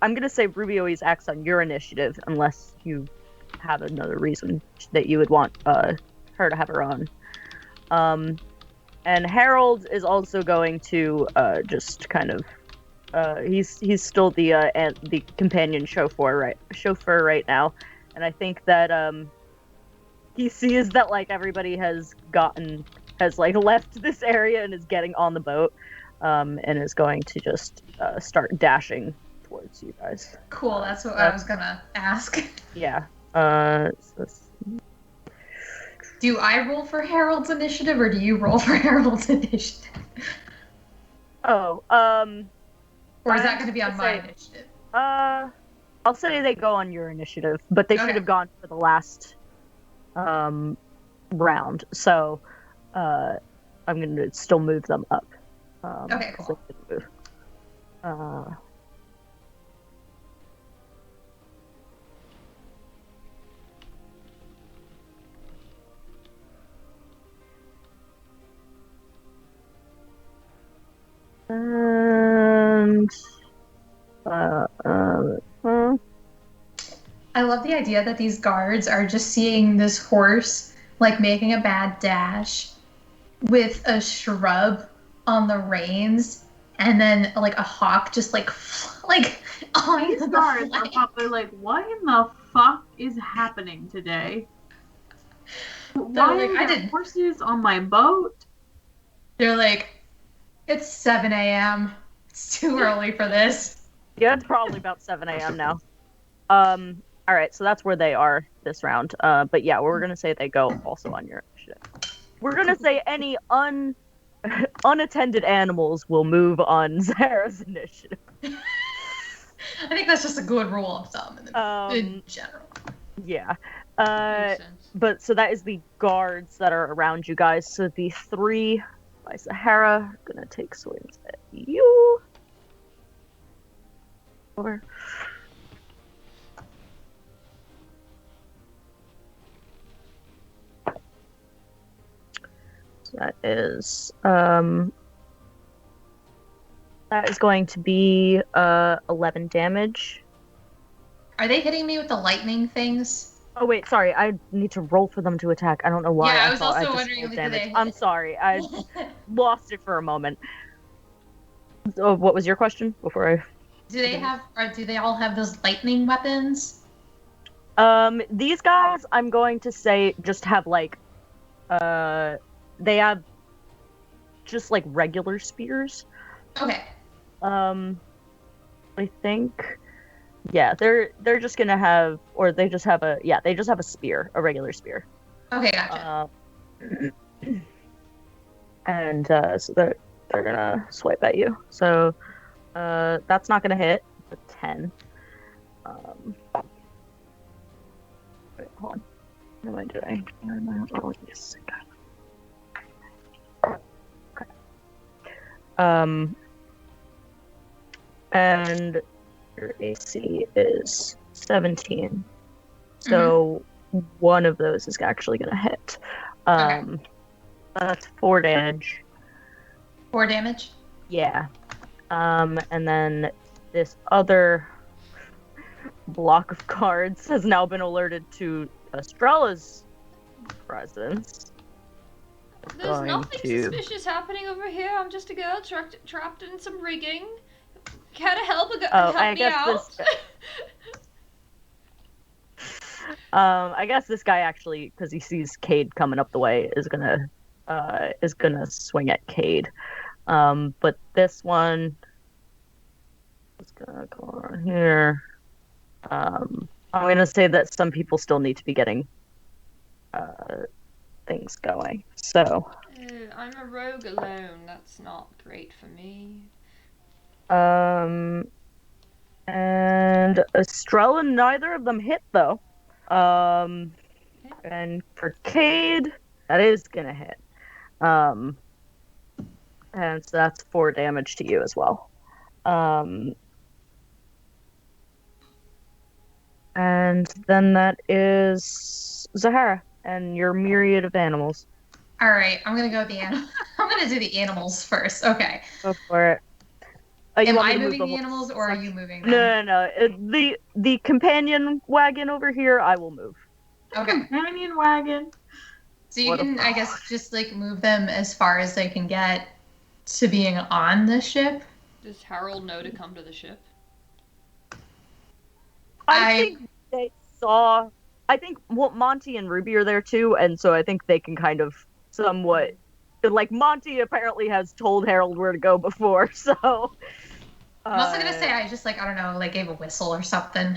I'm gonna say Ruby always acts on your initiative unless you have another reason that you would want her to have her own. And Harold is also going to just kind of. He's still the companion chauffeur right now, and I think that he sees that like everybody has like left this area and is getting on the boat, and is going to just start dashing towards you guys. Cool, that's what I was gonna ask. Yeah. Do I roll for Harold's initiative, or do you roll for Harold's initiative? Oh, Or is that going to be on my initiative? I'll say they go on your initiative, but they should have gone for the last round. So I'm going to still move them up. Okay, cool. They didn't move. And I love the idea that these guards are just seeing this horse like making a bad dash with a shrub on the reins, and then like a hawk just like on These the guards flank. are probably like, what in the fuck is happening today? Why like, are there horses on my boat? They're like, it's 7 a.m. It's too early for this. Yeah, it's probably about 7 a.m. now. All right, so that's where they are this round. But yeah, we're gonna say they go also on your initiative. We're gonna say any unattended animals will move on Zara's initiative. I think that's just a good rule of thumb in general. Yeah. But so that is the guards that are around you guys. So the 3 by Sahara are gonna take swings at you. Over. So that is going to be 11 damage. Are they hitting me with the lightning things? Oh wait, sorry. I need to roll for them to attack. I don't know why. Yeah, I was also wondering if damage. they... I'm sorry. I lost it for a moment. Oh, what was your question before I? Do they all have those lightning weapons? These guys, I'm going to say, just have like, they have just like regular spears. Okay. I think, yeah, they're just gonna have, or they just have a spear, a regular spear. Okay, gotcha. And so they're gonna swipe at you. So, that's not gonna hit. A 10. Wait, hold on. What am I doing? Oh, yes. Okay. And your AC is 17. So one of those is actually gonna hit. Okay. That's 4 damage. 4 damage? Yeah. And then this other block of cards has now been alerted to Estrella's presence. There's nothing suspicious happening over here. I'm just a girl trapped in some rigging. Care to help me out? I guess this guy actually, because he sees Kade coming up the way, is gonna swing at Kade. But this one is gonna go on here. I'm gonna say that some people still need to be getting things going. So I'm a rogue alone. That's not great for me. And Estrella, neither of them hit though. And for Kade, that is gonna hit. And so that's 4 damage to you as well. And then that is Zahara and your myriad of animals. All right, I'm gonna go with the animals. I'm gonna do the animals first. Okay. Go for it. Am I moving the animals, or are you moving them? No. The companion wagon over here, I will move. Okay. Companion wagon. So you can, I guess, just like move them as far as they can get to being on the ship. Does Harold know to come to the ship? I think they saw. I think Monty and Ruby are there too, and so I think they can kind of somewhat. Like, Monty apparently has told Harold where to go before, so... I'm also gonna say I just, like, I don't know, like, gave a whistle or something.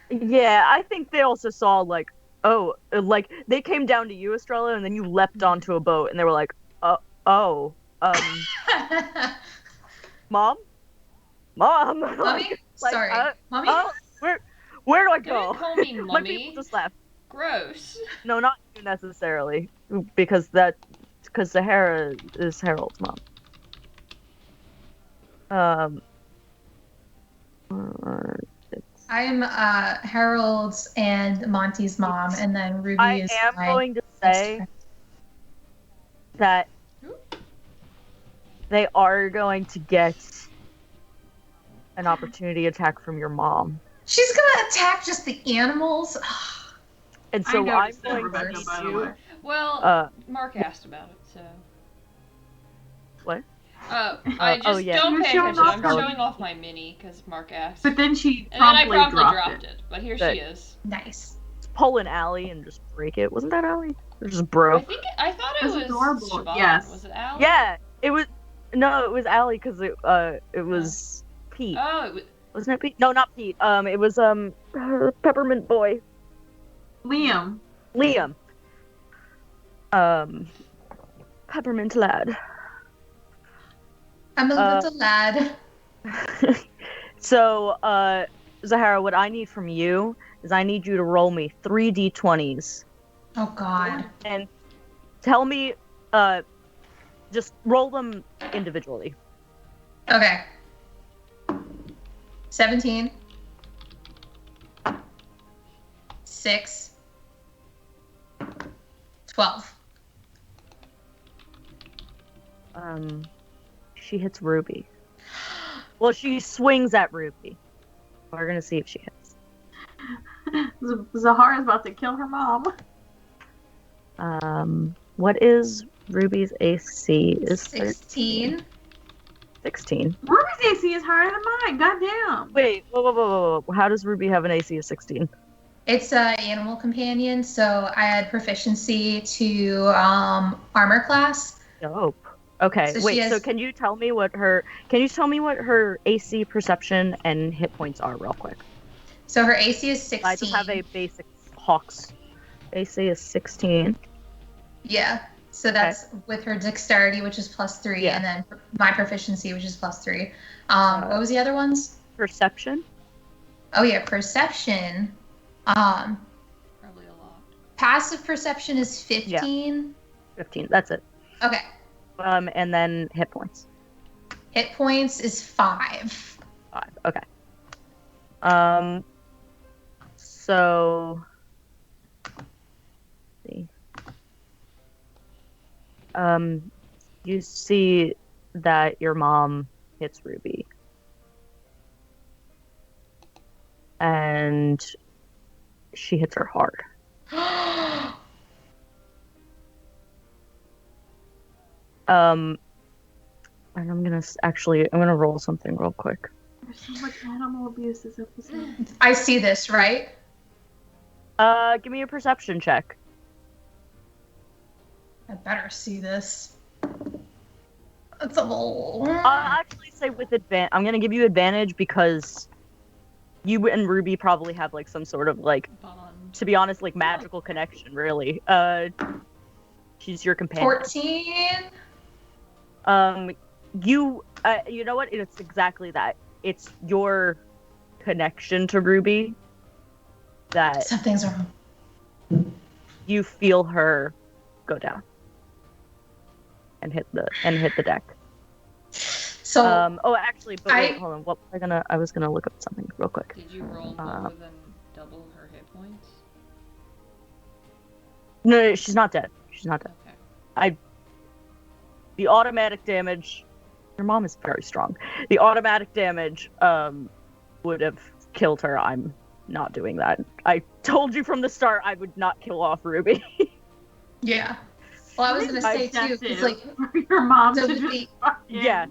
Yeah, I think they also saw, like, oh, like they came down to you, Estrella, and then you leapt onto a boat, and they were like, oh, mom, Mommy? like, Sorry. Mommy? where do I Don't go? call me My mummy. people just left. Gross. No, not you necessarily, because Sahara is Harold's mom. I'm Harold's and Monty's mom, and then Ruby I is am my going to best say friend. that they are going to get an opportunity attack from your mom. She's gonna attack just the animals. And so I'm that, going Rebecca, to need by the you. way. Well, Mark asked about it, so. What? I just oh, yeah. don't You're pay showing attention. off I'm her- showing off my mini because Mark asked. But then she and then I promptly promptly dropped dropped it. it. But here Good. she is. Nice. Pull an alley and just break it. Wasn't that alley? It just I broke. thought it That's was adorable. Siobhan. Yes. Was it Allie? Yeah, it was. No, it was alley because it was Pete. Oh, it was. Wasn't it Pete? No, not Pete. It was Peppermint Boy. Liam. Peppermint Lad. I'm a little lad. So, Zahara, what I need from you is I need you to roll me 3 d20s Oh God. and tell me, just roll them individually. Okay. 17. 6. 12. She hits Ruby. Well, she swings at Ruby. We're gonna see if she hits. Zahara's about to kill her mom. What is Ruby's AC? Is 16. 16. Ruby's AC is higher than mine. Goddamn. Wait, whoa. How does Ruby have an AC of 16? It's an animal companion, so I had proficiency to armor class. Dope. Okay, So wait. she has- So can you tell me what her AC, perception, and hit points are, real quick? So her AC is 16. I just have a basic Hawks. AC is 16. Yeah. So that's with her dexterity, which is +3, Yeah. and then my proficiency, which is +3. What was the other ones? Perception. Oh yeah, perception. Probably a lot. Passive perception is 15. 15. That's it. Okay. And then hit points. Hit points is 5. 5. Okay. So. Let's see. You see that your mom hits Ruby. And she hits her hard. And I'm gonna roll something real quick. There's so much animal abuse this episode. I see this, right? Give me a perception check. I better see this. It's a little... I'll actually say with advantage. I'm gonna give you advantage because you and Ruby probably have like some sort of like, Bond. to be honest, like magical connection. Really. She's your companion. 14? You know what? It's exactly that. It's your connection to Ruby that Something's wrong. you feel her go down and hit the deck. So Actually, but wait, hold on. What I was gonna look up something real quick. Did you roll more than double her hit points? No, she's not dead. She's not dead. Okay. The automatic damage. Your mom is very strong. The automatic damage would have killed her. I'm not doing that. I told you from the start I would not kill off Ruby. Yeah. Well, I was gonna say too, because like your mom so to just the- Yeah.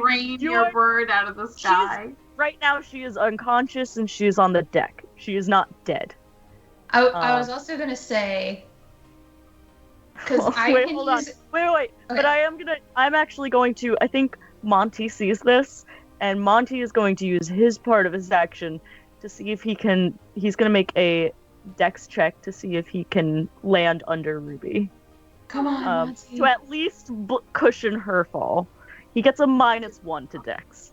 rain your bird out of the sky. Right now she is unconscious and she is on the deck. She is not dead. I was also gonna say because I wait, can hold use. on. Wait. Okay. But I'm actually going to. I think Monty sees this, and Monty is going to use his part of his action to see if he's going to make a dex check to see if he can land under Ruby. Come on, Monty. To at least cushion her fall. He gets a -1 to dex.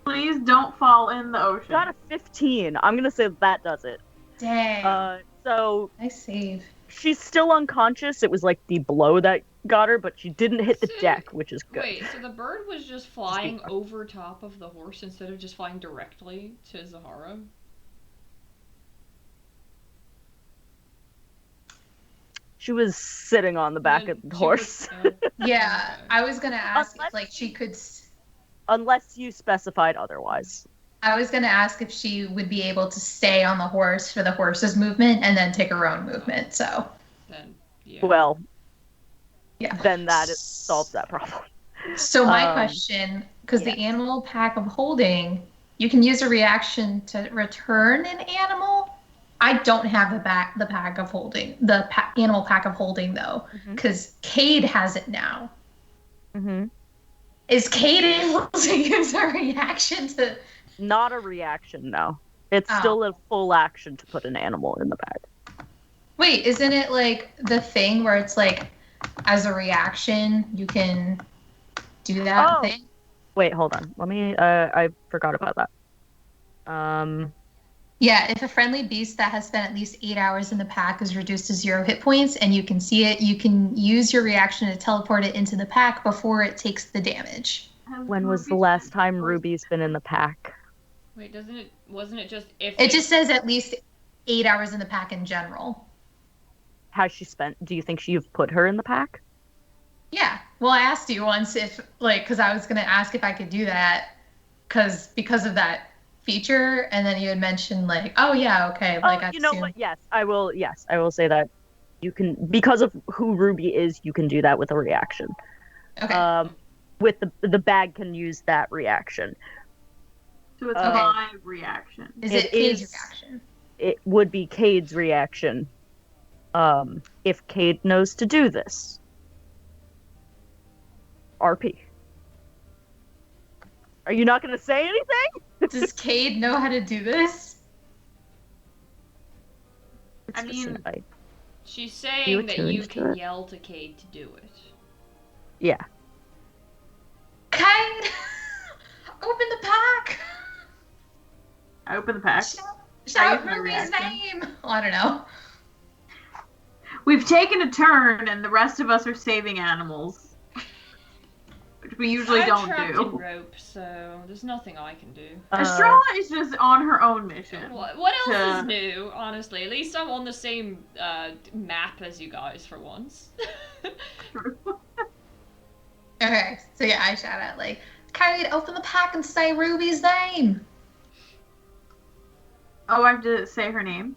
Please don't fall in the ocean. Got a 15. I'm gonna say that does it. Dang. So Nice save. she's still unconscious. It was like the blow that got her, but she didn't hit the deck, which is good. Wait, so the bird was just flying over top of the horse instead of just flying directly to Zahara? She was sitting on the back of the horse. Yeah, I was gonna ask if like she could. Unless you specified otherwise. I was gonna ask if she would be able to stay on the horse for the horse's movement and then take her own movement. So. Then, yeah. Well. Yeah. Then that solves that problem. So my question, because the animal pack of holding, you can use a reaction to return an animal. I don't have the pack of holding, the animal pack of holding though, because Kade has it now. Mm-hmm. Is Kade able to use a reaction to? Not a reaction, no. It's still a full action to put an animal in the bag. Wait, isn't it like the thing where it's like, as a reaction, you can do that thing? Wait, hold on. Let me. I forgot about that. Yeah, if a friendly beast that has spent at least 8 hours in the pack is reduced to 0 hit points and you can see it, you can use your reaction to teleport it into the pack before it takes the damage. When was the last time Ruby's been in the pack? Wait, wasn't it just if... It just says at least 8 hours in the pack in general. Has she spent... Do you think you've put her in the pack? Yeah. Well, I asked you once if, like, because I was going to ask if I could do that because of that feature, and then you had mentioned like, oh yeah, okay, like you know what? Yes, I will say that you can, because of who Ruby is, you can do that with a reaction. Okay. With the bag can use that reaction. So it's my reaction. Is it Kade's reaction? It would be Kade's reaction. If Kade knows to do this. RP. Are you not going to say anything? Does Kade know how to do this? I mean, she's saying that you can yell to Kade to do it. Yeah. Kade, open the pack. I open the pack. Shout Ruby's name. Well, I don't know. We've taken a turn, and the rest of us are saving animals. Which we usually don't trapped do. In rope, so there's nothing I can do. Estrella is just on her own mission. What else is new, honestly? At least I'm on the same map as you guys for once. Okay, so yeah, I shout out like, Kade, open the pack and say Ruby's name. Oh, I have to say her name?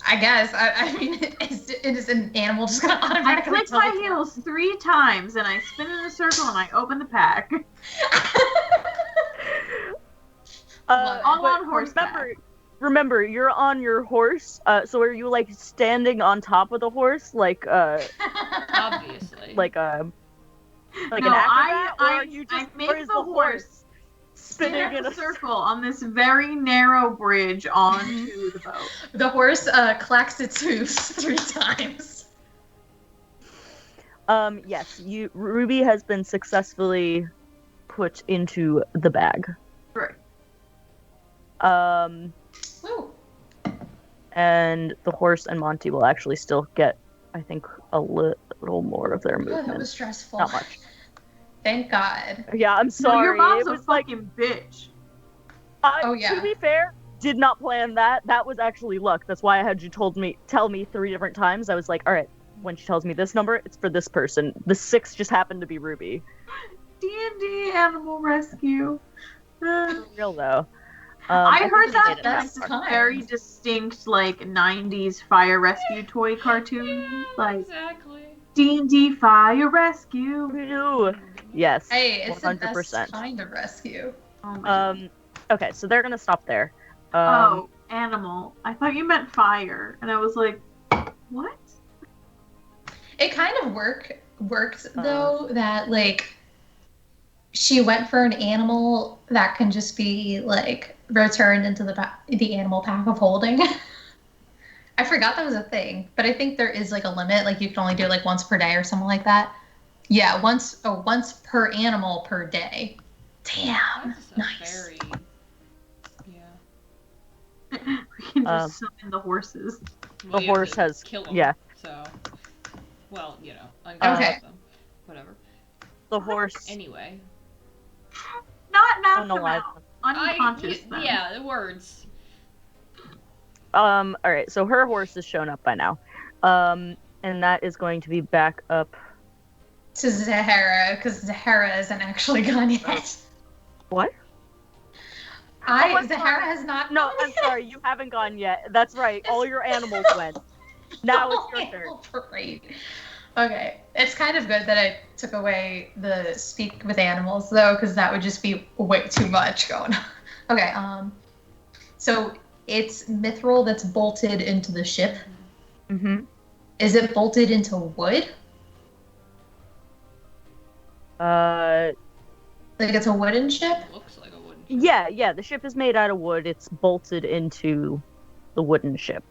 I guess. I mean, is an animal just gonna automatically... I click my heels 3 times, and I spin in a circle, and I open the pack. All on horseback. Remember, you're on your horse, so are you, like, standing on top of the horse, like, obviously. Like, an acrobat, or are you just... I make the horse spinning in a circle on this very narrow bridge onto the boat. The horse clacks its hooves 3 times. Yes, Ruby has been successfully put into the bag. Right. Woo. And the horse and Monty will actually still get, I think, a little more of their movement. That was stressful. Not much. Thank God. Yeah, I'm sorry. No, your mom's it was a fucking bitch. Oh yeah. To be fair, did not plan that. That was actually luck. That's why I had you tell me 3 different times. I was like, all right, when she tells me this number, it's for this person. The 6 just happened to be Ruby. D&D Animal Rescue. For real though. I heard that that's a very distinct, like, 90s fire rescue toy cartoon. Yeah, like, exactly. D&D Fire Rescue. Yes. Hey, it's 100%. the best kind of rescue. Oh okay, so they're gonna stop there. Animal. I thought you meant fire, and I was like, what? It kind of worked though, that like she went for an animal that can just be like returned into the the animal pack of holding. I forgot that was a thing, but I think there is like a limit. Like you can only do it like once per day or something like that. Yeah, once per animal per day. Damn, That's nice. very. Yeah. We can just summon the horses. Well, The you have horse to has kill them. yeah. So, well, you know, Okay. them. Whatever. The horse. Anyway. Not knock them Unalive out. Unconscious them. Yeah, the words. All right, so her horse is shown up by now. And that is going to be back up To Zahara, because Zahara isn't actually gone yet. What? Zahara has not. No, I'm sorry, you haven't gone yet. That's right. All your animals went. Now it's your turn. Great. Okay, it's kind of good that I took away the speak with animals though, because that would just be way too much going on. Okay, so it's mithril that's bolted into the ship. Mm-hmm. Is it bolted into wood? Like it's a wooden ship? It looks like a wooden ship. Yeah, the ship is made out of wood. It's bolted into the wooden ship.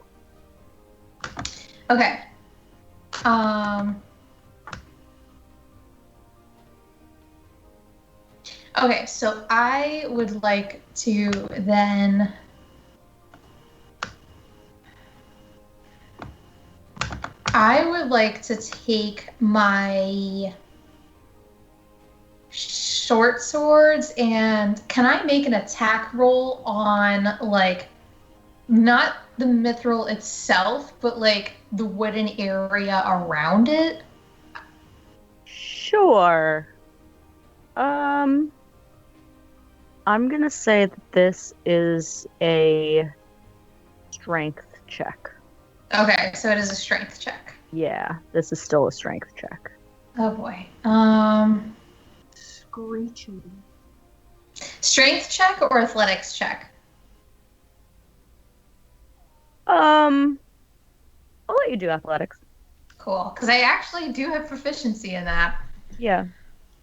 Okay. Okay, so I would like to then take my short swords and can I make an attack roll on like not the mithril itself, but like the wooden area around it? Sure. I'm gonna say that this is a strength check. Okay, so it is a strength check. Yeah, this is still a strength check. Oh boy. Screeching. Strength check or athletics check? I'll let you do athletics. Cool, because I actually do have proficiency in that. Yeah.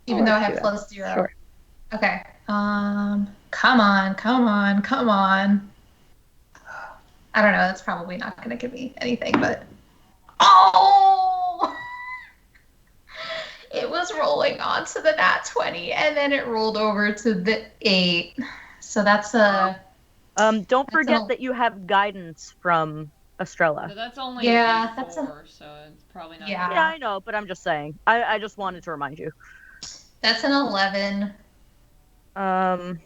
Even though I have plus 0. Sure. Okay. Come on. I don't know, that's probably not going to give me anything, but... Oh! It was rolling on to the nat 20, and then it rolled over to the 8. So that's a... Don't forget that you have guidance from Estrella. So that's only Yeah, a 4, so it's probably not... Yeah. Yeah, I know, but I'm just saying. I just wanted to remind you. That's an 11. Um...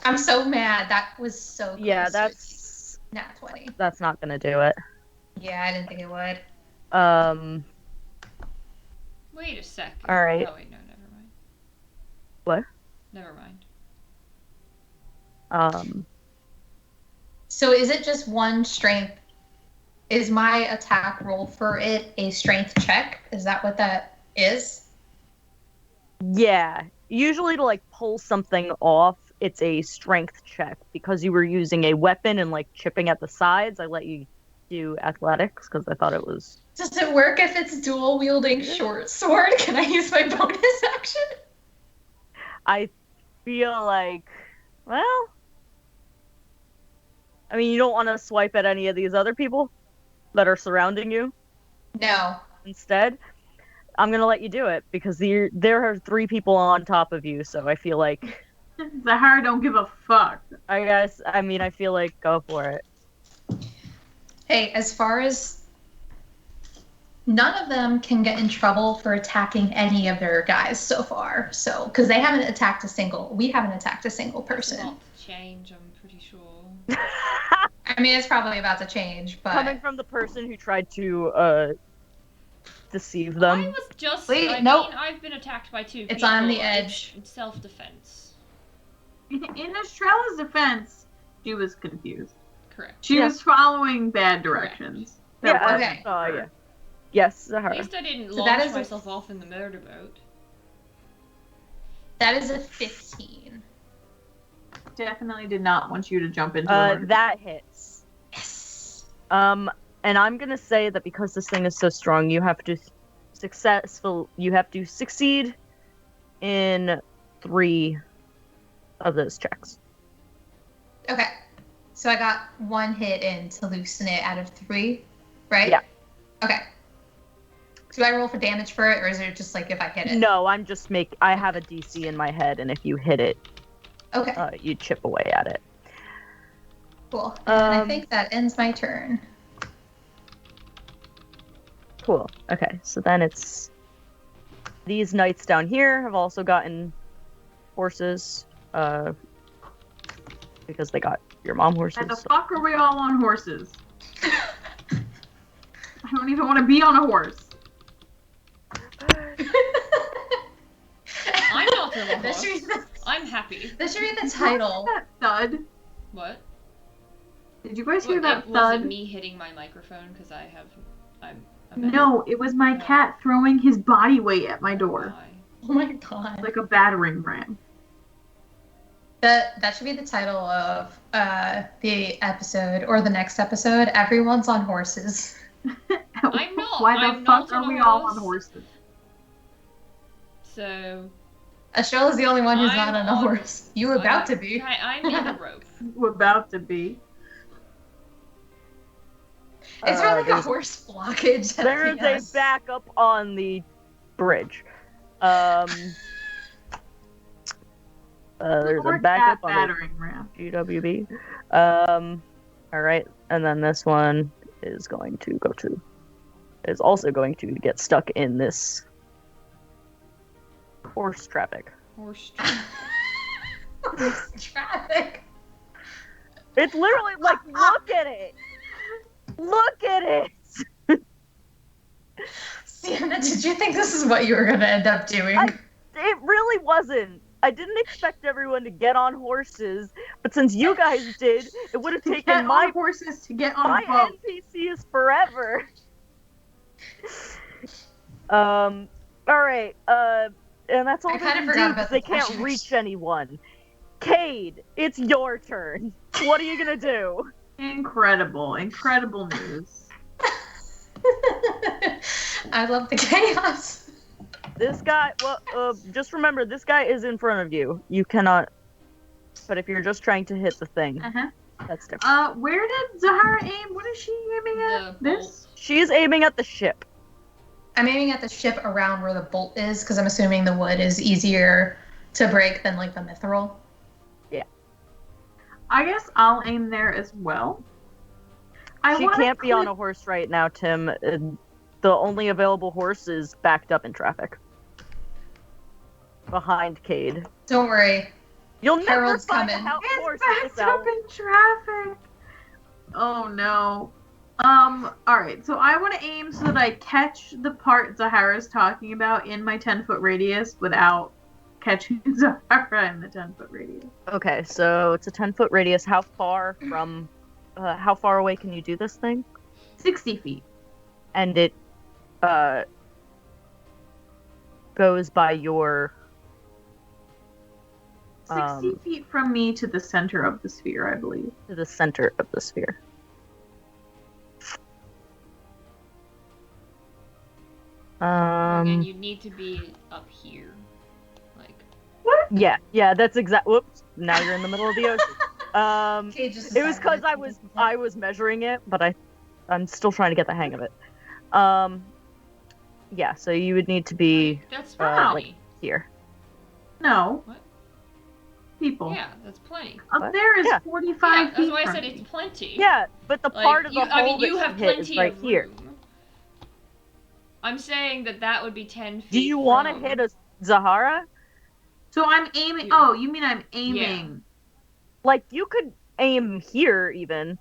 I'm so mad. That was so close. Yeah, that's... Nat 20. That's not gonna do it. Yeah, I didn't think it would. Wait a second. Alright. Oh, wait, no, never mind. What? Never mind. So is it just one strength? Is my attack roll for it a strength check? Is that what that is? Yeah. Usually to, like, pull something off, it's a strength check. Because you were using a weapon and, like, chipping at the sides, I let you do athletics, because I thought it was... Does it work if it's dual wielding short sword? Can I use my bonus action? I feel like... Well... I mean, you don't want to swipe at any of these other people that are surrounding you? No. Instead? I'm gonna let you do it, because there are 3 people on top of you, so I feel like... Zahara don't give a fuck. I feel like go for it. Hey, as far as... None of them can get in trouble for attacking any of their guys so far, so... Because they haven't attacked a single... We haven't attacked a single person. It's about to change, I'm pretty sure. I mean, it's probably about to change, but... Coming from the person who tried to, deceive them. I was just... Wait, nope. I've been attacked by 2 people. It's on the edge. It's self-defense. In Estrella's defense, she was confused. Correct. She was following bad directions. Yeah, Okay. yeah. Yes, At Zahara. least I didn't So launch that is myself off in the murder boat. That is a 15. Definitely did not want you to jump into the murder. That hits. Yes. And I'm gonna say that because this thing is so strong, you have to succeed in 3 of those checks. Okay. So I got 1 hit in to loosen it out of 3, right? Yeah. Okay. Do I roll for damage for it, or is it just like if I hit it? No, I have a DC in my head, and if you hit it, Okay. you chip away at it. Cool. And I think that ends my turn. Cool. Okay, so then it's these knights down here have also gotten horses, because they got your mom horses. Why the fuck are we all on horses? I don't even want to be on a horse. I'm not on a horse. I'm happy. This should be the title. That thud. What? Did you guys hear that was thud? it me hitting my microphone? Because I'm No, it was my cat throwing his body weight at my door. Oh my god. Like a battering ram. That should be the title of the episode, or the next episode. Everyone's on horses. I'm not. Why the I'm fuck not on are we a all horse. on horses? So. Estrella's the only one who's I'm not on a horse. You were about to be. I'm in a rope. We're about to be. It's really like a horse blockage. There's a backup on the bridge. There's a backup on battering ram. the GWB. All right, and then this one is also going to get stuck in this horse traffic. Horse traffic. It's literally like, look at it. Look at it. Sienna, did you think this is what you were going to end up doing? It really wasn't. I didn't expect everyone to get on horses, but since you guys did, it would have taken my horses to get on my a boat. NPCs forever. All right. And that's all I they kind of can forgot do about because they the can't flashbacks. reach anyone. Kade, it's your turn. What are you gonna do? Incredible news. I love the chaos. This guy, just remember, this guy is in front of you. You cannot, but if you're just trying to hit the thing, that's different. Where did Zahara aim? What is she aiming at? This? She's aiming at the ship. I'm aiming at the ship around where the bolt is, because I'm assuming the wood is easier to break than, like, the mithril. Yeah. I guess I'll aim there as well. She can't be on a horse right now, Tim. The only available horse is backed up in traffic. Behind Kade. Don't worry. You'll never Harold's find coming. a horse It's backed up in traffic. Oh no. Alright, so I want to aim so that I catch the part Zahara's talking about in my 10-foot radius without catching Zahara in the 10-foot radius. Okay, so it's a 10-foot radius. How far away can you do this thing? 60 feet. And it, goes by your... 60 feet from me to the center of the sphere, I believe. To the center of the sphere. And you need to be up here. Like. What? Yeah, that's exact. Whoops! Now you're in the middle of the ocean. It was because I was measuring it, but I'm still trying to get the hang of it. Yeah, so you would need to be That's like here. No. What? People. Yeah, that's plenty. Up there is 45 feet. That's why I from said me. it's plenty. Yeah, but the Like, part of the hole you that have you hit plenty is right of here. room. I'm saying that would be 10 feet. Do you want to hit a Zahara? So I'm aiming. Oh, you mean I'm aiming? Yeah. Like, you could aim here even,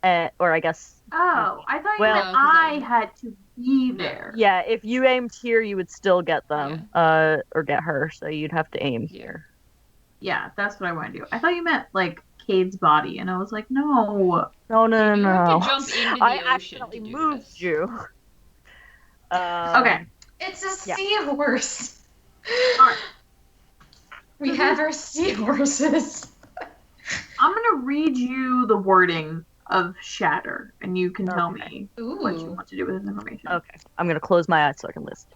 or I guess. Oh, I thought you Well- meant I had to be there. Yeah, if you aimed here, you would still get them, or get her. So you'd have to aim here. Yeah, that's what I want to do. I thought you meant like Cade's body, and I was like, no. No. You have to jump into the I ocean accidentally to do moved this. you. Okay. It's a seahorse. Alright. We have our seahorses. I'm gonna read you the wording of Shatter, and you can tell me what you Ooh. want to do with this information. Okay, I'm gonna close my eyes so I can listen.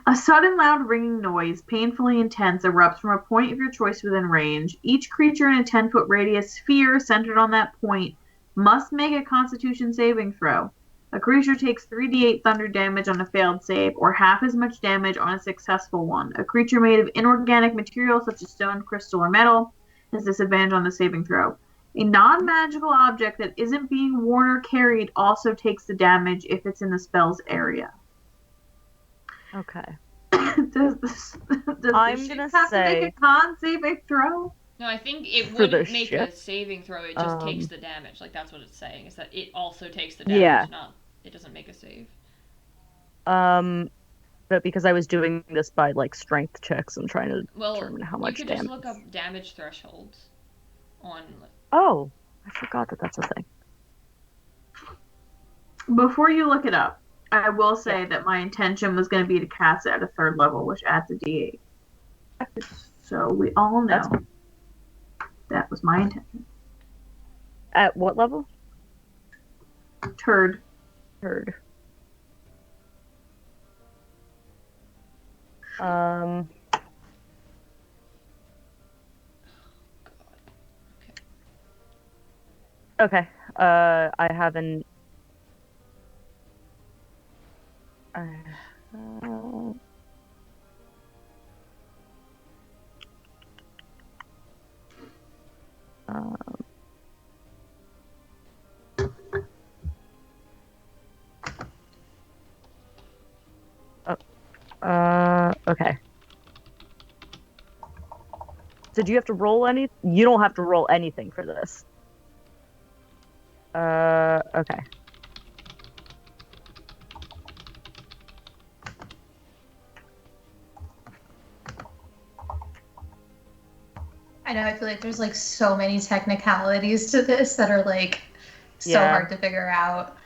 A sudden loud ringing noise, painfully intense, erupts from a point of your choice within range. Each creature in a 10-foot radius sphere centered on that point must make a Constitution saving throw. A creature takes 3d8 thunder damage on a failed save, or half as much damage on a successful one. A creature made of inorganic material such as stone, crystal, or metal has disadvantage on the saving throw. A non-magical object that isn't being worn or carried also takes the damage if it's in the spell's area. Okay. does I'm the gonna have say to make a con saving throw? No, I think it For the wouldn't make ship? a saving throw. It just takes the damage. Like that's what it's saying. Is that it also takes the damage? Yeah. Not it doesn't make a save. But because I was doing this by like strength checks, I'm trying to Well, determine how you much could damage. just look up damage thresholds on. Oh, I forgot that that's a thing. Before you look it up, I will say that my intention was going to be to cast it at a 3rd level, which adds a d8. So we all know that was my intention. At what level? Turd. Heard. Okay. I have an. Okay. So do you have to roll any? You don't have to roll anything for this. Okay. I know, I feel like there's like so many technicalities to this that are like so hard to figure out.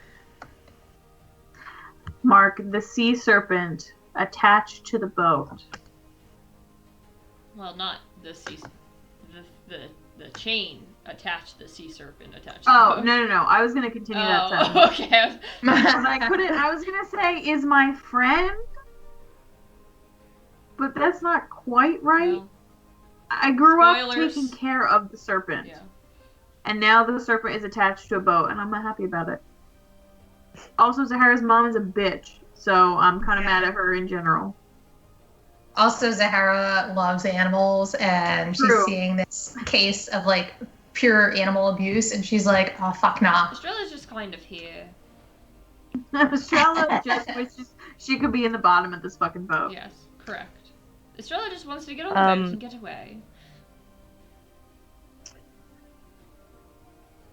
Mark, the sea serpent attached to the boat. Well, not the sea. The chain attached to the sea serpent attached. Oh, to the no. I was going to continue that sentence. Okay. I was going to say, is my friend? But that's not quite right. Well, I grew up spoilers. taking care of the serpent. Yeah. And now the serpent is attached to a boat, and I'm not happy about it. Also, Zahara's mom is a bitch, so I'm kind of mad at her in general. Also, Zahara loves animals, and she's seeing this case of like pure animal abuse, and she's like, "Oh fuck nah." Estrella's just kind of here. Estrella just wishes she could be in the bottom of this fucking boat. Yes, correct. Estrella just wants to get on the boat and get away.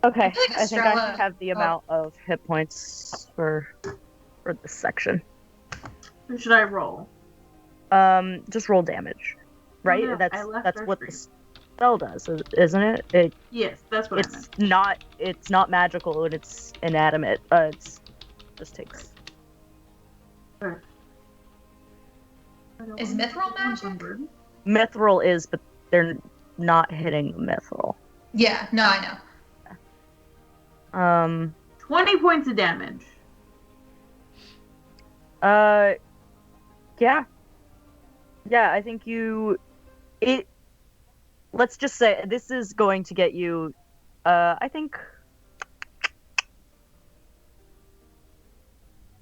Okay, like I think Estrella- I have the amount of hit points for this section. Who should I roll? Just roll damage, right? No, That's what the spell does, isn't it? Yes, that's what I meant. It's not magical and it's inanimate. It's just takes. Is mithril magic? Mithril is, but they're not hitting mithril. Yeah, no, I know. 20 points of damage. Yeah. Yeah, I think let's just say this is going to get you, I think,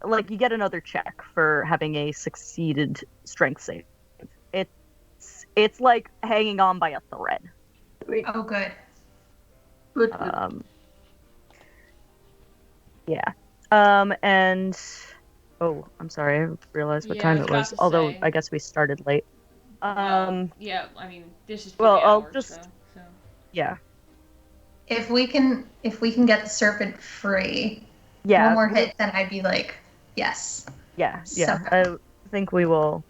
like, you get another check for having a succeeded strength save. It's like hanging on by a thread. Oh, good. Good. Yeah. And I'm sorry, I realized what time it was. Although I guess we started late. Yeah, I mean, this is I'll hours, just so. Yeah. If we can get the serpent free, one more hit, then I'd be like, yes. Yeah. So I think we will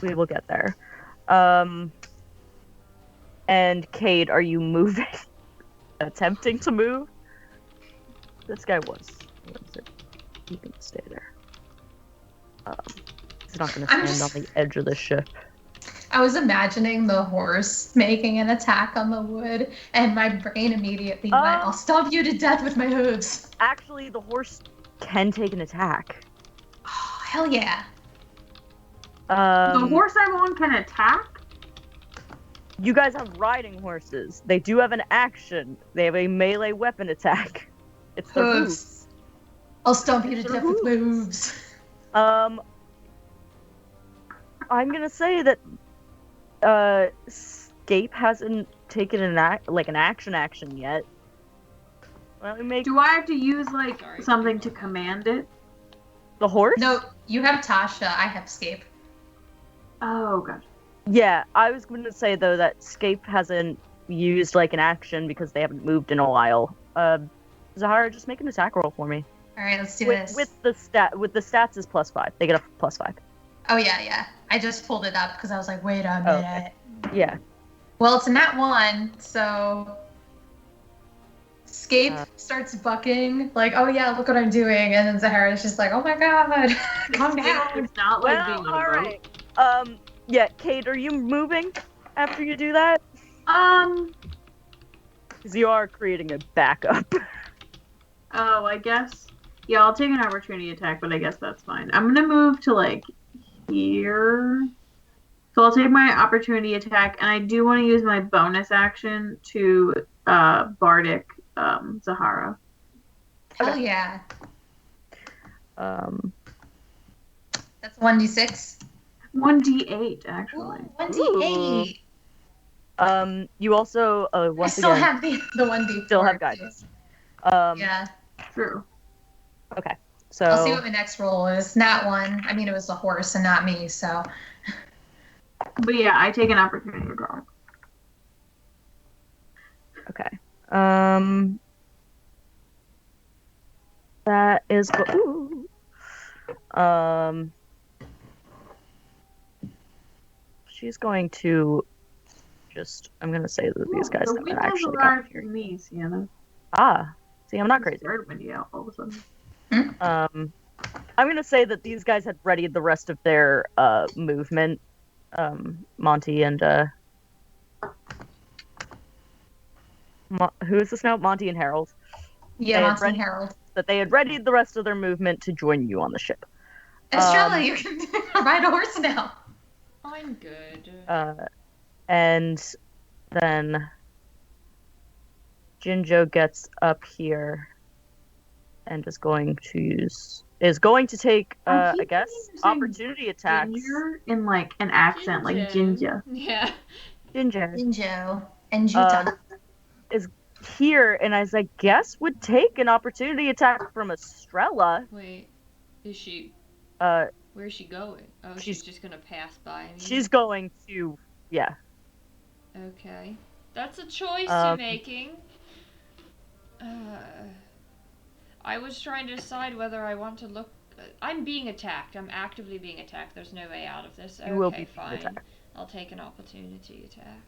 get there. And Kade, are you moving? Attempting to move? This guy was. He can stay there. He's not going to stand on the edge of the ship. I was imagining the horse making an attack on the wood, and my brain immediately went, I'll stomp you to death with my hooves. Actually, the horse can take an attack. Oh, hell yeah. The horse I'm on can attack? You guys have riding horses. They do have an action. They have a melee weapon attack. It's the hooves. I'll stomp you to death with my hooves. I'm gonna say that Scape hasn't taken an action yet. Let me make. Do I have to use something to command it? The horse? No, you have Tasha. I have Scape. Oh, gotcha. Yeah, I was going to say though that Scape hasn't used an action because they haven't moved in a while. Zahara, just make an attack roll for me. All right, let's do this. With the stats is +5. They get a +5. Oh yeah. I just pulled it up because I was like, wait a minute. Okay. Yeah. Well, it's a nat 1, so Scape starts bucking, oh yeah, look what I'm doing, and then Zahara's just like, oh my god, calm down. It's not being on a boat. Alright. Yeah, Kate, are you moving after you do that? Because you are creating a backup. Oh, I guess. Yeah, I'll take an opportunity attack, but I guess that's fine. I'm gonna move to here. So I'll take my opportunity attack, and I do want to use my bonus action to Bardic Zahara. Hell yeah. That's 1d6. 1d8, actually. Ooh, 1d8. You also once I still again have the 1d4. still have guidance. Yeah. True. Okay. So I'll see what my next roll is. Nat 1. I mean, it was the horse and not me, so. But yeah, I take an opportunity attack. Okay. That is she's going to I'm gonna say that these guys haven't actually come here. Me, Sienna. See, I'm not crazy. Started windy out all of a sudden. I'm gonna say that these guys had readied the rest of their movement. Monty and who is this now? Monty and Harold. Yeah, Monty and Harold. That they had readied the rest of their movement to join you on the ship. Estrella, you can ride a horse now. I'm good. And then Jinjo gets up here and is going to take I guess opportunity attacks. Ginger in an accent like Jinja. Yeah. Jinjo and Juta is here, and I guess would take an opportunity attack from Estrella. Wait, is she? Where's she going? Oh, she's just gonna pass by me. She's going to, yeah. Okay, that's a choice you're making. I was trying to decide whether I want to look. I'm being attacked. I'm actively being attacked. There's no way out of this. Okay, will be fine. attacked. I'll take an opportunity attack.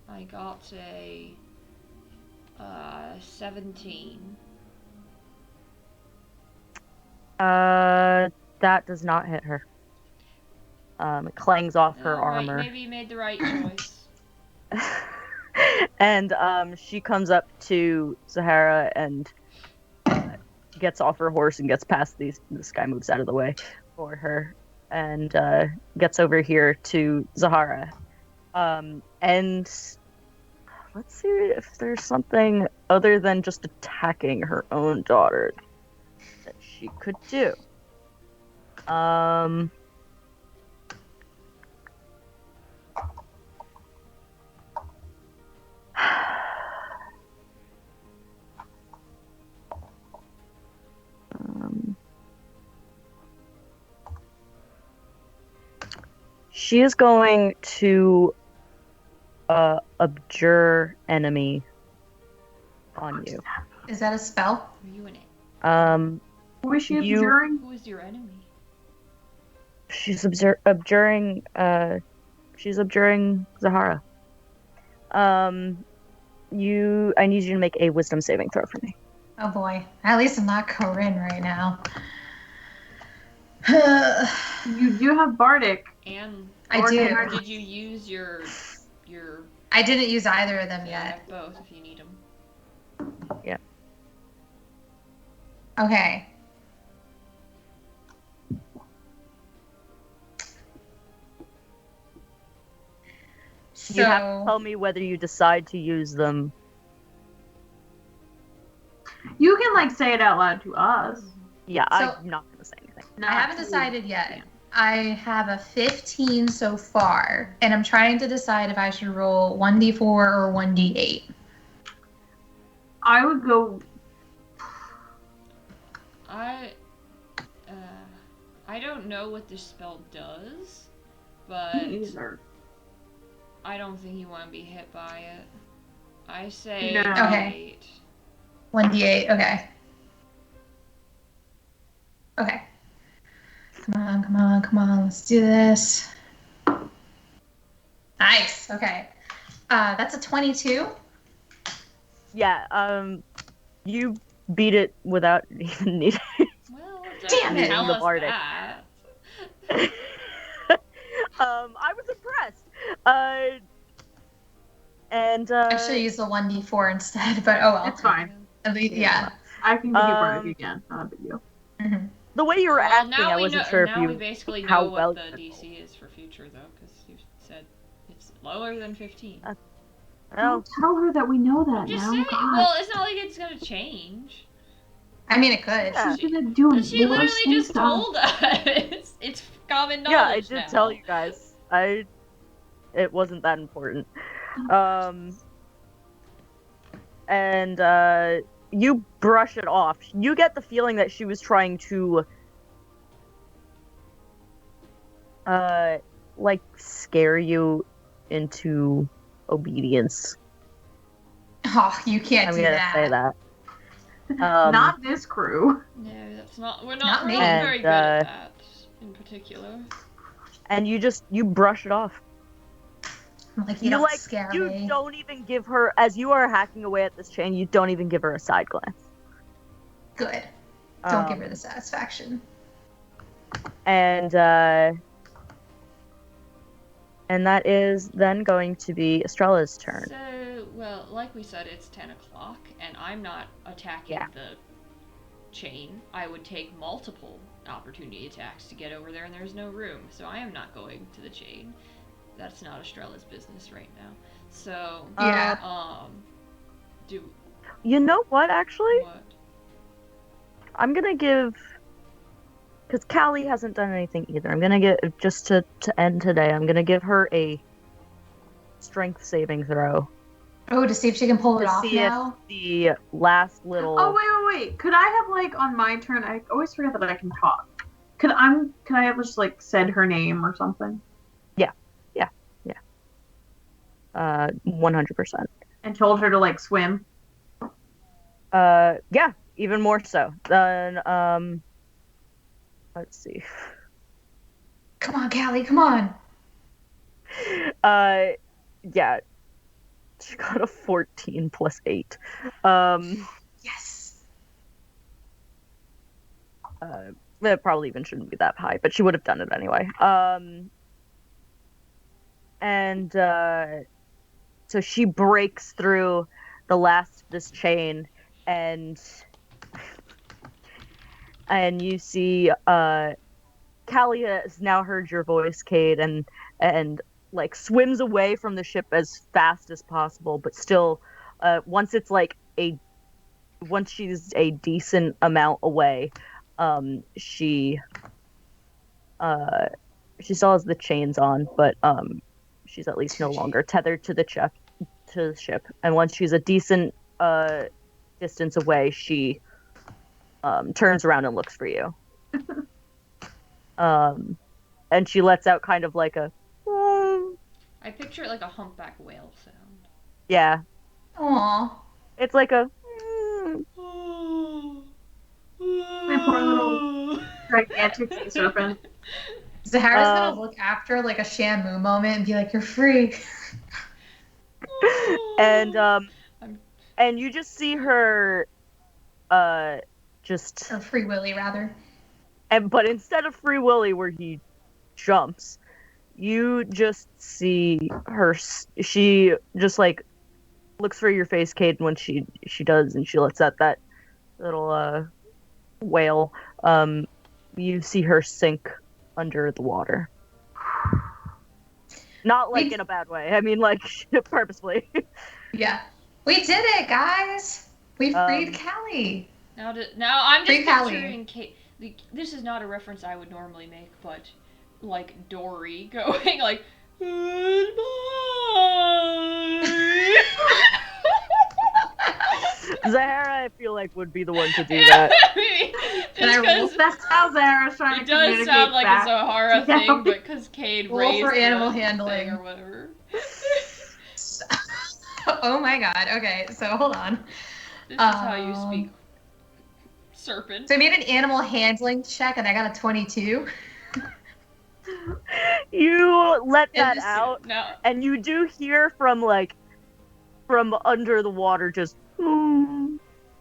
I got a 17. That does not hit her. It clangs off her armor. Maybe you made the right choice. And she comes up to Zahara and gets off her horse and gets past these. This guy moves out of the way for her and gets over here to Zahara. And let's see if there's something other than just attacking her own daughter that she could do. She is going to abjure enemy on you. Is that a spell? Are you in it? Who is she abjuring? Who is your enemy? She's abjuring. She's abjuring Zahara. I need you to make a wisdom saving throw for me. Oh boy. At least I'm not Corinne right now. You do have Bardic. And I do. Did you use your? I didn't use either of them yet. Both, if you need them. Yeah. Okay. So You have to tell me whether you decide to use them. You can like say it out loud to us. Yeah, So- I'm not gonna say anything. I haven't decided yet. I have a 15 so far, and I'm trying to decide if I should roll 1d4 or 1d8. I would go. I don't know what this spell does, but Me either. I don't think you want to be hit by it. I say No. Okay. 1d8, okay. Okay. Come on, come on, come on, let's do this. Nice, okay. That's a 22. Yeah, you beat it without even needing. Well, Damn it. tell The us bardic. that. I was impressed. And I should use the 1d4 instead, but oh well. It's fine. At least, yeah. I can give you bardic again. Not a big deal. Mhm. the way you were Well, asking, now I we wasn't know. sure if Now you we basically how know well what the you DC is for future, though, because you said it's lower than 15. well, Don't tell her that we know that I'm just now. saying. God. Well, it's not like it's gonna change. I mean, it could. Yeah. She's gonna do But it. she literally just told us. It's common knowledge. yeah, I did now. tell you guys. It wasn't that important. And you brush it off. You get the feeling that she was trying to like scare you into obedience. Oh, you can't I'm do gonna that. say that. Not this crew. No, that's not. We're Not not. me. We're not very And, good at that in particular. And you brush it off. Like, you don't scare you me. don't even give her, as you are hacking away at this chain, you don't even give her a side glance. Good. Don't give her the satisfaction. And that is then going to be Estrella's turn. So, well, like we said, it's 10 o'clock, and I'm not attacking the chain. I would take multiple opportunity attacks to get over there, and there's no room. So I am not going to the chain. That's not Estrella's business right now. So, Yeah. You know what, actually? What? I'm gonna give, because Callie hasn't done anything either. I'm gonna get, just to end today, I'm gonna give her a strength saving throw. Oh, to see if she can pull it To off see now? if the last little... Oh wait. Could I have like on my turn? I always forget that I can talk. Could I have just like said her name or something? 100%. And told her to like swim. Yeah, even more so. Then, let's see. Come on, Callie, come on. Yeah. She got a 14 plus 8. Yes. It probably even shouldn't be that high, but she would have done it anyway. And so she breaks through the last of this chain, and you see Callie has now heard your voice, Kade, and like swims away from the ship as fast as possible, but still once she's a decent amount away, she still has the chains on, but she's at least no longer tethered to the ship. And once she's a decent distance away, she turns around and looks for you. And she lets out kind of like a... I picture it like a humpback whale sound. Yeah. Aw. It's like a... My poor little gigantic sea serpent. Zahara's gonna look after like a Shamu moment and be like, "You're free." And you just see her just... Or Free Willy, rather. But instead of Free Willy where he jumps, you just see her, she just like looks for your face, Kade, when she does, and she lets out that little wail. You see her sink under the water. Not like in a bad way. I mean, like, purposefully. Yeah. We did it, guys! We freed Callie! Now I'm just Free Callie. picturing Kate. This is not a reference I would normally make, but like Dory going like goodbye. Zahara, I feel like, would be the one to do that. That's how Zahara's trying it to does communicate sound like a back Zahara to thing, Callie. but because Kade Roll raised for animal the handling. thing or whatever. Oh my god, okay, so hold on. This is how you speak serpent. So I made an animal handling check and I got a 22. You let that And out, no. and you do hear from under the water just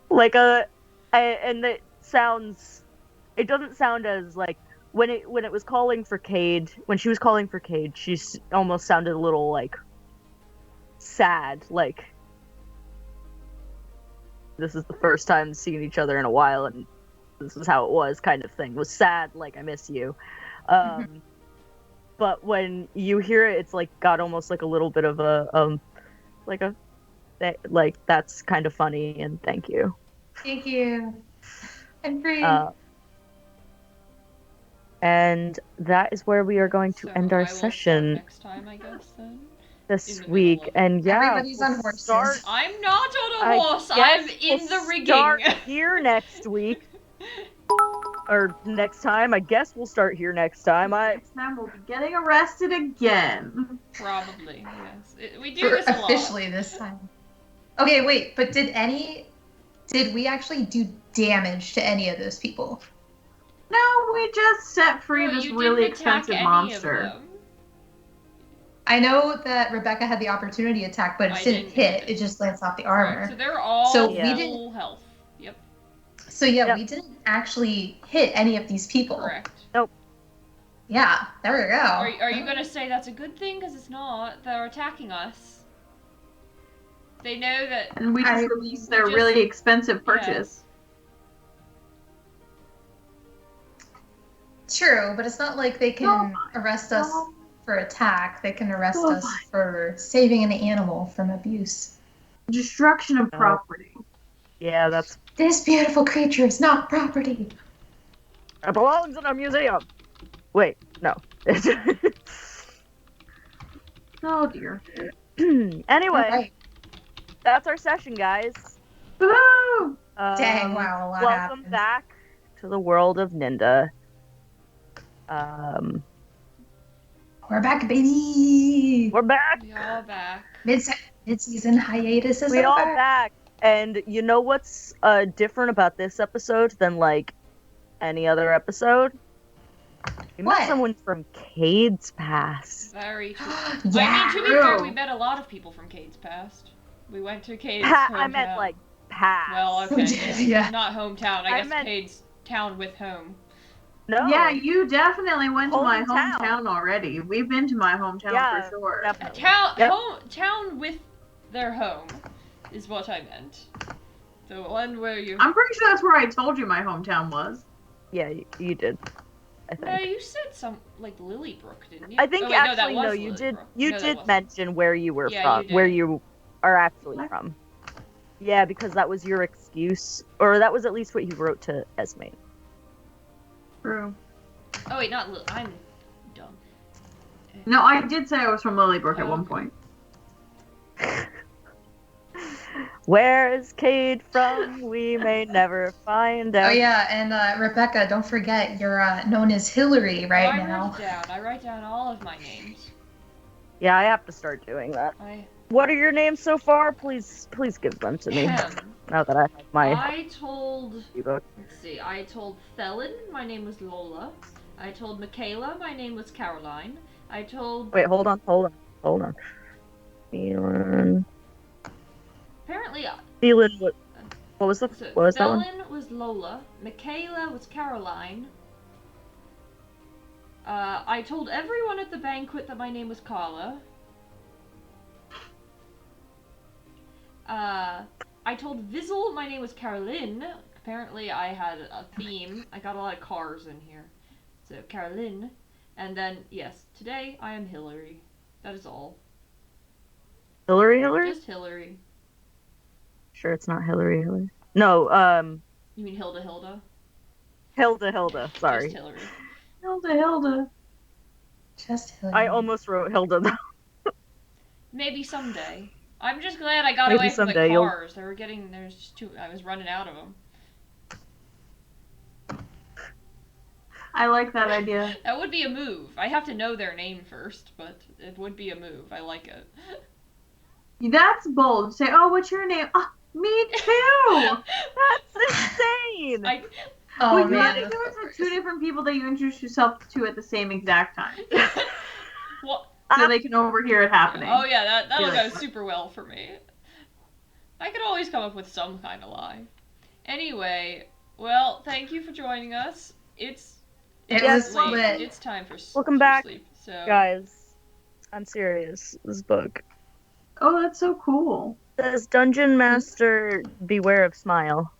like and it doesn't sound as like when it was calling for Kade, when she was calling for Kade, she almost sounded a little like sad, like this is the first time seeing each other in a while and this is how it was kind of thing. It was sad, like I miss you. But when you hear it, it's like got almost like a little bit of a like that's kind of funny and thank you. Thank you. I'm free. And that is where we are going to end our I will session next time, I guess, then. this week. And yeah, everybody's on horses. I'm not on a horse. I'm in the rigging. Start here next week. Or next time. I guess we'll start here next time. Next time we'll be getting arrested again. Probably, yes. We do this a lot. Officially this time. Okay, wait, but did we actually do damage to any of those people? No, we just set free this really expensive monster. I know that Rebecca had the opportunity attack, but it didn't hit. It just glanced off the armor. Right, so they're all full health. Yep. So we didn't actually hit any of these people. Correct. Nope. Yeah, there we go. Are you gonna say that's a good thing? Because it's not. They're attacking us. They know that. And we just released their really expensive purchase. True, but it's not like they can arrest us for attack. They can arrest us for saving an animal from abuse. Destruction of property. Yeah, that's... This beautiful creature is not property. It belongs in a museum. Wait, no. Oh dear. Anyway, that's our session, guys. Woohoo! Dang, wow, a lot welcome happened. back to the world of Ninda. We're back, baby. We're back. We all back. Mid-season hiatus is We over. all back. And you know what's different about this episode than like any other episode? We met someone from Kade's past. Very true. Yeah. I mean, to be fair, we met a lot of people from Kade's past. We went to Kade's hometown. I meant like past. Well, okay. Yeah. Not hometown. I guess Kade's town with home. No. Yeah, you definitely went to my hometown already. We've been to my hometown for sure. Definitely. Town with their home is what I meant. The one where you... I'm pretty sure that's where I told you my hometown was. Yeah, you did. I think. No, you said some, like, Lilybrook, didn't you? I think you did mention where you were from, where you are actually from. Yeah, because that was your excuse, or that was at least what you wrote to Esme. True. Oh wait, not I'm dumb. No, I did say I was from Lilybrook at one point. Where is Kade from? We may never find out. Oh yeah, and Rebecca, don't forget you're known as Hillary right now. I write down all of my names. Yeah, I have to start doing that. What are your names so far? Please give them to me. Now that I have my... I told... ebook. Let's see. I told Felon, my name was Lola. I told Michaela, my name was Caroline. I told... Wait, hold on. Felon... Apparently... Felon, what was the... So, what was that one? Felon was Lola. Michaela was Caroline. I told everyone at the banquet that my name was Carla. I told Vizzle my name was Caroline. Apparently I had a theme. I got a lot of cars in here. So, Caroline. And then, yes, today I am Hillary. That is all. Hillary? Just Hillary. Sure, it's not Hillary. No, You mean Hilda? Hilda. Sorry. Just Hillary. Hilda. Just Hillary. I almost wrote Hilda though. Maybe someday. I'm just glad I got Maybe away from the someday cars. There's just too. I was running out of them. I like that idea. That would be a move. I have to know their name first, but it would be a move. I like it. That's bold. Say, oh, what's your name? Oh, me too. That's insane. Oh, Well, you man, have to that's give the it to worst. 2 different people that you introduce yourself to at the same exact time. Well, So they can overhear it happening. oh yeah, that'll Yeah. go super well for me. I could always come up with some kind of lie. Anyway, well, thank you for joining us. It was late. lit. It's time for Welcome back, sleep. So Guys, I'm serious. This book. Oh, that's so cool. Says Dungeon Master, beware of smile.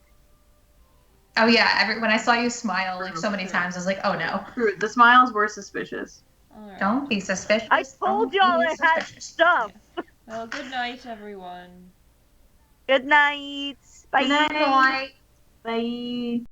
Oh yeah, when I saw you smile like so many times, I was like, oh no. True. The smiles were suspicious. all right. Don't be suspicious. I told y'all it had stuff. Well, good night, everyone. Good night. Bye. Good night. Bye. Bye.